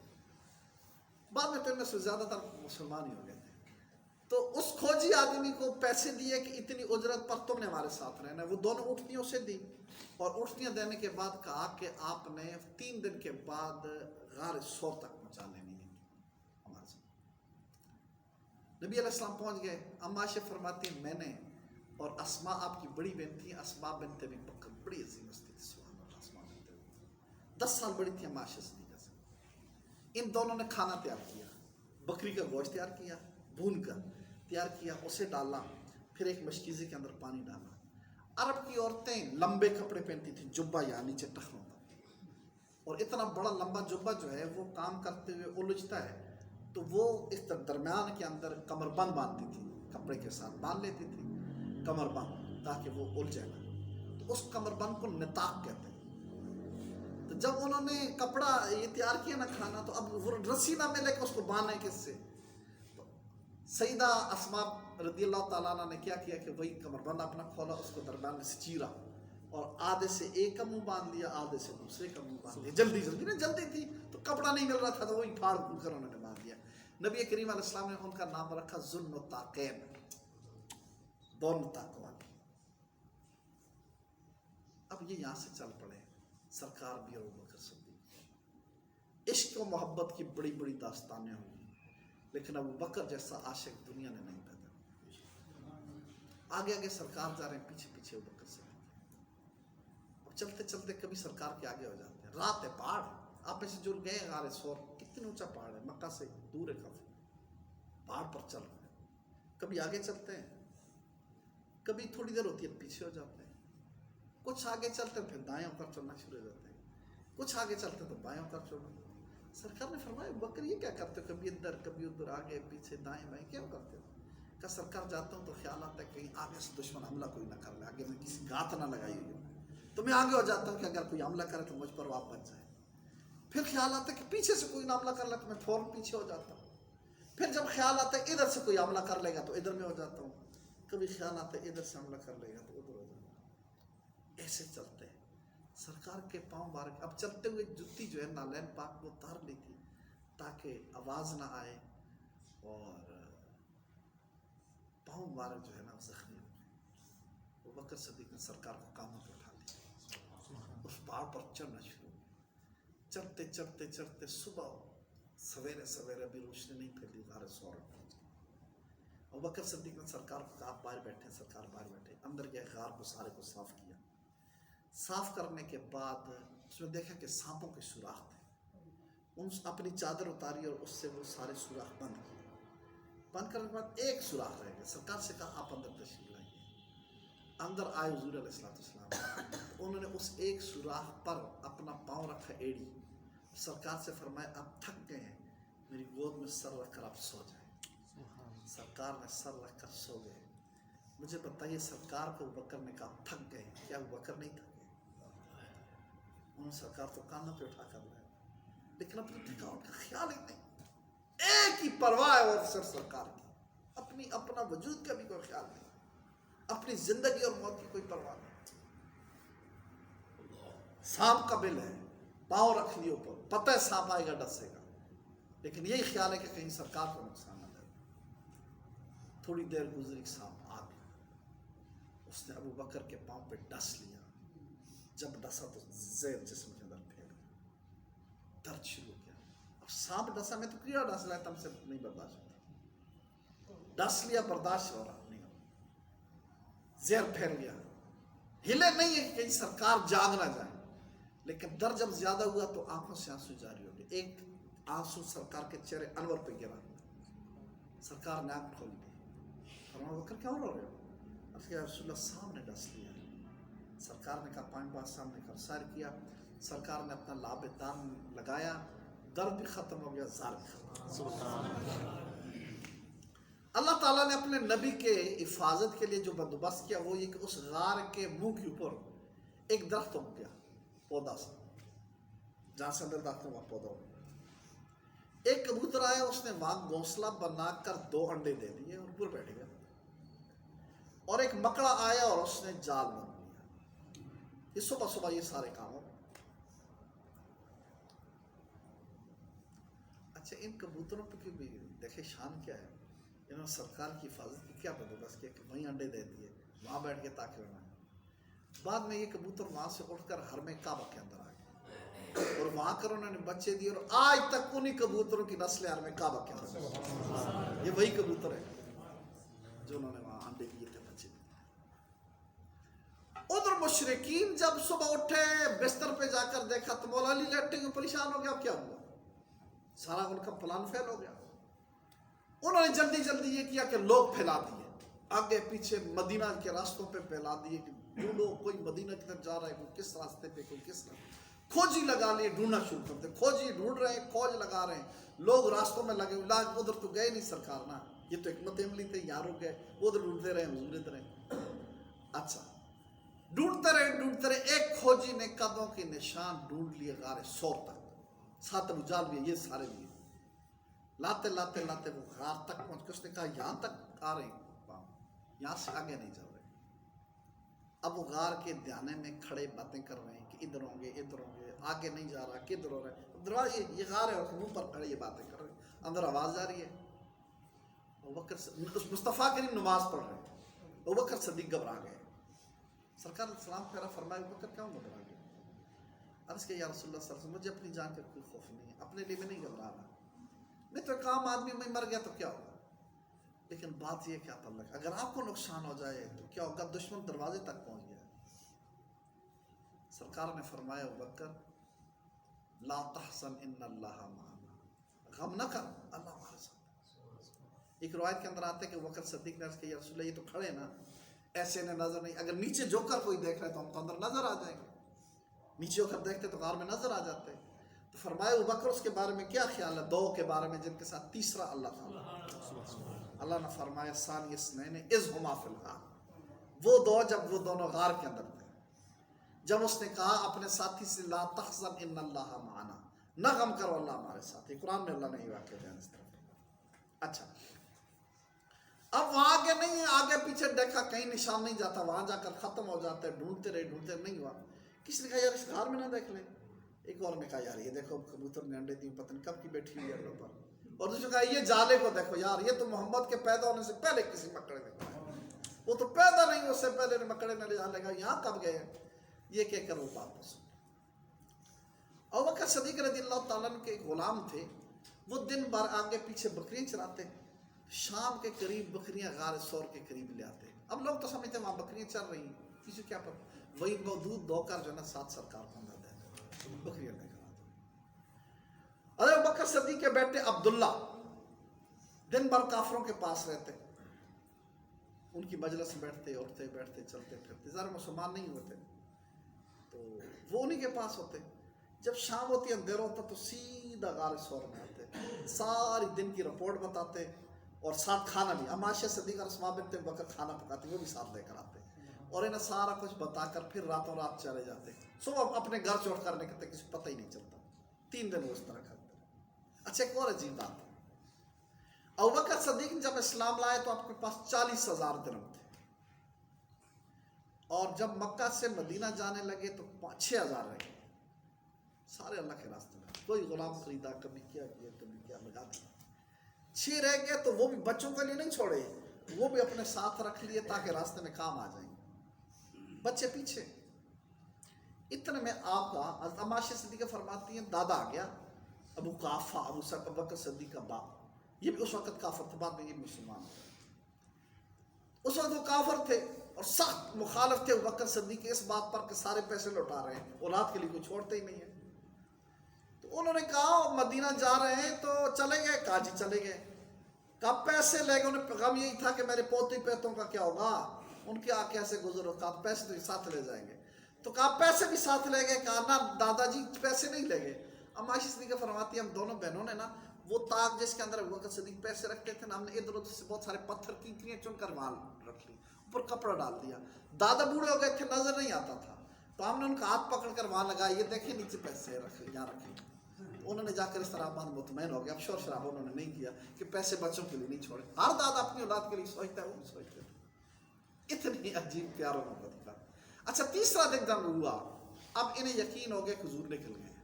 بعد میں تو ان میں سے زیادہ تر مسلمان ہی ہو گئے تھے۔ تو اس کھوجی آدمی کو پیسے دیے کہ اتنی اجرت پر تم نے ہمارے ساتھ رہنا ہے، وہ دونوں اونٹنیوں سے دی، اور اونٹنیاں دینے کے بعد کہا کہ آپ نے 3 دن کے بعد غار ثور تک پہنچا لینی ہے ہمارے ساتھ۔ نبی علیہ السلام پہنچ گئے، اما عائشہ فرماتی ہیں میں نے اور اسماء آپ کی بڑی بہن تھی، اسماء بنت ابی بکر، بڑی عظیم ہستی تھی، سبحان اللہ، اسماء بنت ابی بکر 10 سال بڑی تھی اما عائشہ صدیقہ سے۔ ان دونوں نے کھانا تیار کیا، بکری کا گوشت تیار کیا، بھون کر تیار کیا، اسے ڈالا، پھر ایک مشکیزے کے اندر پانی ڈالا۔ عرب کی عورتیں لمبے کپڑے پہنتی تھیں، جبہ یا نیچے ٹخنوں تک، اور اتنا بڑا لمبا جبہ جو ہے وہ کام کرتے ہوئے الجھتا ہے، تو وہ اس درمیان کے اندر کمر بند باندھتی تھی، کپڑے کے ساتھ باندھ لیتی تھی کمر بند تاکہ وہ الجھے نہ، تو اس کمر بند کو نطاق کہتے ہیں۔ تو جب انہوں نے کپڑا یہ تیار کیا نا کھانا، تو اب وہ رسی نہ ملے کہ اس کو باندھے کس سے، سیدہ اسماء رضی اللہ تعالیٰ عنہ نے کیا کیا کہ وہی کمر بند اپنا کھولا، اس کو درمیان میں سے چیرا، اور آدھے سے ایک کا منہ باندھ لیا، آدھے سے دوسرے کا منہ باندھ لیا، جلدی جلدی تھی تو کپڑا نہیں مل رہا تھا، تو وہی پھاڑ پھوڑ کر انہوں نے باندھ دیا۔ نبی کریم علیہ السلام نے ان کا نام رکھا ذو النطاقین، دونوں طاقوں والے۔ اب یہ یہاں سے چل پڑے سرکار بھی اور ابوبکر صدیق، عشق و محبت کی بڑی بڑی داستانیں ہوں، لیکن ابوبکر جیسا عاشق دنیا نے نہیں پیدا کیا۔ آگے آگے سرکار جا رہے ہیں، پیچھے پیچھے ابوبکر صدیق، اب چلتے چلتے کبھی سرکار کے آگے ہو جاتے ہیں، رات ہے، پہاڑ، آپ میں سے جو گئے غار ثور، کتنا اونچا پہاڑ ہے، مکہ سے دور ہے کافی، پہاڑ پر چل رہے ہیں، کبھی آگے چلتے ہیں، کبھی تھوڑی دیر ہوتی ہے پیچھے ہو جاتے ہیں، کچھ آگے چلتے ہیں پھر دائیں ہو کر چلنا شروع ہو جاتے ہیں، کچھ آگے چلتے ہیں تو بائیں ہو کر چلنا۔ سرکار نے فرمایا بکر یہ کیا کرتے ہو، کبھی ادھر کبھی ادھر، آگے پیچھے دائیں بائیں کیا کرتے ہو؟ کہ سرکار جاتا ہوں تو خیال آتا ہے کہیں آگے سے دشمن حملہ کوئی نہ کر لے، آگے میں کسی گات نہ لگائی ہوئی ہو، تو میں آگے ہو جاتا ہوں کہ اگر کوئی حملہ کرے تو مجھ پر واپ بچ جائے۔ پھر خیال آتا ہے کہ پیچھے سے کوئی نہ حملہ کر لے تو میں فوراً پیچھے ہو جاتا ہوں۔ پھر جب خیال آتا ہے ادھر سے کوئی حملہ کر لے گا تو ادھر میں ہو جاتا ہوں، کبھی خیال آتا ہے ادھر سے حملہ کر لے گا تو ادھر ہو جاتا ہوں۔ ایسے چلتے ہیں سرکار کے پاؤں بارک، اب چلتے ہوئے جتی جو ہے نالین پاک وہ اتار لی تھی تاکہ آواز نہ آئے، اور پاؤں مبارک جو ہے نا زخمی ہو گئے۔ ابوبکر صدیق نے سرکار کو کاموں پہ اٹھا لیا، اس پہاڑ پر چڑھنا شروع ہو، چڑھتے چڑھتے چڑھتے صبح سویرے سویرے بھی روشنی نہیں پھیلی، غار ثور پہنچ گئے۔ ابوبکر صدیق نے سرکار کو کہا باہر بیٹھے، سرکار باہر بیٹھے، اندر گئے، غار کو سارے کو صاف کیا، صاف کرنے کے بعد اس میں دیکھا کہ سانپوں کے سوراخ تھے، ان اپنی چادر اتاری اور اس سے وہ سارے سوراخ بند کیے، بند کرنے کے بعد ایک سوراخ رہ گیا، سرکار سے کہا آپ اندر تشریف لائیے۔ اندر آئے حضور علیہ السلام، انہوں نے اس ایک سوراخ پر اپنا پاؤں رکھا، ایڑی، سرکار سے فرمایا آپ تھک گئے ہیں، میری گود میں سر رکھ کر آپ سو جائیں۔ سرکار نے سر رکھ کر سو گئے۔ مجھے بتائیے سرکار کو ابوبکر نے کہا تھک گئے، کیا ابوبکر نہیں تھکے؟ انہوں نے سرکار کو کانوں پہ اٹھا کر لایا، لیکن اپنی تھکاوٹ کا خیال ہی نہیں، ایک ہی پرواہ ہے اور سرکار کی، اپنی اپنا وجود کا بھی کوئی خیال نہیں، اپنی زندگی اور موت کی کوئی پرواہ نہیں۔ سانپ کا بل ہے، پاؤں رکھ لیے اوپر، پتہ ہے سانپ آئے گا ڈسے گا، لیکن یہی خیال ہے کہ کہیں سرکار کو نقصان نہ دے۔ تھوڑی دیر گزری، سانپ آ گیا، اس نے ابوبکر کے پاؤں پہ ڈس لیا، جب ڈسا تو زہر جسم کے اندر پھیل گیا، درد شروع ہو گیا۔ اب سانپ ڈسا، میں تو کیڑا ڈس لیا تم سے نہیں برداشت ہوتا، ڈس لیا برداشت ہو رہا نہیں، زہر پھیل گیا، ہلے نہیں ہے کہ سرکار جاگ نہ جائے، لیکن در جب زیادہ ہوا تو آنکھوں سے آنسو جاری ہو گئے. ایک آنسو سرکار کے چہرے انور پہ گرا. سرکار نے آنکھ کھول دی. فرمایا بکر کیوں رو رہے ہو؟ عرض کیا رسول اللہ صاحب نے ڈس لیا. سرکار نے کہا پانچ بار سامنے کر سیر کیا. سرکار نے اپنا لاب دان لگایا، درد بھی ختم ہو گیا، زار بھی ختم ہو گیا. اللہ تعالیٰ نے اپنے نبی کے حفاظت کے لیے جو بندوبست کیا وہ یہ کہ اس غار کے منہ کے اوپر ایک درخت اگ گیا، پودا سا، جہاں سے اندر داخل ہوا پودا ہو گیا. ایک کبوتر آیا، اس نے وہاں گھونسلہ بنا کر 2 انڈے دے دیے اور اوپر بیٹھ گیا. اور ایک مکڑا آیا اور اس نے جال بن لیا. یہ صبح صبح یہ سارے کام ہو. اچھا ان کبوتروں پہ بھی دیکھے شان کیا ہے. انہوں نے سرکار کی حفاظت کی کیا بندوبست کیا کہ وہیں انڈے دے دیے، وہاں بیٹھ کے تاکہ ہونا ہے. بعد میں یہ کبوتر وہاں سے اٹھ کر حرم کعبہ کے اندر آ گئے اور وہاں کر انہوں نے بچے دیے اور آج تک انہی کبوتروں کی نسل حرم کعبہ کے اندر. یہ وہی کبوتر ہے جو انہوں نے وہاں انڈے دیے تھے، بچے دیے. ادھر مشرکین جب صبح اٹھے بستر پہ جا کر دیکھا تو مولا علی لیٹے ہوئے پریشان ہو گیا. کیا ہوا؟ سارا ان کا پلان فیل ہو گیا. انہوں نے جلدی جلدی یہ کیا کہ لوگ پھیلا دیے، آگے پیچھے مدینہ کے راستوں پہ پھیلا دیے کہ ڈھونڈو کوئی مدینہ کی طرف جا رہا ہے، کوئی کس راستے پہ، کوئی کس راستے. کھوجی لگا لیے، ڈھونڈنا شروع کرتے. کھوجی ڈھونڈ رہے ہیں، کھوج لگا رہے ہیں. لوگ راستوں میں لگے ہوئے، ادھر تو گئے نہیں سرکار نا، یہ تو حکمت عملی تھے، یارو گئے. ادھر ڈھونڈتے رہے، ڈھونڈتے رہے. اچھا ڈھونڈتے رہے. ایک کھوجی نے قدموں کے نشان ڈھونڈ لیے غار سور تک، 7 ابو جہل بھی، یہ سارے بھی. لاتے لاتے لاتے وہ غار تک پہنچ کے اس نے کہا یہاں تک آ رہے ہیں، یہاں سے آگے نہیں چل رہے. اب وہ غار کے دھیانے میں کھڑے باتیں کر رہے ہیں کہ ادھر ہوں گے، ادھر ہوں گے، آگے نہیں جا رہا، کدھر ہو رہا ہے. دروازے یہ غار ہے، منہ پر کھڑے یہ باتیں کر رہے ہیں. اندر آواز آ رہی ہے. ابوبکر مصطفیٰ کریم نماز پڑھ رہے ہیں. ابوبکر صدیق گھبرا گئے. سرکار نے سلام پھیرا، فرمایا ابوبکر کیوں گھبرا گئے؟ عرض کیا یا رسول اللہ صلی اللہ علیہ وسلم مجھے اپنی جان کا کوئی خوف نہیں ہے، اپنے لیے میں نہیں گھبرا رہا. میں تو ایک عام آدمی، میں مر گیا تو کیا ہوگا، لیکن بات یہ کیا تعلق، اگر آپ کو نقصان ہو جائے تو کیا ہوگا، دشمن دروازے تک پہنچ گیا. سرکار نے فرمایا ابوبکر لا تحزن ان اللہ معنا، غم نہ کر، اللہ ہمارے ساتھ. ایک روایت کے اندر آتا ہے کہ ابوبکر صدیق نے عرض کیا یا رسول اللہ یہ تو کھڑے نا، ایسے نے نظر نہیں، اگر نیچے جو کر کوئی دیکھ رہے تو ہم تو اندر نظر آ جائیں گے. نیچے ہو کر دیکھتے تو غار میں نظر آ جاتے. تو فرمایا ابوبکر اس کے بارے میں کیا خیال ہے 2 کے بارے میں جن کے ساتھ تیسرا اللہ تعالیٰ. اللہ نے فرمایا ثانی اثنین اذ ہما فی الغار، وہ 2 جب وہ دونوں غار کے اندر تھے، جب اس نے کہا اپنے ساتھی سے لا تحزن ان اللہ معنا، نہ غم کرو اللہ ہمارے ساتھ. قرآن میں اللہ نے یہ واقعہ بیان اس طرح. اچھا اب وہاں آگے نہیں ہے، آگے پیچھے دیکھا کہیں نشان نہیں جاتا، وہاں جا کر ختم ہو جاتا ہے. ڈھونڈتے رہے نہیں ہوا. کسی نے کہا یار اس غار میں نہ دیکھ لیں. ایک اور نے کہا یار یہ دیکھو کبوتر نے انڈے دی، پتہ نہیں کب کی بیٹھی ہوئی ہے اللہ پر. اور دوسرے نے کہا یہ جالے کو دیکھو یار، یہ تو محمد کے پیدا ہونے سے پہلے کسی مکڑے نے کہا، وہ تو پیدا نہیں اس سے پہلے مکڑے نے جالے گا، یہاں کب گئے ہیں. یہ کہہ کر وہ بات سن. ابوبکر صدیق رضی اللہ تعالیٰ عنہ کے ایک غلام تھے، وہ دن بھر آگے پیچھے بکریاں چراتے. شام کے قریب بکریاں غار سور کے قریب لے آتے. اب لوگ تو سمجھتے ہیں وہاں بکریاں چل رہی ہیں، کسی کیا پتہ، وہی دودھ دو کر جو ہے نا ساتھ سرکار کو اندر دے دے، بکریاں لے کر آتے. حضرت ابوبکر صدیق کے بیٹے عبداللہ دن بھر کافروں کے پاس رہتے، ان کی مجلس میں بیٹھتے، اٹھتے بیٹھتے، چلتے پھرتے. ظاہر مسلمان نہیں ہوتے تو وہ انہی کے پاس ہوتے. جب شام ہوتی اندھیرا ہوتا تو سیدھا غار سور میں آتے، ساری دن کی رپورٹ بتاتے اور ساتھ کھانا بھی. اب عائشہ صدیقہ اسماء بنت ابی بکر کھانا پکاتی، وہ بھی ساتھ لے کر آتے اور انہیں سارا کچھ بتا کر پھر راتوں رات چلے جاتے. صبح اپنے گھر چوٹ کر نکلتے، کسی پتہ ہی نہیں چلتا. 3 دن وہ اس طرح کرتے. اچھا ایک اور عجیب بات ہے، ابوبکر صدیق جب اسلام لائے تو آپ کے پاس 40,000 درہم تھے، اور جب مکہ سے مدینہ جانے لگے تو 6,000 رہ گئے. سارے اللہ کے راستے میں، کوئی غلام خریدا، کبھی کیا لگا دیا. 6 رہ گئے تو وہ بھی بچوں کے لیے نہیں چھوڑے، وہ بھی اپنے ساتھ رکھ لیے تاکہ راستے میں کام آ جائیں. بچے پیچھے. اتنے میں آپ کا حضرت عائشہ صدیقہ فرماتی ہیں دادا آ گیا، ابو قحافہ، ابو بکر صدیق کا باپ. یہ بھی اس وقت کافر تھا، بعد میں یہ مسلمان ہو. اس وقت وہ کافر تھے اور سخت مخالف تھے ابو بکر صدیق کے اس بات پر کہ سارے پیسے لوٹا رہے ہیں، اولاد کے لیے کوئی چھوڑتے ہی نہیں ہے۔ تو انہوں نے کہا مدینہ جا رہے ہیں تو چلے گئے، کہا جی چلے گئے۔ کہا پیسے لے گئے، انہیں غم یہی تھا کہ میرے پوتی پیتوں کا کیا ہوگا، ان کے آنکھ کیسے گزر ہوگا، پیسے تو ساتھ لے جائیں گے۔ تو کہا پیسے بھی ساتھ لے گئے، کہا نہ دادا جی پیسے نہیں لے گئے۔ اب عائشہ صدیقہ فرماتی ہے ہم دونوں بہنوں نے نا وہ تاغ جس کے اندر ابو بکر صدیق پیسے رکھتے تھے نا، ہم نے ادھر ادھر سے بہت سارے پتھر کنکریاں چن کر وہاں رکھ لی، اوپر کپڑا ڈال دیا۔ دادا بوڑھے ہو گئے تھے، نظر نہیں آتا تھا، تو ہم نے ان کا ہاتھ پکڑ کر وہاں لگایا، یہ دیکھیں نیچے پیسے رکھے، یہاں رکھے۔ انہوں نے جا کر اس طرح بعد مطمئن ہو گیا۔ اب شور شرابہ انہوں نے نہیں کیا کہ پیسے بچوں کے لیے نہیں چھوڑے۔ ہر دادا اپنی اولاد کے لیے سوچتا ہے، وہ بھی سوچتے ہیں۔ اتنی عجیب پیار و محبت کا۔ اچھا تیسرا دن جب ہوا، اب انہیں یقین ہو گیا کہ حضور نکل گئے،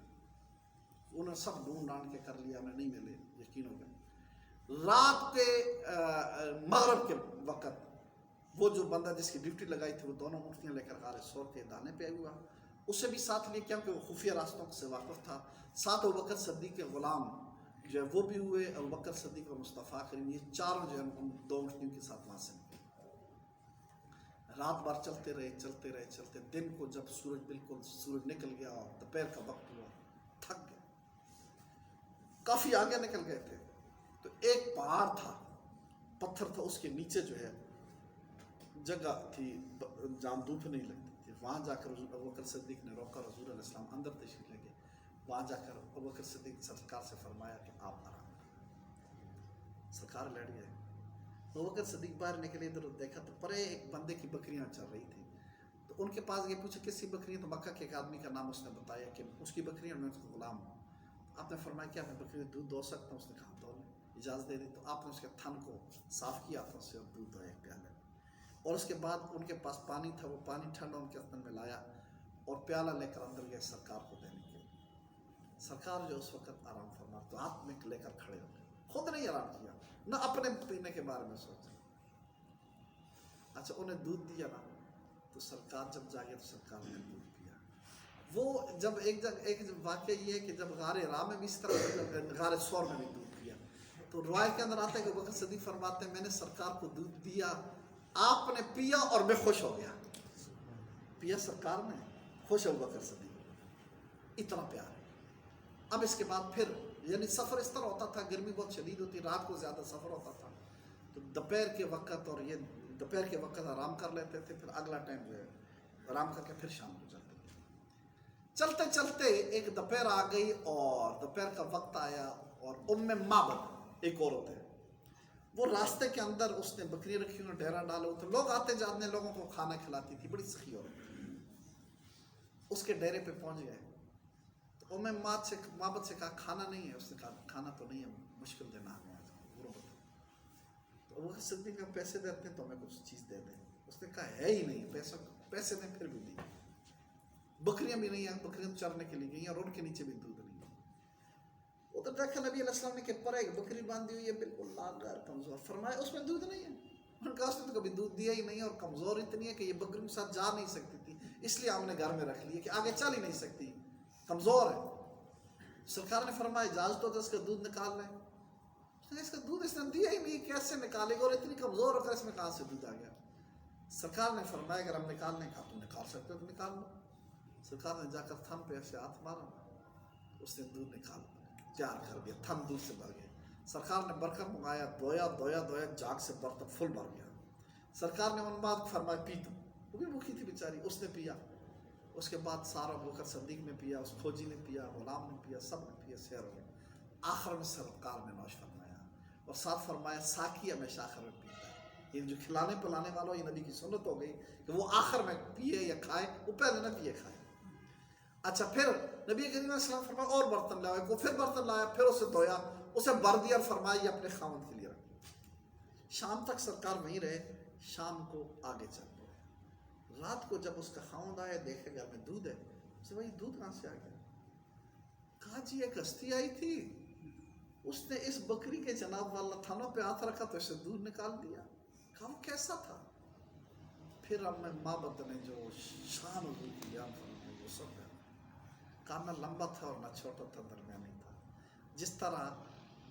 انہوں نے سب ڈھونڈ ڈانڈ کے کر لیا، انہیں نہیں ملے، یقین ہو گیا۔ رات کے مغرب کے وقت وہ جو بندہ جس کی ڈیوٹی لگائی تھی وہ دونوں مٹھیاں لے کر غار سور کے دانے پہ ہوا، اسے بھی ساتھ لے کیا کہ وہ خفیہ راستوں سے واقف تھا۔ ساتھ ابو بکر صدیق کے غلام جو ہے وہ بھی ہوئے، ابو بکر صدیق اور مصطفیٰ کریم، یہ چاروں جو ہے ان دو مٹھیوں کے ساتھ وہاں سے نکلے۔ رات بھر چلتے رہے۔ دن کو جب سورج نکل گیا اور دوپہر کا وقت ہوا، تھک گئے، کافی آگے نکل گئے تھے، تو ایک پہاڑ تھا، پتھر تھا، اس کے نیچے جو ہے جگہ تھی جہاں دھوپ نہیں لگتی تھی، وہاں جا کر ابو بکر صدیق نے روکا، حضور علیہ السلام اندر تشریف لے گئے۔ وہاں جا کر ابو بکر صدیق سرکار سے فرمایا کہ آپ آرام کریں۔ سرکار لیٹ گئے۔ ابو بکر صدیق باہر نکلے، ادھر دیکھا تو پرے ایک بندے کی بکریاں چل رہی تھی، تو ان کے پاس یہ پوچھا کس کی بکریاں، تو مکہ کے ایک آدمی کا نام اس نے بتایا کہ اس کی بکریاں، میں اس کو غلام ہوں۔ آپ نے فرمایا کہ میں بکری دودھ دو سکتا ہوں، اس نے کہا تو اجازت دے دی۔ تو آپ نے اس کے تھن کو صاف کیا ہاتھوں سے اور دودھ دیا ایک پیالے، اور اس کے بعد ان کے پاس پانی تھا، وہ پانی ٹھنڈا ان کے ہاتھ میں لایا اور پیالہ لے کر اندر گئے سرکار کو دینے کے لیے۔ سرکار جو اس وقت آرام فرما تو ہاتھ میں لے کر کھڑے ہو گئے، خود نہیں آرام کیا، نہ اپنے پینے کے بارے میں سوچا۔ اچھا انہیں دودھ دیا نا، تو سرکار جب جاگے تو سرکار نے دودھ پیا۔ وہ جب ایک واقعہ یہ ہے کہ جب غار ہرا میں بھی اس طرح، غار ثور میں بھی دودھ پیا، تو روایت کے اندر آتا ہے کہ ابو بکر صدیق فرماتے ہیں میں نے سرکار کو دودھ دیا، آپ نے پیا اور میں خوش ہو گیا۔ پیا سرکار نے، خوش ابو بکر صدیق، اتنا پیار ہے۔ اب اس کے بعد پھر یعنی سفر اس طرح ہوتا تھا، گرمی بہت شدید ہوتی، رات کو زیادہ سفر ہوتا تھا، تو دوپہر کے وقت اور یہ دوپہر کے وقت آرام کر لیتے تھے، پھر اگلا ٹائم جو ہے آرام کر کے پھر شام کو چلتے تھے۔ چلتے چلتے ایک دوپہر آ گئی اور دوپہر کا وقت آیا، اور معبد ایک عورت ہے، وہ راستے کے اندر اس نے بکری رکھی، انہوں نے ڈیرا ڈالا، تو لوگ آتے جاتے لوگوں کو کھانا کھلاتی تھی، بڑی سخی عورت۔ اس کے ڈیرے پہ پہنچ گئے تو معبد سے کہا کھانا نہیں ہے، اس نے کہا کھانا تو نہیں ہے، مشکل دینا ہے غربت۔ تو وہ صدیق کا پیسے دیتے ہیں تو ہمیں کچھ چیز دے دیں، اس نے کہا ہے ہی نہیں، پیسے دیں، پھر بھی دی۔ بکریاں بھی نہیں ہیں، بکریاں چرنے کے لیے گئی اور ان کے نیچے بھی دودھ نہیں ہے۔ ادھر دیکھا نبی علیہ السلام نے کہ پر ایک بکری باندھی ہوئی ہے، بالکل لاغر کمزور، فرمایا اس میں دودھ نہیں ہے؟ انہوں نے کہا اس نے تو کبھی دودھ دیا ہی نہیں، اور کمزور اتنی ہے کہ یہ بکری کے ساتھ جا نہیں سکتی تھی، اس لیے ہم نے گھر میں رکھ لی ہے کہ آگے چل ہی نہیں سکتی، کمزور ہے۔ سرکار نے فرمایا اجازت ہو تو اس کا دودھ نکال لیں۔ اس کا دودھ اس نے دیا ہی نہیں، کیسے نکالے گا، اور اتنی کمزور ہو کر اس میں کہاں سے دودھ آ گیا؟ سرکار نے فرمایا اگر ہم نکالنے کا تو نکال سکتے ہو تو نکال لو۔ سرکار نے جا کر تھن پہ ایسے ہاتھ مارا، اس نے دودھ نکال تیار کر دیا، تھن دودھ سے بھر گیا۔ سرکار نے برکت منگایا، دویا جاگ سے برتن فل بھر گیا۔ سرکار نے ان بعد فرمایا پی تو، وہ بھی بھوکی تھی بیچاری، اس نے پیا۔ اس کے بعد سارا ابو بکر صدیق نے پیا، اس کھوجی نے پیا، غلام نے پیا، سب نے پیا، سیر ہو گیا۔ آخر میں سرکار نے نوش فرمایا اور ساتھ فرمایا ساکی ہمیشہ آخر میں پیتا ہے، یہ جو کھلانے پلانے والا یہ نبی کی سنت ہو گئی کہ وہ آخر میں پیے یا کھائے، وہ پہلے نہ پیے کھائے۔ اچھا پھر نبی کریم علیہ السلام فرمایا اور برتن لایا، وہ پھر برتن لایا، پھر اسے دھویا، اسے بھر دیا اور فرمایا یہ اپنے خاوند کے لیے رکھ۔ شام تک سرکار وہیں رہے، شام کو آگے چل پڑے۔ رات کو جب اس کا خاوند آیا، دیکھے گھر میں دودھ ہے، اسے بھائی دودھ کہاں سے آ گیا؟ کہا جی ایک ہستی آئی تھی، اس نے اس بکری کے جناب والا تھنوں پہ ہاتھ رکھا تو اسے دودھ نکال دیا۔ کہا وہ کیسا تھا؟ پھر اب میں معبد نے جو شان حضور کی بیان فرمائی وہ سب ہے، کہا نہ لمبا تھا اور نہ چھوٹا تھا، درمیانی تھا، جس طرح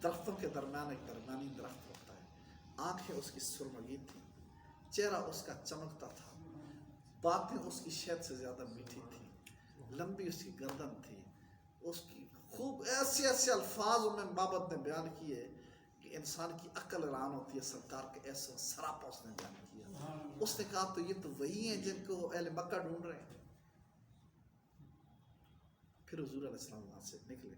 درختوں کے درمیان ایک درمیانی درخت ہوتا ہے۔ آنکھیں اس کی سرمگی تھی، چہرہ اس کا چمکتا تھا، باتیں اس کی شہد سے زیادہ میٹھی تھی، لمبی اس کی گردن تھی، اس کی خوب ایسے ایسے الفاظ میں بابت نے بیان کیے کہ انسان کی عقل حیران ہوتی ہے۔ سرکار کے ایسا سراپا اس نے بیان کیا۔ اس نے کہا تو یہ تو وہی ہیں جن کو اہل مکہ ڈھونڈ رہے ہیں۔ پھر حضور علیہ السلام وہاں سے نکلے،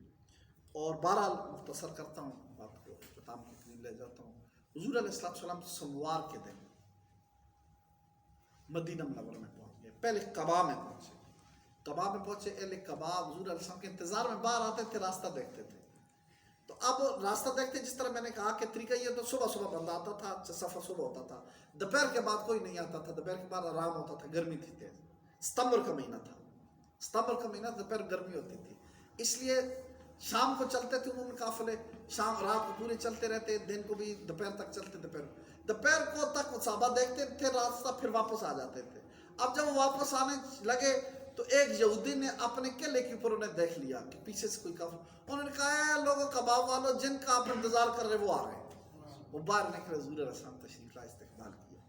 اور بہرحال مختصر کرتا ہوں بات کو، اختتام کے قریب لے جاتا ہوں۔ حضور علیہ السلام سموار کے دن مدینہ منورہ میں پہنچ گئے۔ پہلے قباء میں پہنچے۔ قباء میں پہنچے، اہل قباء حضور علیہ السلام کے انتظار میں باہر آتے تھے، راستہ دیکھتے تھے۔ تو اب راستہ دیکھتے، جس طرح میں نے کہا کہ طریقہ یہ تو صبح صبح بندہ آتا تھا، سفر صبح ہوتا تھا، دوپہر کے بعد کوئی نہیں آتا تھا، دوپہر کے بعد آرام ہوتا تھا، گرمی تھی تیز، ستمبر کا مہینہ تھا، ستمبر کا مہینہ، دوپہر گرمی ہوتی تھی، اس لیے شام کو چلتے تھے عموماً قافلے، شام رات کو پورے چلتے رہتے، دن کو بھی دوپہر تک چلتے، دوپہر کو تک صحابہ دیکھتے تھے راستہ، پھر واپس آ جاتے تھے۔ اب جب وہ واپس آنے لگے تو ایک یہودی نے اپنے قلعے کے اوپر انہیں دیکھ لیا کہ پیچھے سے کوئی کافر، انہوں نے کہا اے لوگوں قباء والو، جن کا آپ انتظار کر رہے وہ آ رہے ہیں۔ وہ باہر نکلے، حضور علیہ السلام تشریف لائے، استقبال کیا۔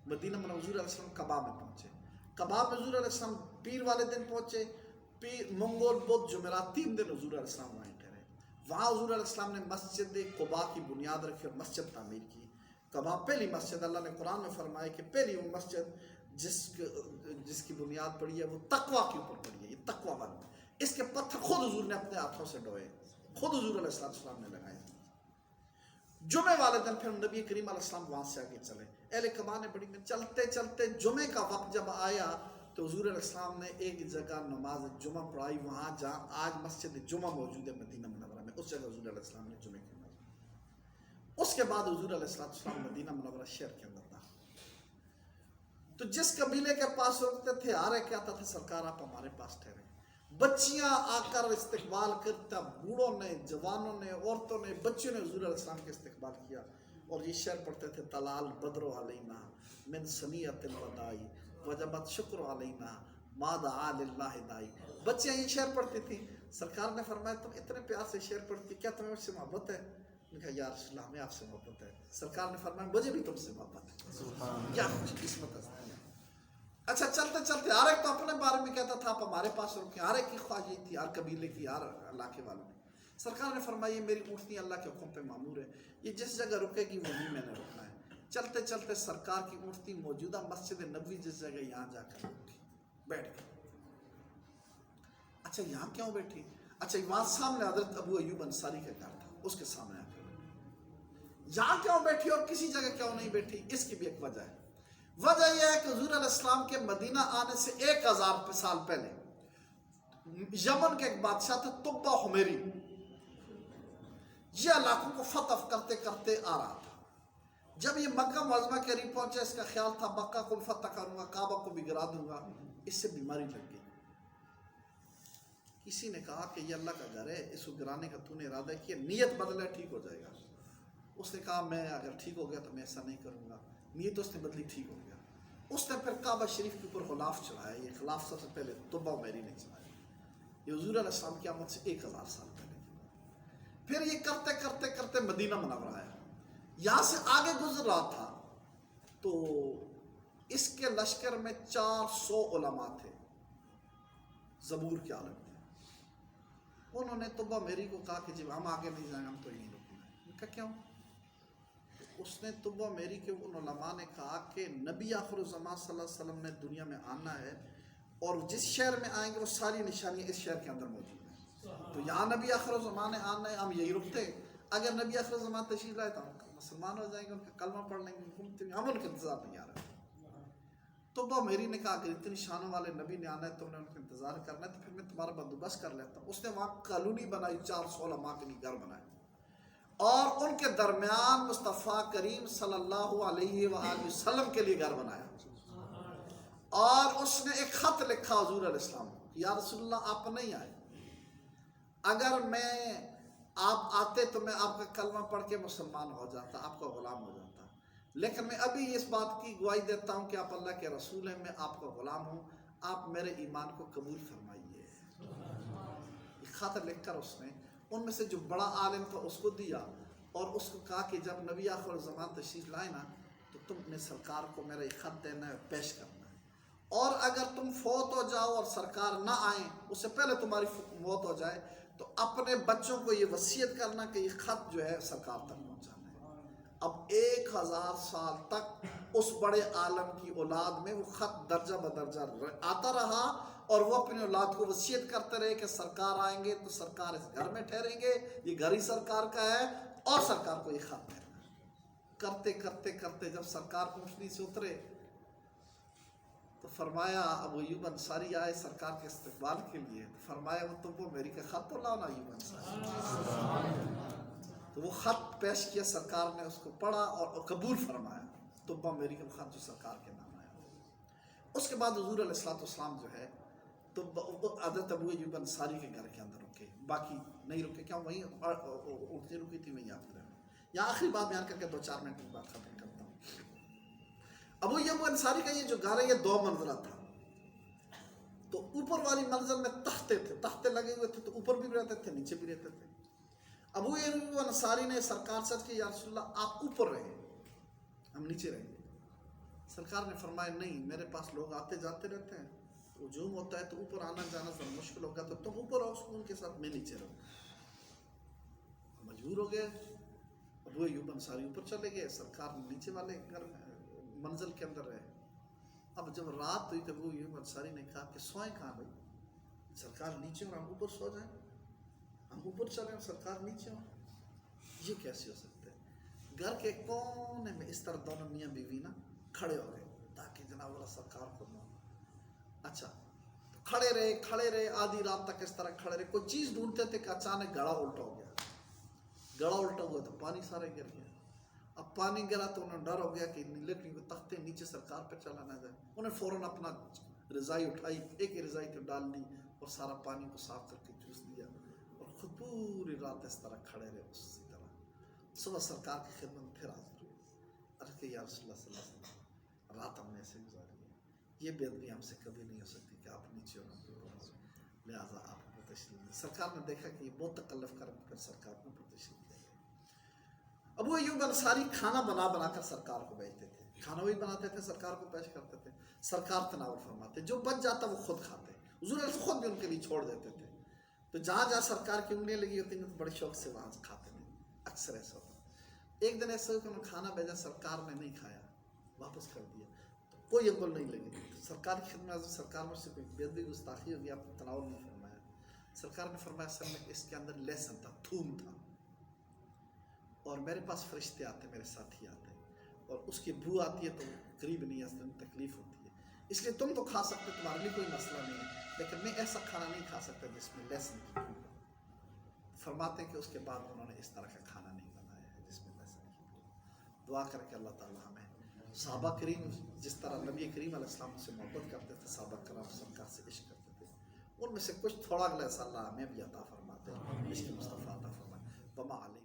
مدینہ میں حضور علیہ السلام قباء میں پہنچے۔ قباء میں حضور علیہ السلام پیر والے دن پہنچے، پیر منگول بدھ جمعرات 3 دن حضور علیہ السلام وہیں ٹھہرے۔ وہاں حضور علیہ السلام نے مسجد قباء کی بنیاد رکھی اور مسجد تعمیر کی۔ قباء پہلی مسجد، اللہ نے قرآن میں فرمایا کہ پہلی وہ مسجد جس کی بنیاد پڑی ہے وہ تقوی کے اوپر پڑی ہے، یہ تقوی والی۔ اس کے پتھر خود حضور نے اپنے ہاتھوں سے ڈھوئے، خود حضور علیہ السلام نے لگائے۔ جمعے والے دن پھر نبی کریم علیہ السلام وہاں سے آگے چلے۔ اہل قباء نے بڑی میں چلتے چلتے جمعے کا وقت جب آیا تو حضور علیہ السلام نے ایک جگہ نماز جمعہ پڑھائی، وہاں جہاں آج مسجد جمعہ موجود ہے مدینہ منورہ میں، اس جگہ حضور علیہ السلام نے جمعے کی نماز۔ اس کے بعد حضور علیہ السلام مدینہ منورہ شہر کے اندر تھا۔ تو جس قبیلے کے پاس رکتے تھے، ہر ایک کہتا تھا سرکار آپ ہمارے پاس ٹھہرے۔ بچیاں آ کر استقبال کرتا، بوڑھوں نے، جوانوں نے، عورتوں نے، بچوں نے حضور علیہ السلام کے استقبال کیا، اور یہ شعر پڑھتے تھے طلال بدر علینا من سنیۃ الوداع وجبت شکر علینا ما دعا للہ دائی۔ بچیاں یہ شعر پڑھتی تھیں۔ سرکار نے فرمایا تم اتنے پیار سے شعر پڑھتی، کیا تمہیں مجھ سے محبت ہے؟ نے کہا یا رسول اللہ ہمیں آپ سے محبت ہے۔ سرکار نے فرمایا مجھے بھی تم سے محبت ہے۔ کیا خوش قسمت ہے۔ اچھا چلتے چلتے ہر ایک تو اپنے بارے میں کہتا تھا آپ ہمارے پاس رکیں، ہر ایک کی خواہش یہ تھی، ہر قبیلے کی، ہر علاقے والوں کی۔ سرکار نے فرمایا میری اونٹنی اللہ کے حکم پہ معمور ہے، یہ جس جگہ رکے گی وہیں میں نے رکنا ہے۔ چلتے چلتے سرکار کی اونٹنی موجودہ مسجد نبوی جس جگہ یہاں جا کر رکی، بیٹھ گئی۔ اچھا یہاں کیوں بیٹھی؟ اچھا وہاں سامنے حضرت ابو ایوب انصاری کا گھر تھا، اس کے سامنے آ کر یہاں کیوں بیٹھی اور کسی جگہ کیوں نہیں بیٹھی؟ اس کی بھی ایک وجہ ہے۔ وجہ یہ ہے کہ حضور علیہ السلام کے مدینہ آنے سے 1000 سال پہلے یمن کے ایک بادشاہ تھا طبہ حمیری، یہ علاقوں کو فتح کرتے کرتے آ رہا تھا۔ جب یہ مکہ معظمہ کے قریب پہنچا، اس کا خیال تھا مکہ کو بھی فتح کروں گا، کعبہ کو بھی گرا دوں گا، اس سے بیماری لگ گئی۔ کسی نے کہا کہ یہ اللہ کا گھر ہے، اس کو گرانے کا تو نے ارادہ کیا، نیت بدلے ٹھیک ہو جائے گا۔ اس نے کہا میں اگر ٹھیک ہو گیا تو میں ایسا نہیں کروں گا، نیت اس نے بدلی، ٹھیک ہو گیا۔ اس نے پھر کعبہ شریف کے اوپر غلاف چڑھایا، یہ خلاف سب سے پہلے طبہ حمیری نے چڑھایا، یہ حضور علیہ السلام کی آمد سے 1000 سال پہلے کی بات۔ پھر یہ کرتے کرتے کرتے مدینہ منورہ آیا، یہاں سے آگے گزر رہا تھا تو اس کے لشکر میں 400 علماء تھے زبور کے عالم میں۔ انہوں نے طبہ حمیری کو کہا کہ جب ہم آگے نہیں جائیں ہم تو یہیں رکنا ہے۔ انہوں نے کہا کیوں؟ اس نے طبہ حمیری کے ان علماء نے کہا کہ نبی آخر الزمان صلی اللہ علیہ وسلم نے دنیا میں آنا ہے، اور جس شہر میں آئیں گے وہ ساری نشانیاں اس شہر کے اندر موجود ہیں، تو یہاں نبی آخر الزمان نے آنا ہے، ہم یہی رکتے۔ اگر نبی آخر الزمان تشریف لائے تو ہم مسلمان ہو جائیں گے، ان کا کلمہ پڑھ لیں گے، ہم ان کے انتظار نہیں آ رہے۔ طبہ حمیری نے کہا کہ اتنی شانوں والے نبی نے آنا ہے، تم نے ان کا انتظار کرنا ہے، تو پھر میں تمہارا بندوبست کر لیتا ہوں۔ اس نے وہاں کالونی بنائی، 400 علماء کے لیے گھر بنائے، اور ان کے درمیان مصطفیٰ کریم صلی اللہ علیہ وآلہ وسلم کے لیے گھر بنایا، اور اس نے ایک خط لکھا حضور علیہ السلام، یا رسول اللہ آپ نہیں آئے، اگر آپ آتے تو میں آپ کا کلمہ پڑھ کے مسلمان ہو جاتا، آپ کا غلام ہو جاتا، لیکن میں ابھی اس بات کی گواہی دیتا ہوں کہ آپ اللہ کے رسول ہیں، میں آپ کا غلام ہوں، آپ میرے ایمان کو قبول فرمائیے۔ یہ خط لکھ کر اس نے ان میں سے جو بڑا عالم تھا اس کو دیا، اور اس کو کہا کہ جب نبی آخر الزمان تشریف لائے نا تو تم نے سرکار کو میرا ایک خط دینا ہے، پیش کرنا ہے، اور اگر تم فوت ہو جاؤ اور سرکار نہ آئیں، اس سے پہلے تمہاری موت ہو جائے، تو اپنے بچوں کو یہ وصیت کرنا کہ یہ خط جو ہے سرکار تک پہنچانا ہے۔ اب 1000 سال تک اس بڑے عالم کی اولاد میں وہ خط درجہ بدرجہ آتا رہا، اور وہ اپنی اولاد کو وصیت کرتے رہے کہ سرکار آئیں گے تو سرکار اس گھر میں ٹھہریں گے، یہ گھر ہی سرکار کا ہے، اور سرکار کو یہ خط دینا۔ کرتے کرتے کرتے جب سرکار اونٹنی سے اترے تو فرمایا ابو ایوب انصاری آئے سرکار کے استقبال کے لیے، فرمایا وہ تم کو میری کا خط تو لاؤ نا ایوب انصاری۔ تو وہ خط پیش کیا، سرکار نے اس کو پڑھا اور قبول فرمایا، تبا میری کا خط جو سرکار کے نام آیا۔ اس کے بعد حضور علیہ الصلوۃ والسلام جو ہے تو حضرت ابو ایوب انصاری کے گھر کے اندر رکے، باقی نہیں رکے، کیا وہیں اٹھتی رکی تھی، وہیں آتے رہے۔ یہاں آخری بات بیان کر کے 2-4 منٹ کی بات ختم کرتا ہوں۔ ابو ایوب انصاری کا یہ جو گھر ہے یہ 2 منزلہ تھا، تو اوپر والی منزل میں تختے تھے، تختے لگے ہوئے تھے، تو اوپر بھی رہتے تھے نیچے بھی رہتے تھے۔ ابو ایوب انصاری نے سرکار سے کہ یا رسول اللہ آپ اوپر رہیں، ہم نیچے رہیں گے۔ سرکار نے فرمایا نہیں، میرے پاس لوگ آتے جاتے رہتے ہیں، ہجوم ہوتا ہے تو اوپر آنا جانا ذرا مشکل ہوگا، تو تم اوپر رہو سکون کے ساتھ، میں نیچے رہوں۔ مجبور ہو گئے، ابو ایوب انصاری اوپر چلے گئے، سرکار نیچے والے گھر منزل کے اندر رہے۔ اب جب رات ہوئی تو ابو ایوب انصاری نے کہا کہ سوئیں کہاں بھائی، سرکار نیچے اور ہم اوپر سو جائیں، ہم اوپر چلیں اور سرکار نیچے ہوں، یہ کیسے ہو سکتا ہے؟ گھر کے کونے میں اس طرح دونوں میاں بیوی نا کھڑے ہو گئے تاکہ جناب والا سرکار کو نہ۔ اچھا کھڑے رہے آدھی رات تک، اس طرح کھڑے رہے، کوئی چیز ڈھونڈتے تھے کہ اچانک گھڑا الٹا ہو گیا، گھڑا الٹا ہوا تو پانی سارے گر گیا۔ اب پانی گرا تو انہوں نے ڈر ہو گیا کہ لکڑی کو تختے نیچے سرکار پہ چلا نہ جائے، انہوں نے فوراً اپنا رضائی اٹھائی، ایک رضائی تو ڈال دی اور سارا پانی کو صاف کر کے چوس دیا، اور خود پوری رات اس طرح کھڑے رہے اسی طرح۔ صبح سرکار کی خدمت میں پھر حاضر ہوئے، عرض کہ یا رسول اللہ صلی اللہ علیہ وسلم رات ہم نے ایسے گزاری ہے، یہ بے ادبی ہم سے کبھی نہیں ہو سکتی کہ آپ نیچے ہو لہٰذا آپ کو تشریف دیں۔ سرکار نے دیکھا کہ یہ بہت تکلف کر کر سرکار کو تشریف دے گئے۔ ابو ایوب انصاری کھانا بنا بنا کر سرکار کو بھیجتے تھے، کھانا وہی بناتے تھے، سرکار کو پیش کرتے تھے، سرکار تناول فرماتے، جو بچ جاتا وہ خود کھاتے، حضور علیہ خود بھی ان کے لیے چھوڑ دیتے تھے، تو جہاں جہاں سرکار کی انگلیاں لگی ہوتی ہیں تو بڑے شوق سے وہاں کھاتے تھے، اکثر ایسا ہوتا۔ ایک دن ایسا ہوا کہ انہوں نے کھانا بھیجا، سرکار نے نہیں کھایا، واپس کر دیا، تو کوئی عقل نہیں لگی، سرکار کی خدمت میں سرکار مجھ سے کوئی بے ادبی گستاخی ہوگی، آپ نے تناول نہیں فرمایا۔ سرکار نے فرمایا سر میں اس کے اندر لہسن تھا، تھوم تھا، اور میرے پاس فرشتے آتے، میرے ساتھی آتے، اور اس کی بو آتی ہے تو قریب نہیں ہے، تکلیف ہوتی ہے، اس لیے تم تو کھا سکتے، تمہارے لیے کوئی مسئلہ نہیں ہے، لیکن میں ایسا کھانا نہیں کھا سکتا جس میں لہسن کی بو۔ فرماتے ہیں کہ اس کے بعد انہوں نے اس طرح کا کھانا نہیں بنایا ہے جس میں لہسن کی بو۔ دعا کر کے اللہ تعالیٰ ہمیں صحابہ کریم جس طرح نبی کریم علیہ السلام سے محبت کرتے تھے، صحابہ کرام سرکار سے عشق کرتے تھے، ان میں سے کچھ تھوڑا گلے اللہ ہمیں بھی عطا فرماتے ہیں، عشق مصطفیٰ عطا فرمائے۔ وما علیہ